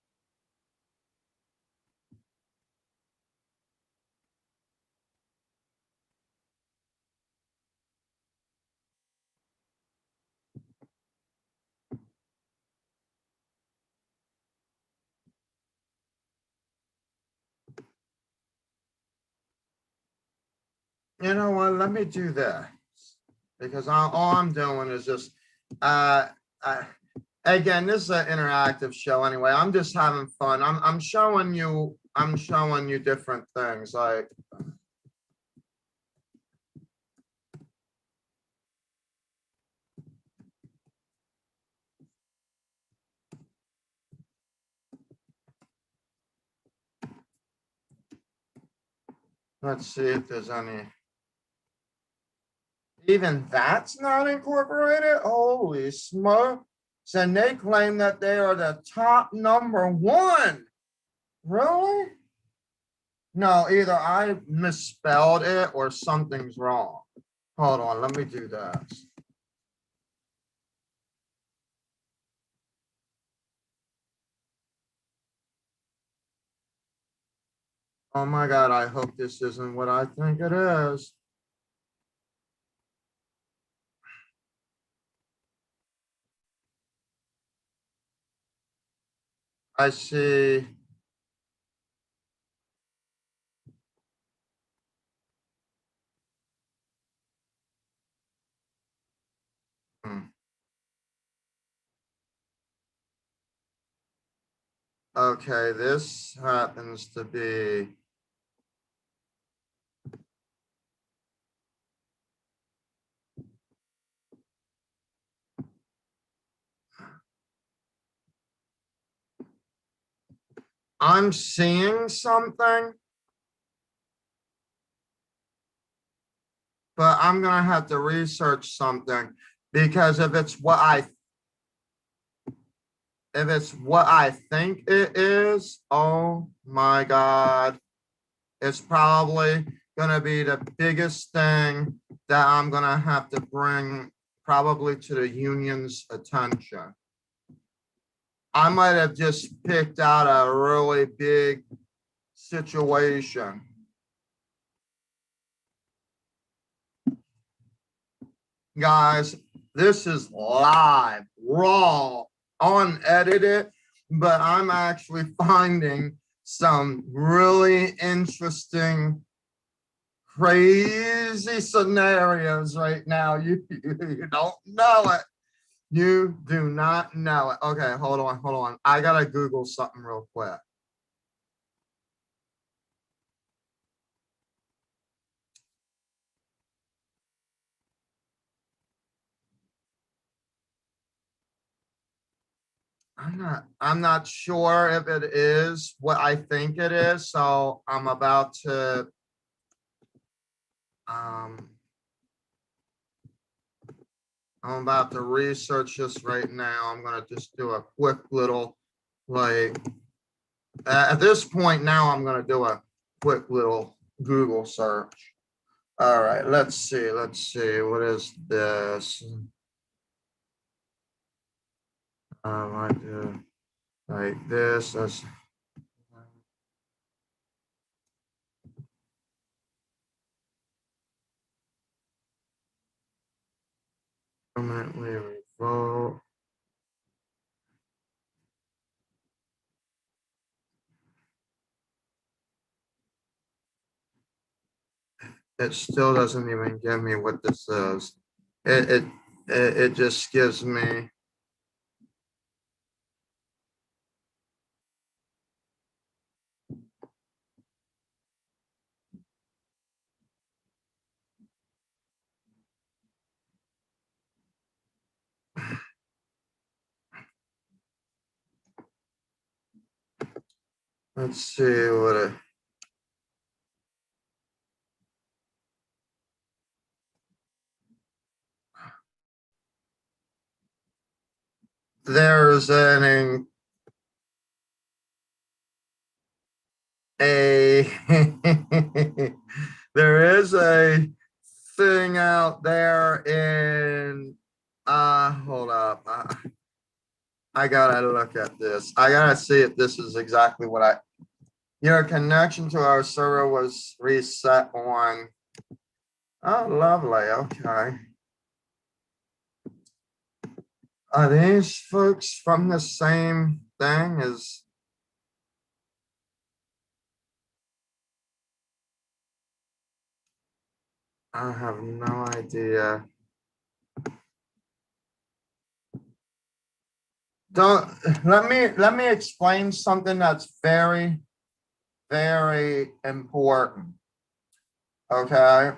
You know what? Let me do this because all I'm doing is just, uh, uh, again, this is an interactive show anyway. I'm just having fun. I'm showing you different things. Like, let's see if there's any. Even that's not incorporated. Holy smoke! And they claim that they are the top #1. Really? No, either I misspelled it or something's wrong. Hold on, let me do this. Oh my God, I hope this isn't what I think it is. I see. Hmm. Okay, this happens to be. I'm seeing something, but I'm gonna have to research something because if it's what I think it is, oh my God, it's probably gonna be the biggest thing that I'm gonna have to bring probably to the union's attention. I might have just picked out a really big situation. Guys, this is live, raw, unedited, but I'm actually finding some really interesting, crazy scenarios right now. You don't know it. You do not know it. Okay, hold on. I gotta Google something real quick. I'm not sure if it is what I think it is, so um I'm about to research this right now. I'm gonna just do a quick little, like, at this point now, I'm gonna do a quick little Google search. All right, let's see, what is this? I do like this, that's permanently revoked. It still doesn't even give me what this is. It just gives me, let's see what it, there's a there is a thing out there in hold up. I gotta look at this. I gotta see if this is exactly what your connection to our server was reset on. Oh, lovely. Okay. Are these folks from the same thing as? I have no idea. Let me explain something that's very, very important. Okay.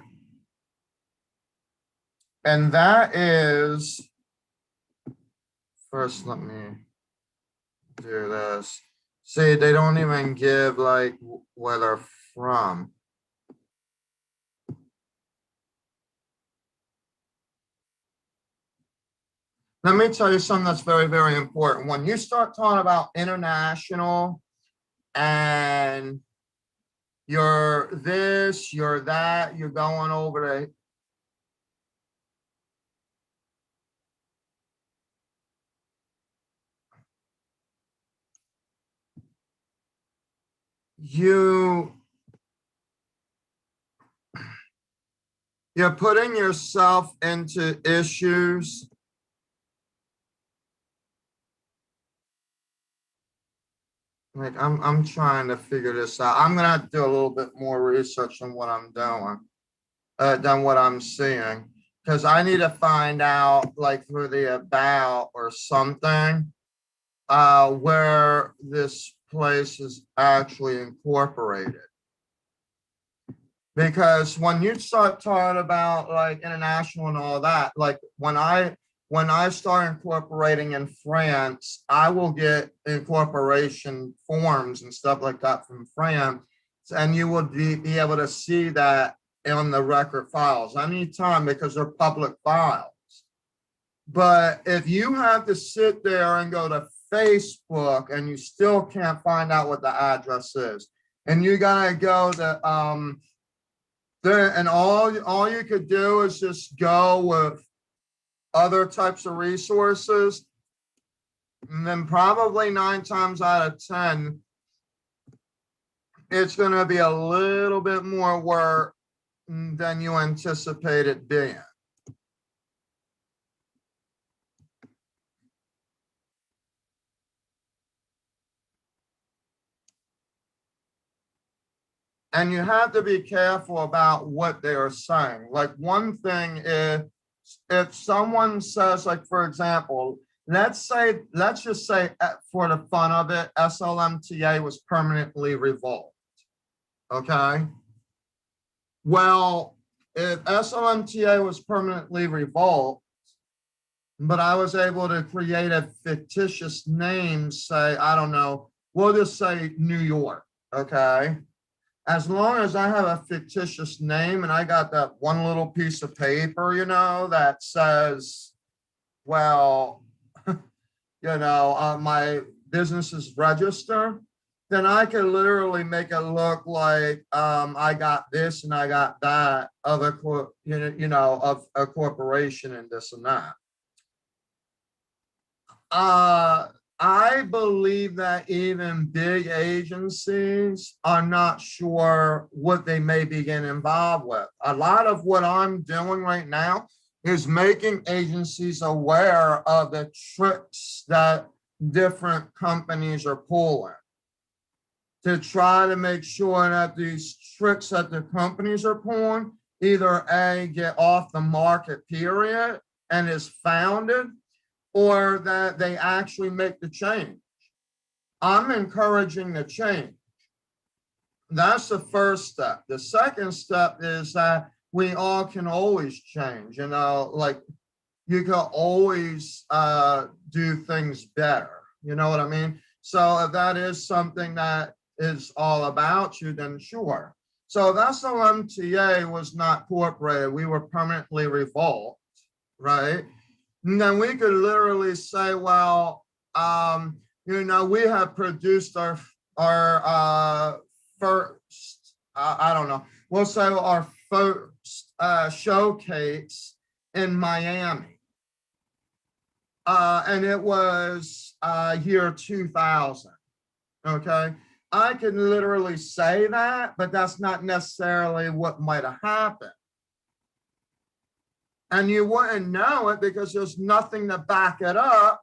And that is, first, let me do this. See, they don't even give like where they're from. Let me tell you something that's very, very important. When you start talking about international and you're this, you're that, you're going over to you're putting yourself into issues. Like I'm trying to figure this out. I'm gonna have to do a little bit more research on what I'm doing than what I'm seeing, because I need to find out like through the about or something where this place is actually incorporated. Because when you start talking about like international and all that, like when I start incorporating in France, I will get incorporation forms and stuff like that from France, and you will be able to see that in the record files anytime because they're public files. But if you have to sit there and go to Facebook and you still can't find out what the address is, and you gotta go to there, and all you could do is just go with other types of resources, and then probably 9 times out of 10, it's going to be a little bit more work than you anticipate it being. And you have to be careful about what they are saying. Like one thing is, if someone says, like, for example, let's just say for the fun of it, SLMTA was permanently revoked. Okay. Well, if SLMTA was permanently revoked, but I was able to create a fictitious name, say, I don't know, we'll just say New York. Okay. As long as I have a fictitious name and I got that one little piece of paper, that says, well, my business is registered, then I could literally make it look like I got this and I got that of of a corporation and this and that. I believe that even big agencies are not sure what they may be getting involved with. A lot of what I'm doing right now is making agencies aware of the tricks that different companies are pulling to try to make sure that these tricks that the companies are pulling either A, get off the market, period, and is founded, or that they actually make the change. I'm encouraging the change. That's the first step. The second step is that we all can always change, like you can always do things better. You know what I mean? So if that is something that is all about you, then sure. So if SLMTA was not incorporated, we were permanently revoked, right? And then we could literally say, well, we have produced our first, I don't know, we'll say our first showcase in Miami. And it was year 2000, okay? I can literally say that, but that's not necessarily what might have happened. And you wouldn't know it because there's nothing to back it up,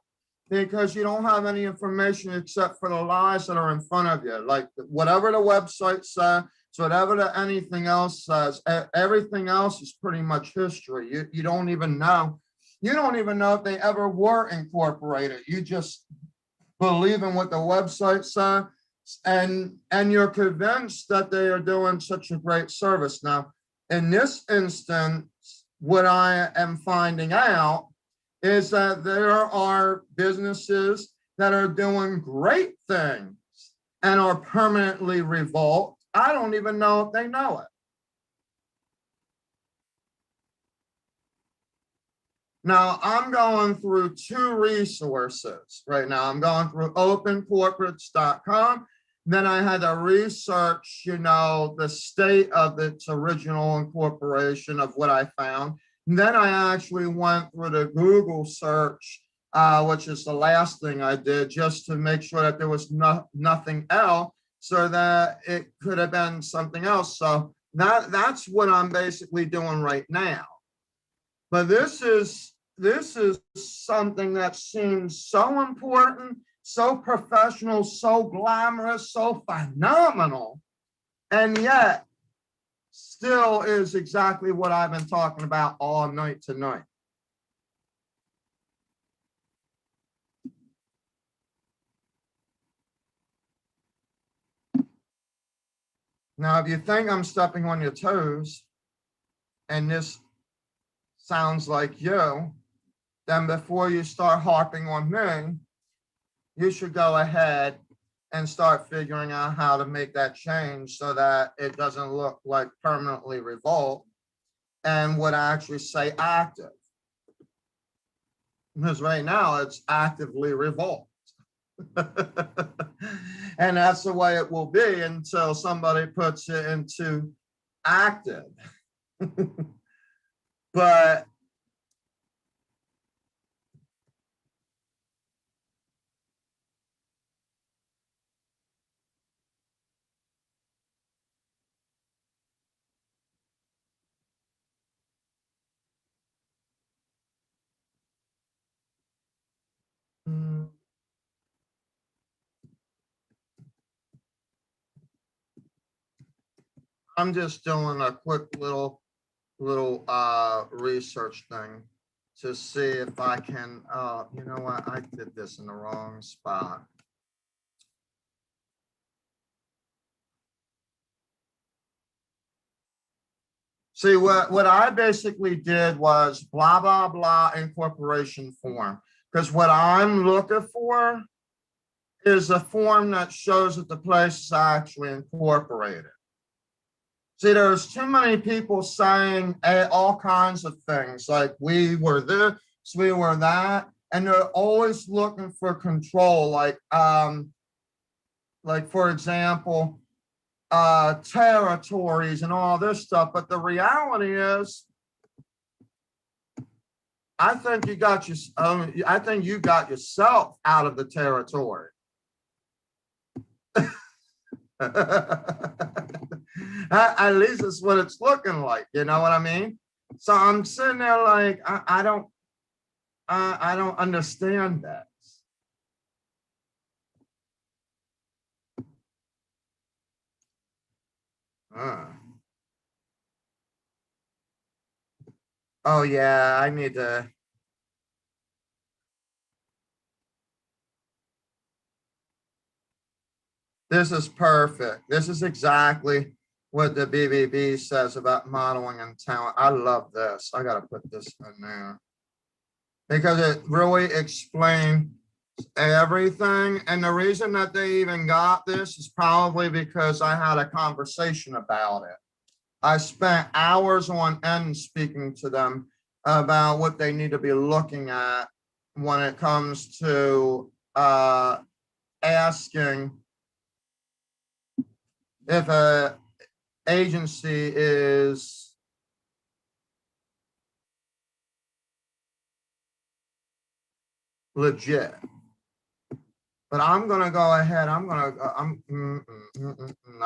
because you don't have any information except for the lies that are in front of you. Like whatever the website said, So whatever anything else says, everything else is pretty much history. You don't even know. You don't even know if they ever were incorporated. You just believe in what the website says, and you're convinced that they are doing such a great service. Now, in this instance, what I am finding out is that there are businesses that are doing great things and are permanently revoked. I don't even know if they know it. Now, I'm going through two resources right now. I'm going through opencorporates.com. Then I had to research, the state of its original incorporation of what I found. And then I actually went through the Google search, which is the last thing I did, just to make sure that there was nothing else, so that it could have been something else. So that's what I'm basically doing right now. But this is something that seems so important, so professional, so glamorous, so phenomenal, and yet still is exactly what I've been talking about all night tonight. Now, if you think I'm stepping on your toes, and this sounds like you, then before you start harping on me, you should go ahead and start figuring out how to make that change so that it doesn't look like permanently revoked and would actually say active. Because right now it's actively revoked. And that's the way it will be until somebody puts it into active. But I'm just doing a quick little research thing to see if I can, you know what, I did this in the wrong spot. See, what I basically did was blah, blah, blah incorporation form. Because what I'm looking for is a form that shows that the place is actually incorporated. See, there's too many people saying all kinds of things, like we were this, we were that, and they're always looking for control, like for example, territories and all this stuff. But the reality is, I think you got yourself out of the territory. At least it's what it's looking like, you know what I mean? So I'm sitting there like, I don't understand that. Oh yeah, I need to. This is perfect. This is exactly what the BBB says about modeling and talent. I love this. I got to put this in there because it really explains everything. And the reason that they even got this is probably because I had a conversation about it. I spent hours on end speaking to them about what they need to be looking at when it comes to asking if a agency is legit. But I'm gonna go ahead. I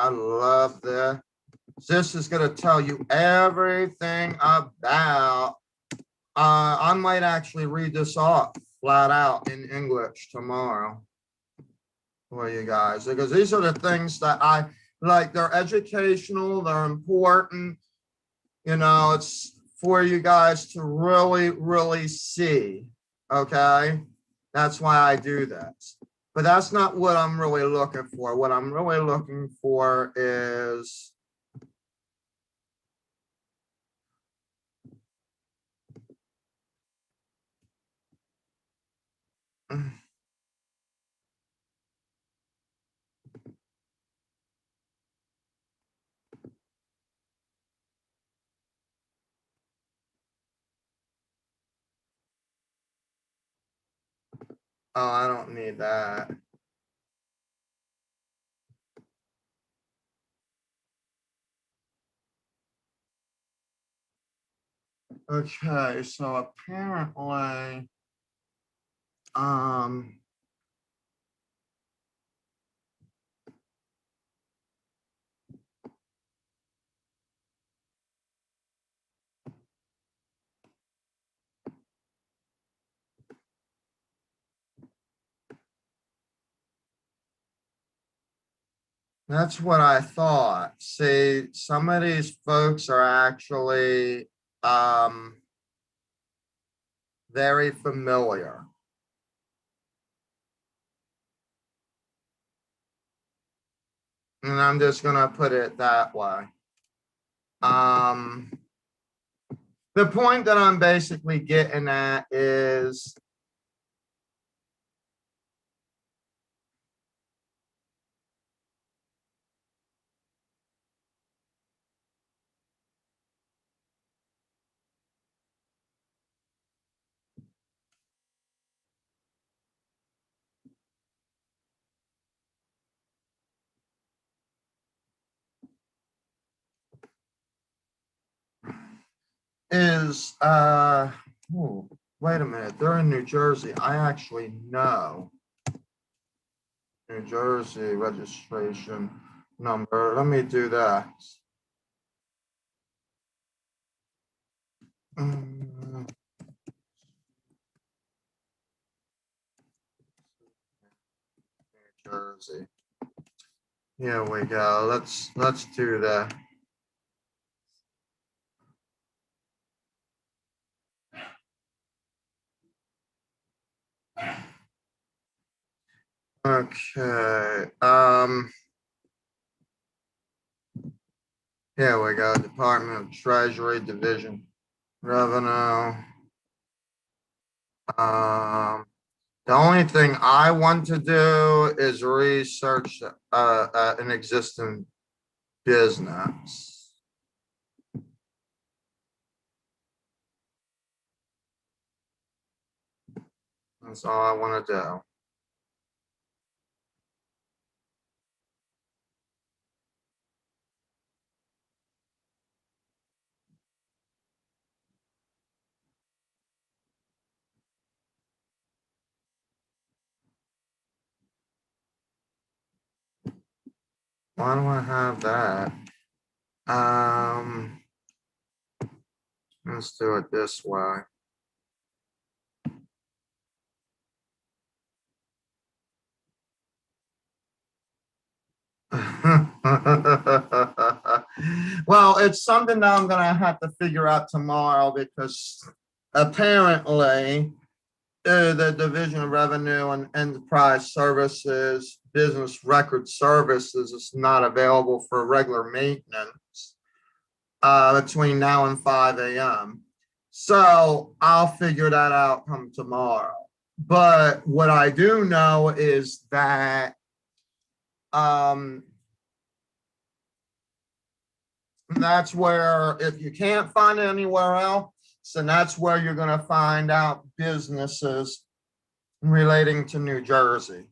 love this. This is gonna tell you everything about. I might actually read this off flat out in English tomorrow for you guys, because these are the things that like they're educational, they're important, you know, it's for you guys to really, really see, okay? That's why I do that. But that's not what I'm really looking for. What I'm really looking for is oh, I don't need that. Okay, so apparently, that's what I thought. See, some of these folks are actually very familiar. And I'm just gonna put it that way. The point that I'm basically getting at is oh, wait a minute, they're in New Jersey. I actually know New Jersey registration number. Let me do that. New Jersey. Here we go. Let's do that. Okay. Here we go. Department of Treasury Division Revenue. The only thing I want to do is research an existing business. That's all I want to do. Why do I have that? Let's do it this way. Well, it's something that I'm gonna have to figure out tomorrow because apparently the Division of Revenue and Enterprise Services, Business Record Services is not available for regular maintenance between now and 5 a.m. So I'll figure that out come tomorrow. But what I do know is that that's where, if you can't find it anywhere else, so that's where you're going to find out businesses relating to New Jersey.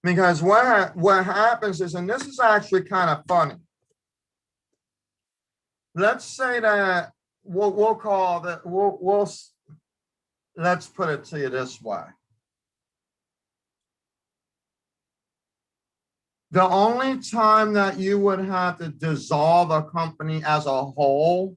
Because what happens is, and this is actually kind of funny. Let's say that we'll call that, let's put it to you this way. The only time that you would have to dissolve a company as a whole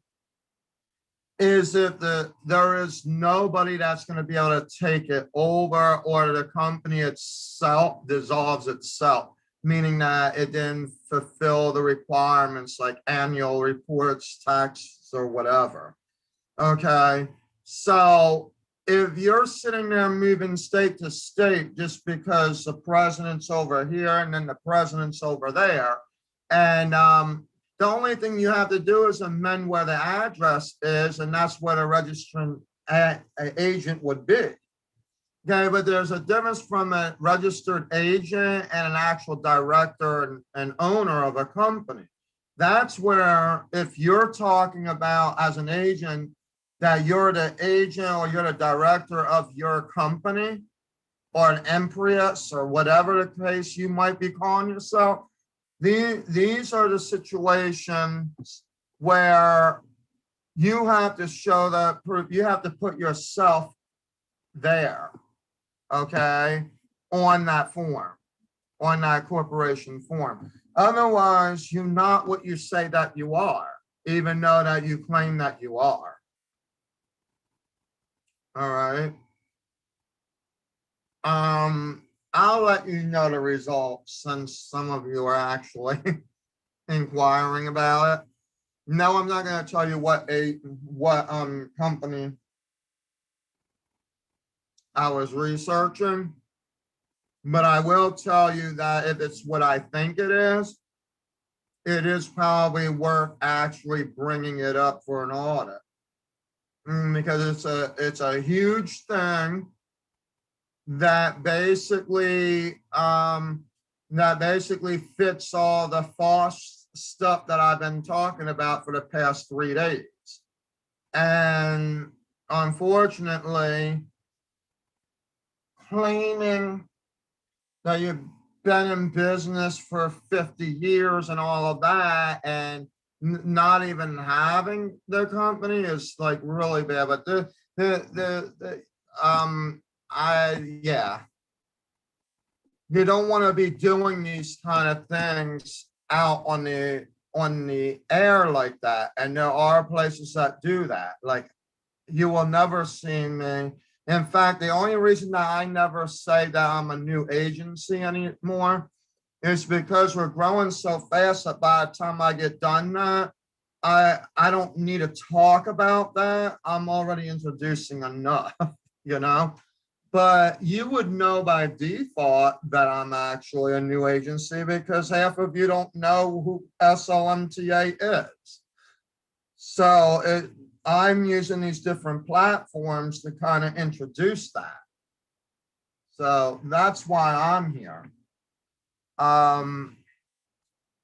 is if there is nobody that's going to be able to take it over, or the company itself dissolves itself. meaning that it didn't fulfill the requirements like annual reports, taxes, or whatever. Okay, so if you're sitting there moving state to state just because the president's over here and then the president's over there, and the only thing you have to do is amend where the address is, and that's where the registrant agent would be. Okay, but there's a difference from a registered agent and an actual director and owner of a company. That's where, if you're talking about as an agent, that you're the agent or you're the director of your company or an empress or whatever the case you might be calling yourself, these are the situations where you have to show that proof. You have to put yourself there, okay, on that form, on that corporation form. Otherwise, you're not what you say that you are, even though that you claim that you are. All right. I'll let you know the results since some of you are actually inquiring about it. No, I'm not going to tell you what company I was researching, but I will tell you that if it's what I think it is probably worth actually bringing it up for an audit, because it's a huge thing that basically fits all the false stuff that I've been talking about for the past 3 days. And unfortunately, claiming that you've been in business for 50 years and all of that, and not even having the company is like really bad. But yeah, you don't want to be doing these kind of things out on the air like that. And there are places that do that. Like, you will never see me. In fact, the only reason that I never say that I'm a new agency anymore is because we're growing so fast that by the time I get done that, I don't need to talk about that. I'm already introducing enough, you know? But you would know by default that I'm actually a new agency because half of you don't know who Slmta is. So I'm using these different platforms to kind of introduce that. So that's why I'm here.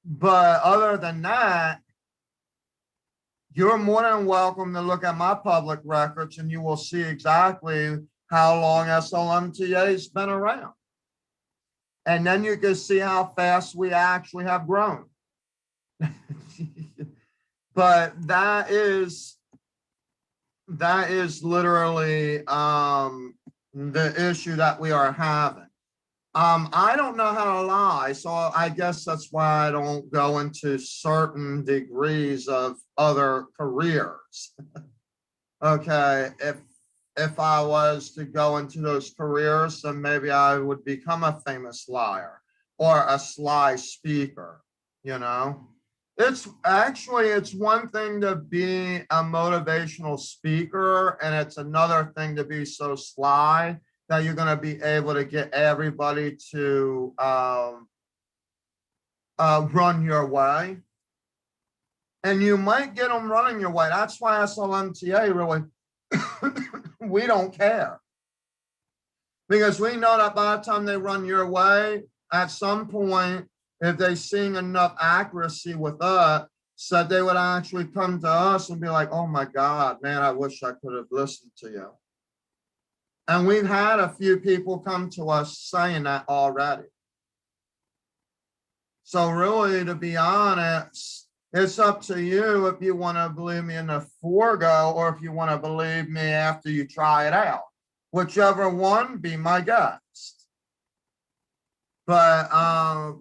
But other than that, you're more than welcome to look at my public records and you will see exactly how long Slmta has been around. And then you can see how fast we actually have grown. But that is literally the issue that we are having. I don't know how to lie, so I guess that's why I don't go into certain degrees of other careers. Okay, if I was to go into those careers, then maybe I would become a famous liar or a sly speaker, you know? It's one thing to be a motivational speaker, and it's another thing to be so sly that you're going to be able to get everybody to run your way. And you might get them running your way. That's why Slmta really, we don't care. Because we know that by the time they run your way, at some point, if they seeing enough accuracy with us, so they would actually come to us and be like, oh my God, man, I wish I could have listened to you. And we've had a few people come to us saying that already. So really, to be honest, it's up to you if you want to believe me in the forego or if you want to believe me after you try it out. Whichever one, be my guest. But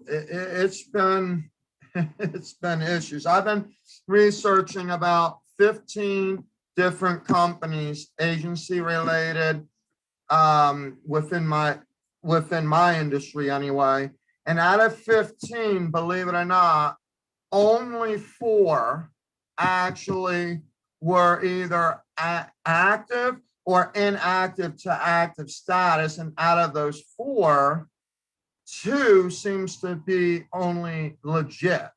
it's been issues. I've been researching about 15 different companies, agency related, within my industry anyway, And out of 15, believe it or not, only 4 actually were either active or inactive to active status. And out of those 4, 2 seems to be only legit.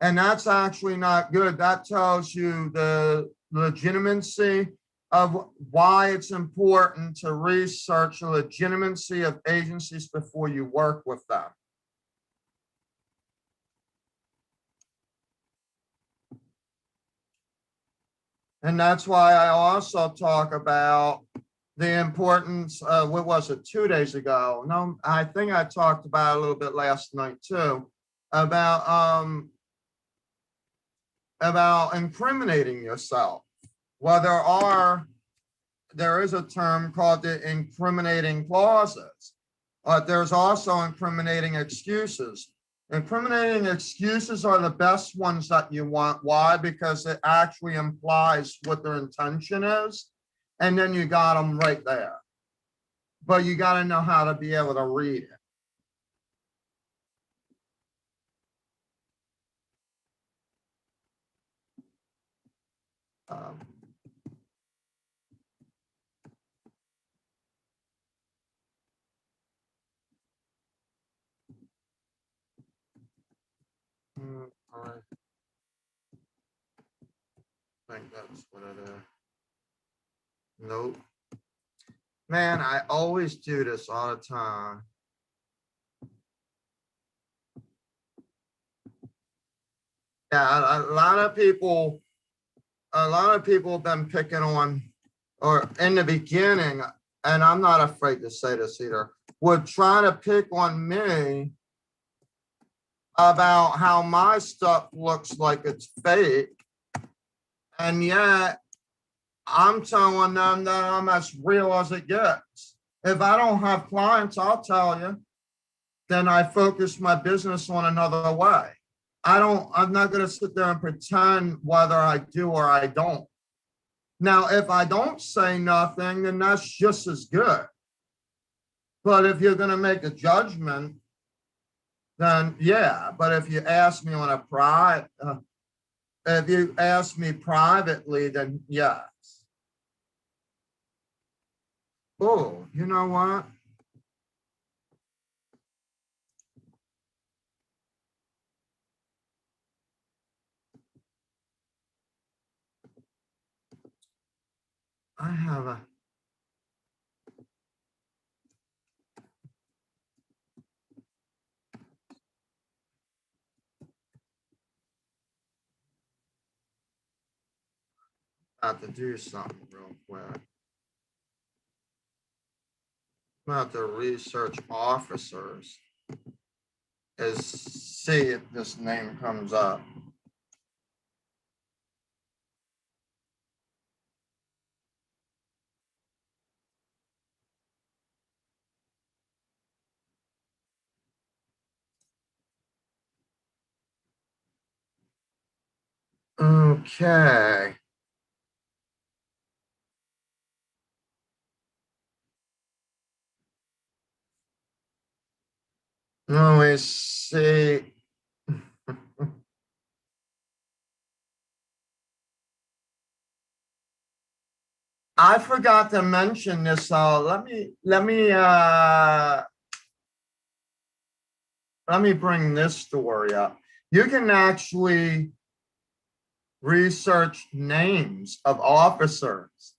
And that's actually not good. That tells you the legitimacy of why it's important to research the legitimacy of agencies before you work with them. And that's why I also talk about the importance of, what was it, 2 days ago? No, I think I talked about it a little bit last night too, about incriminating yourself. Well, there is a term called the incriminating clauses, but there's also incriminating excuses. Incriminating excuses are the best ones that you want. Why? Because it actually implies what their intention is, and then you got them right there. But you got to know how to be able to read it. All right. I think that's what it is. Nope. Man, I always do this all the time. Yeah, a lot of people have been picking on, or in the beginning, and I'm not afraid to say this either, would try to pick on me about how my stuff looks like it's fake. And yet I'm telling them that I'm as real as it gets. If I don't have clients, I'll tell you, then I focus my business on another way. I'm not going to sit there and pretend whether I do or I don't. Now, if I don't say nothing, then that's just as good. But if you're going to make a judgment, then yeah. But if you ask me on a if you ask me privately, then yes. Oh, you know what? I have a about to do something real quick. I'm about to research officers is see if this name comes up. Okay. Let me see. I forgot to mention this. Let me bring this story up. You can actually research names of officers.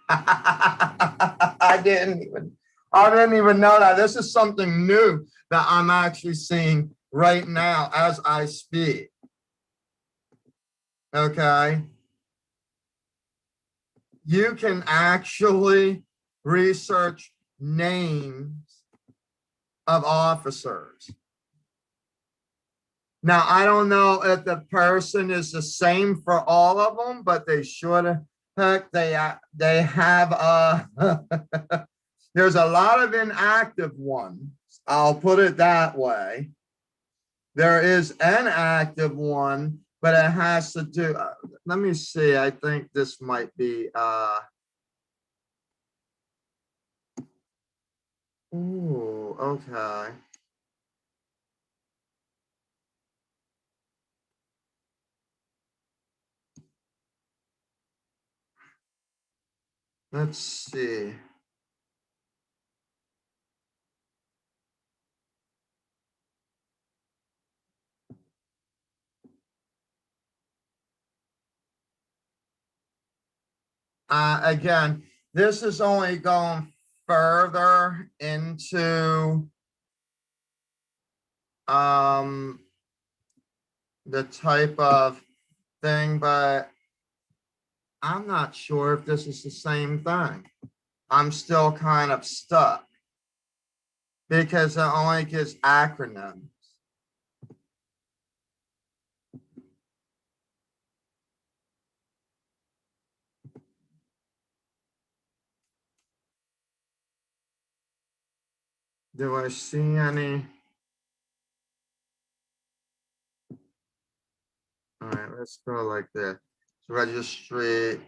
I didn't even know that. This is something new that I'm actually seeing right now as I speak. Okay. You can actually research names of officers. Now, I don't know if the person is the same for all of them, but they should. Heck, they have there's a lot of inactive ones. I'll put it that way. There is an active one, but it has to do. Let me see. I think this might be. Ooh, okay. Let's see. Again, this is only going further into the type of thing, but I'm not sure if this is the same thing. I'm still kind of stuck because it only gives acronyms. Do I see any? All right, let's go like this. Registry,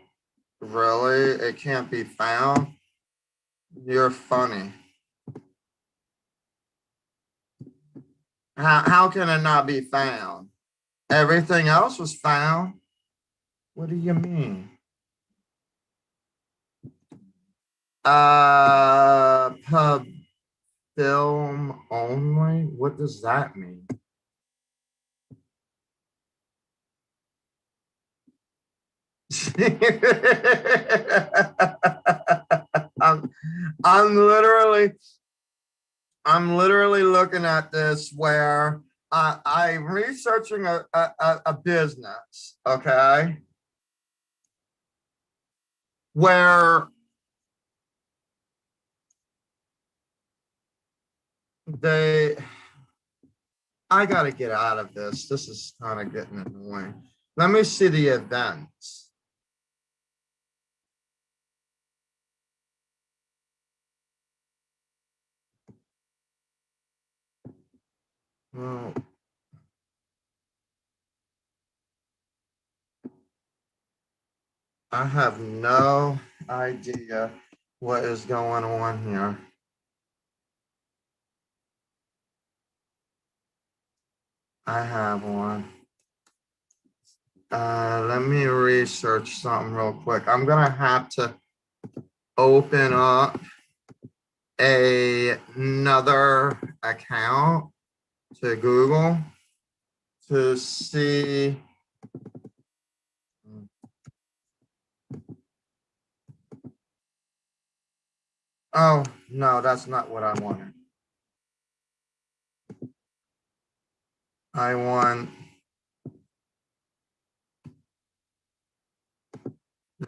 really? It can't be found? You're funny. How can it not be found? Everything else was found. What do you mean? Pub film only? What does that mean? I'm, I'm literally looking at this where I'm researching a business, okay, where they, I got to get out of this. This is kind of getting annoying. Let me see the events. Well, I have no idea what is going on here. I have one. Let me research something real quick. I'm gonna have to open up another account to Google to see. Oh, no, that's not what I wanted. I want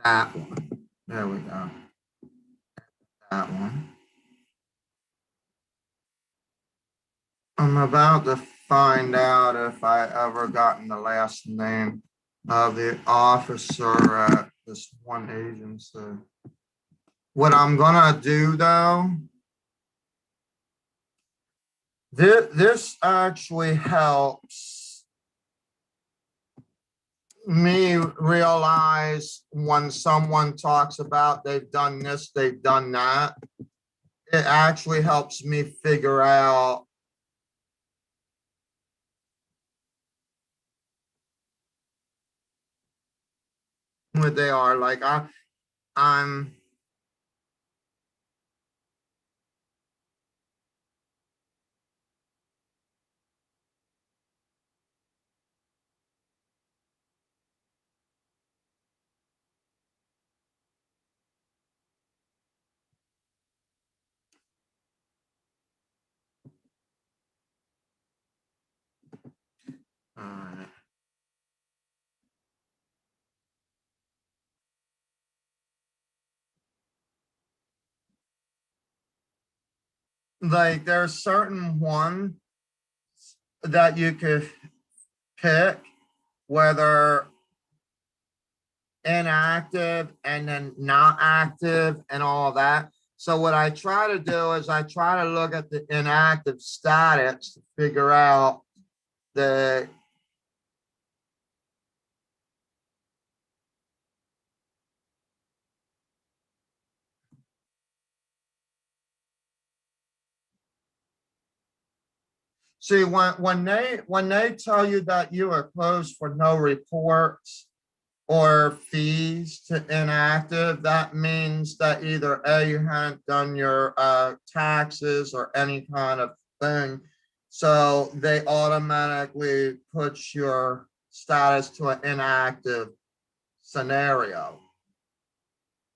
that one. There we go. That one. I'm about to find out if I ever gotten the last name of the officer at this one agency. What I'm gonna do though, this actually helps me realize when someone talks about they've done this, they've done that. It actually helps me figure out what they are. Like I'm uh, like there's certain one that you could pick, whether inactive and then not active and all that. So what I try to do is I try to look at the inactive status to figure out the See, when they tell you that you are closed for no reports or fees to inactive, that means that either A, you hadn't done your taxes or any kind of thing. So they automatically put your status to an inactive scenario.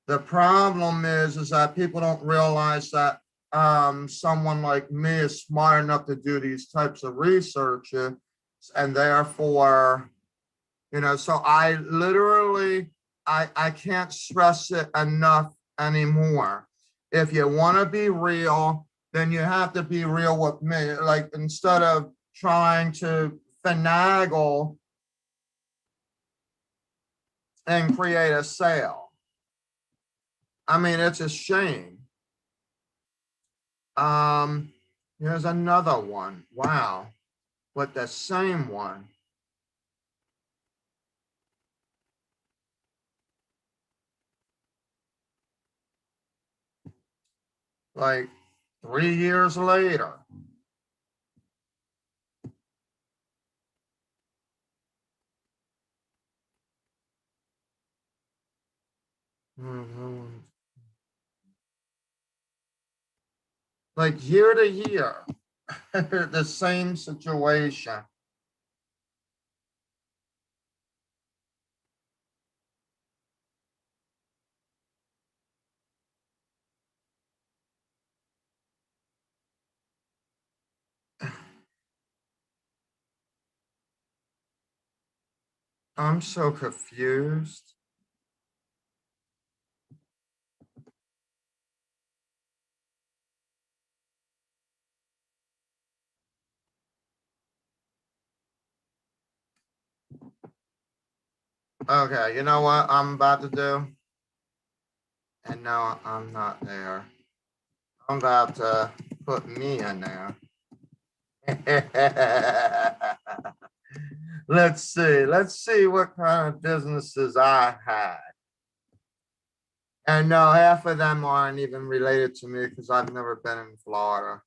The problem is that people don't realize that someone like me is smart enough to do these types of research, and therefore, you know, so I literally, I can't stress it enough anymore. If you want to be real, then you have to be real with me. Like, instead of trying to finagle and create a sale. I mean, it's a shame. Here's another one. Wow. But the same one. Like 3 years later. Like year to year, the same situation. I'm so confused. Okay, you know what I'm about to do? And no, I'm not there. I'm about to put me in there. Let's see what kind of businesses I had. And no, half of them aren't even related to me because I've never been in Florida.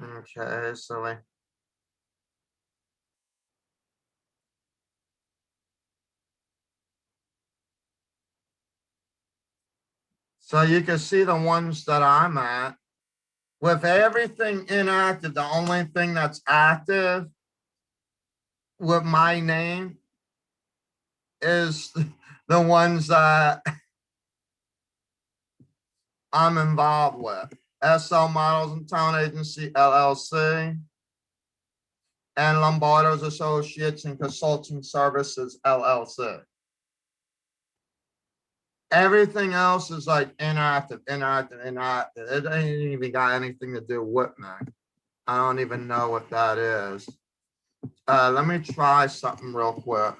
Okay, silly. So you can see the ones that I'm at. With everything inactive, the only thing that's active with my name is the ones that I'm involved with. SL Models and Talent Agency, LLC, and Lombardo's Associates and Consulting Services, LLC. Everything else is like inactive. It ain't even got anything to do with me. I don't even know what that is. Let me try something real quick.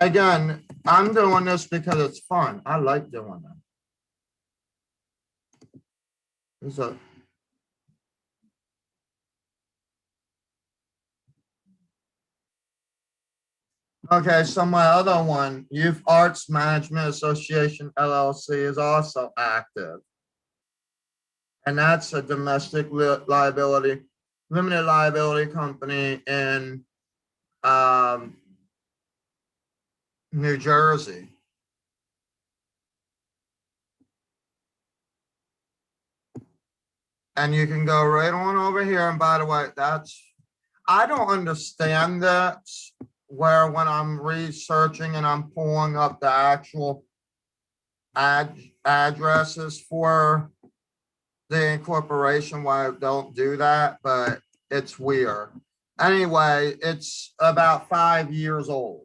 Again, I'm doing this because it's fun. I like doing it. So, okay, so my other one, Youth Arts Management Association, LLC, is also active. And that's a domestic liability, limited liability company in New Jersey. And you can go right on over here. And by the way, I don't understand that, where when I'm researching and I'm pulling up the actual addresses for the incorporation, why I don't do that, but it's weird. Anyway, it's about 5 years old.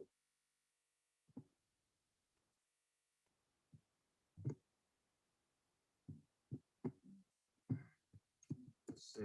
Let's see.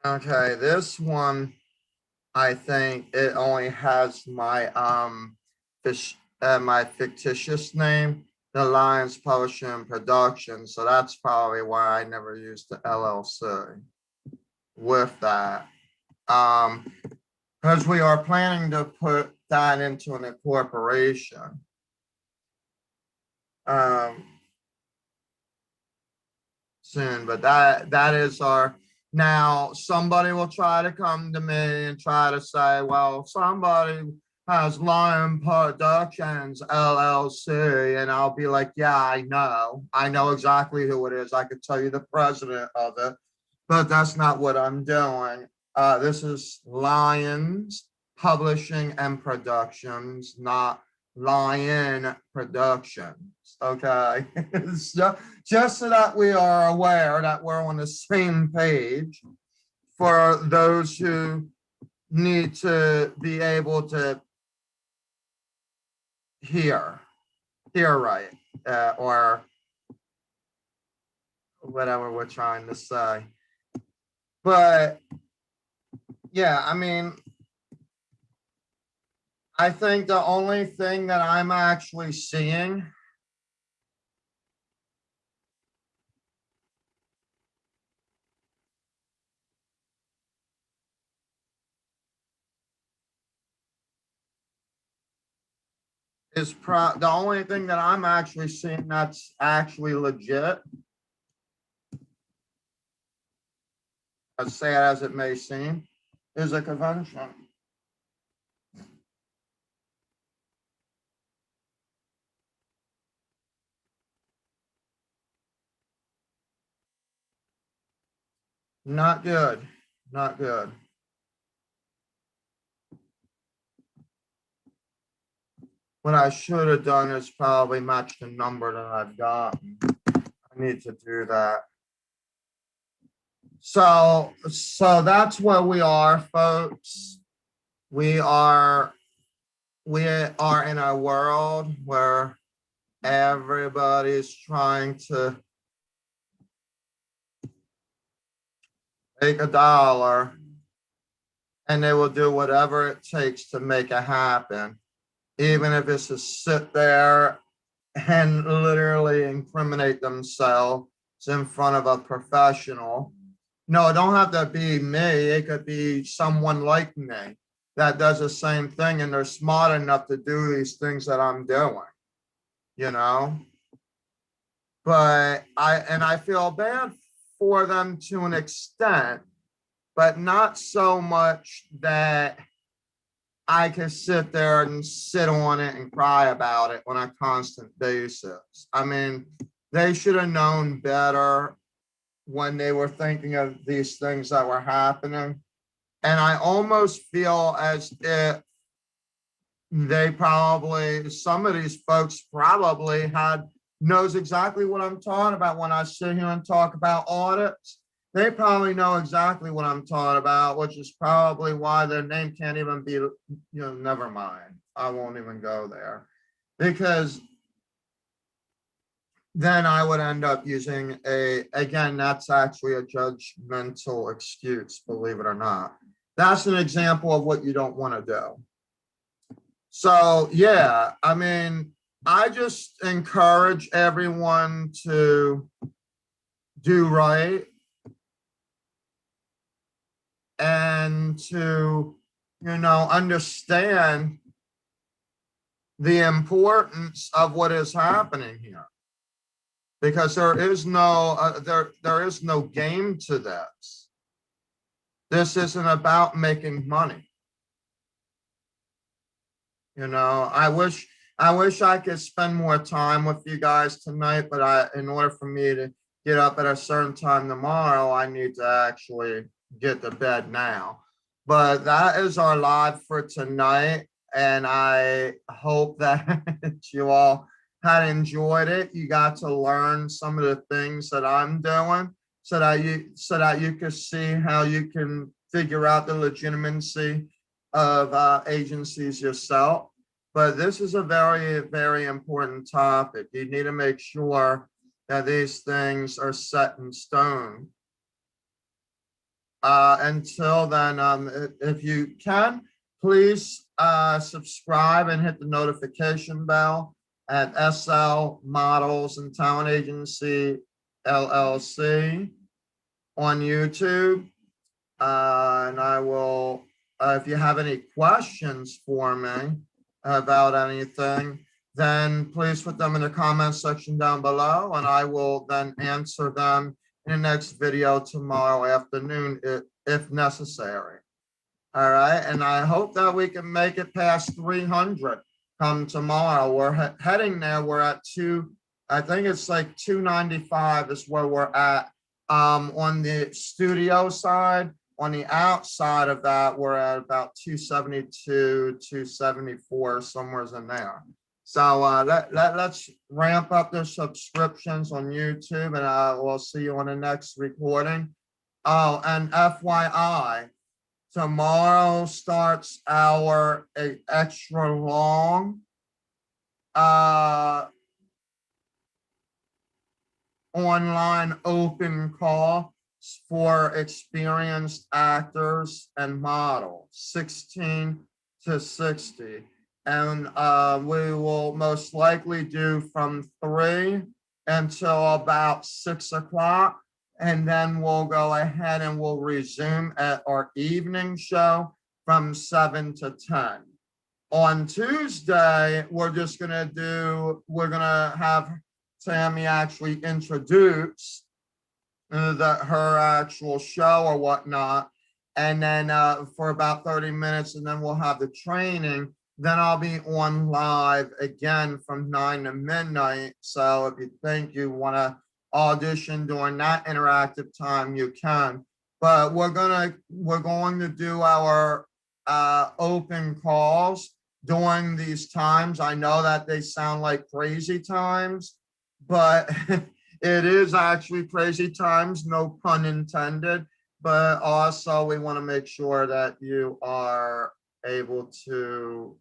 Okay, this one, I think it only has my my fictitious name, the Lions Publishing and Production. So that's probably why I never used the LLC with that. Because we are planning to put that into an incorporation. Soon, but that is our, now somebody will try to come to me and try to say, well, somebody has Lion Productions LLC, and I'll be like, yeah, I know exactly who it is. I could tell you the president of it, but that's not what I'm doing. This is Lions Publishing and Productions, not Lion Productions. Okay, so just so that we are aware that we're on the same page for those who need to be able to hear right, or whatever we're trying to say. But yeah, I mean, I think the only thing that I'm actually seeing is the only thing that I'm actually seeing that's actually legit, as sad as it may seem, is a convention. Not good, not good. What I should have done is probably match the number that I've gotten. I need to do that. So that's where we are, folks. We are in a world where everybody's trying to make a dollar, and they will do whatever it takes to make it happen, even if it's to sit there and literally incriminate themselves in front of a professional. No, it don't have to be me. It could be someone like me that does the same thing, and they're smart enough to do these things that I'm doing, you know? But I feel bad for them to an extent, but not so much that I can sit there and sit on it and cry about it on a constant basis. I mean, they should have known better when they were thinking of these things that were happening. And I almost feel as if they probably, some of these folks probably knows exactly what I'm talking about when I sit here and talk about audits. They probably know exactly what I'm talking about, which is probably why their name can't even be, never mind. I won't even go there, because then I would end up using again, that's actually a judgmental excuse, believe it or not. That's an example of what you don't want to do. So yeah, I mean, I just encourage everyone to do right and to, understand the importance of what is happening here, because there is no there is no game to this. This isn't about making money. I wish I could spend more time with you guys tonight, but in order for me to get up at a certain time tomorrow, I need to actually get to bed now. But that is our live for tonight, and I hope that you all had enjoyed it. You got to learn some of the things that I'm doing, so that you can see how you can figure out the legitimacy of agencies yourself. But this is a very, very important topic. You need to make sure that these things are set in stone. Until then, if you can, please subscribe and hit the notification bell at SL Models and Talent Agency LLC on YouTube. And I will, if you have any questions for me about anything, then please put them in the comment section down below, and I will then answer them in the next video tomorrow afternoon if necessary. All right, and I hope that we can make it past 300 come tomorrow. We're heading there. We're at I think it's like 295 is where we're at on the studio side. On the outside of that, we're at about 272, 274, somewhere in there. So let's ramp up the subscriptions on YouTube, and we'll see you on the next recording. Oh, and FYI, tomorrow starts our extra long online open call for experienced actors and models, 16 to 60. And we will most likely do from 3 until about 6 o'clock. And then we'll go ahead and we'll resume at our evening show from 7 to 10. On Tuesday, we're gonna have Tammy actually introduce her actual show or whatnot. And then for about 30 minutes, and then we'll have the training. Then I'll be on live again from 9 to midnight. So if you think you want to audition during that interactive time, you can. But we're going to do our open calls during these times. I know that they sound like crazy times, but it is actually crazy times, no pun intended. But also we want to make sure that you are able to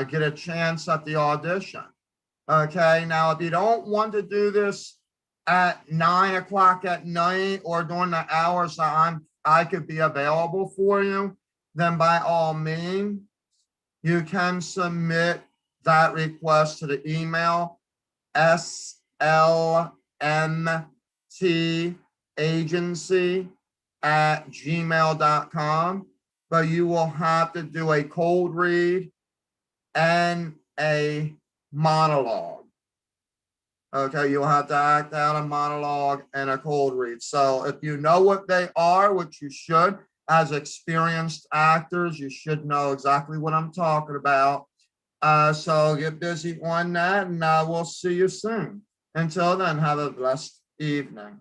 get a chance at the audition. Okay, now if you don't want to do this at 9 o'clock at night or during the hours that I could be available for you, then by all means, you can submit that request to the email slmtagency@gmail.com, but you will have to do a cold read and a monologue. Okay, you'll have to act out a monologue and a cold read. So if you know what they are, which you should, as experienced actors, you should know exactly what I'm talking about. So get busy on that, and we'll see you soon. Until then, have a blessed evening.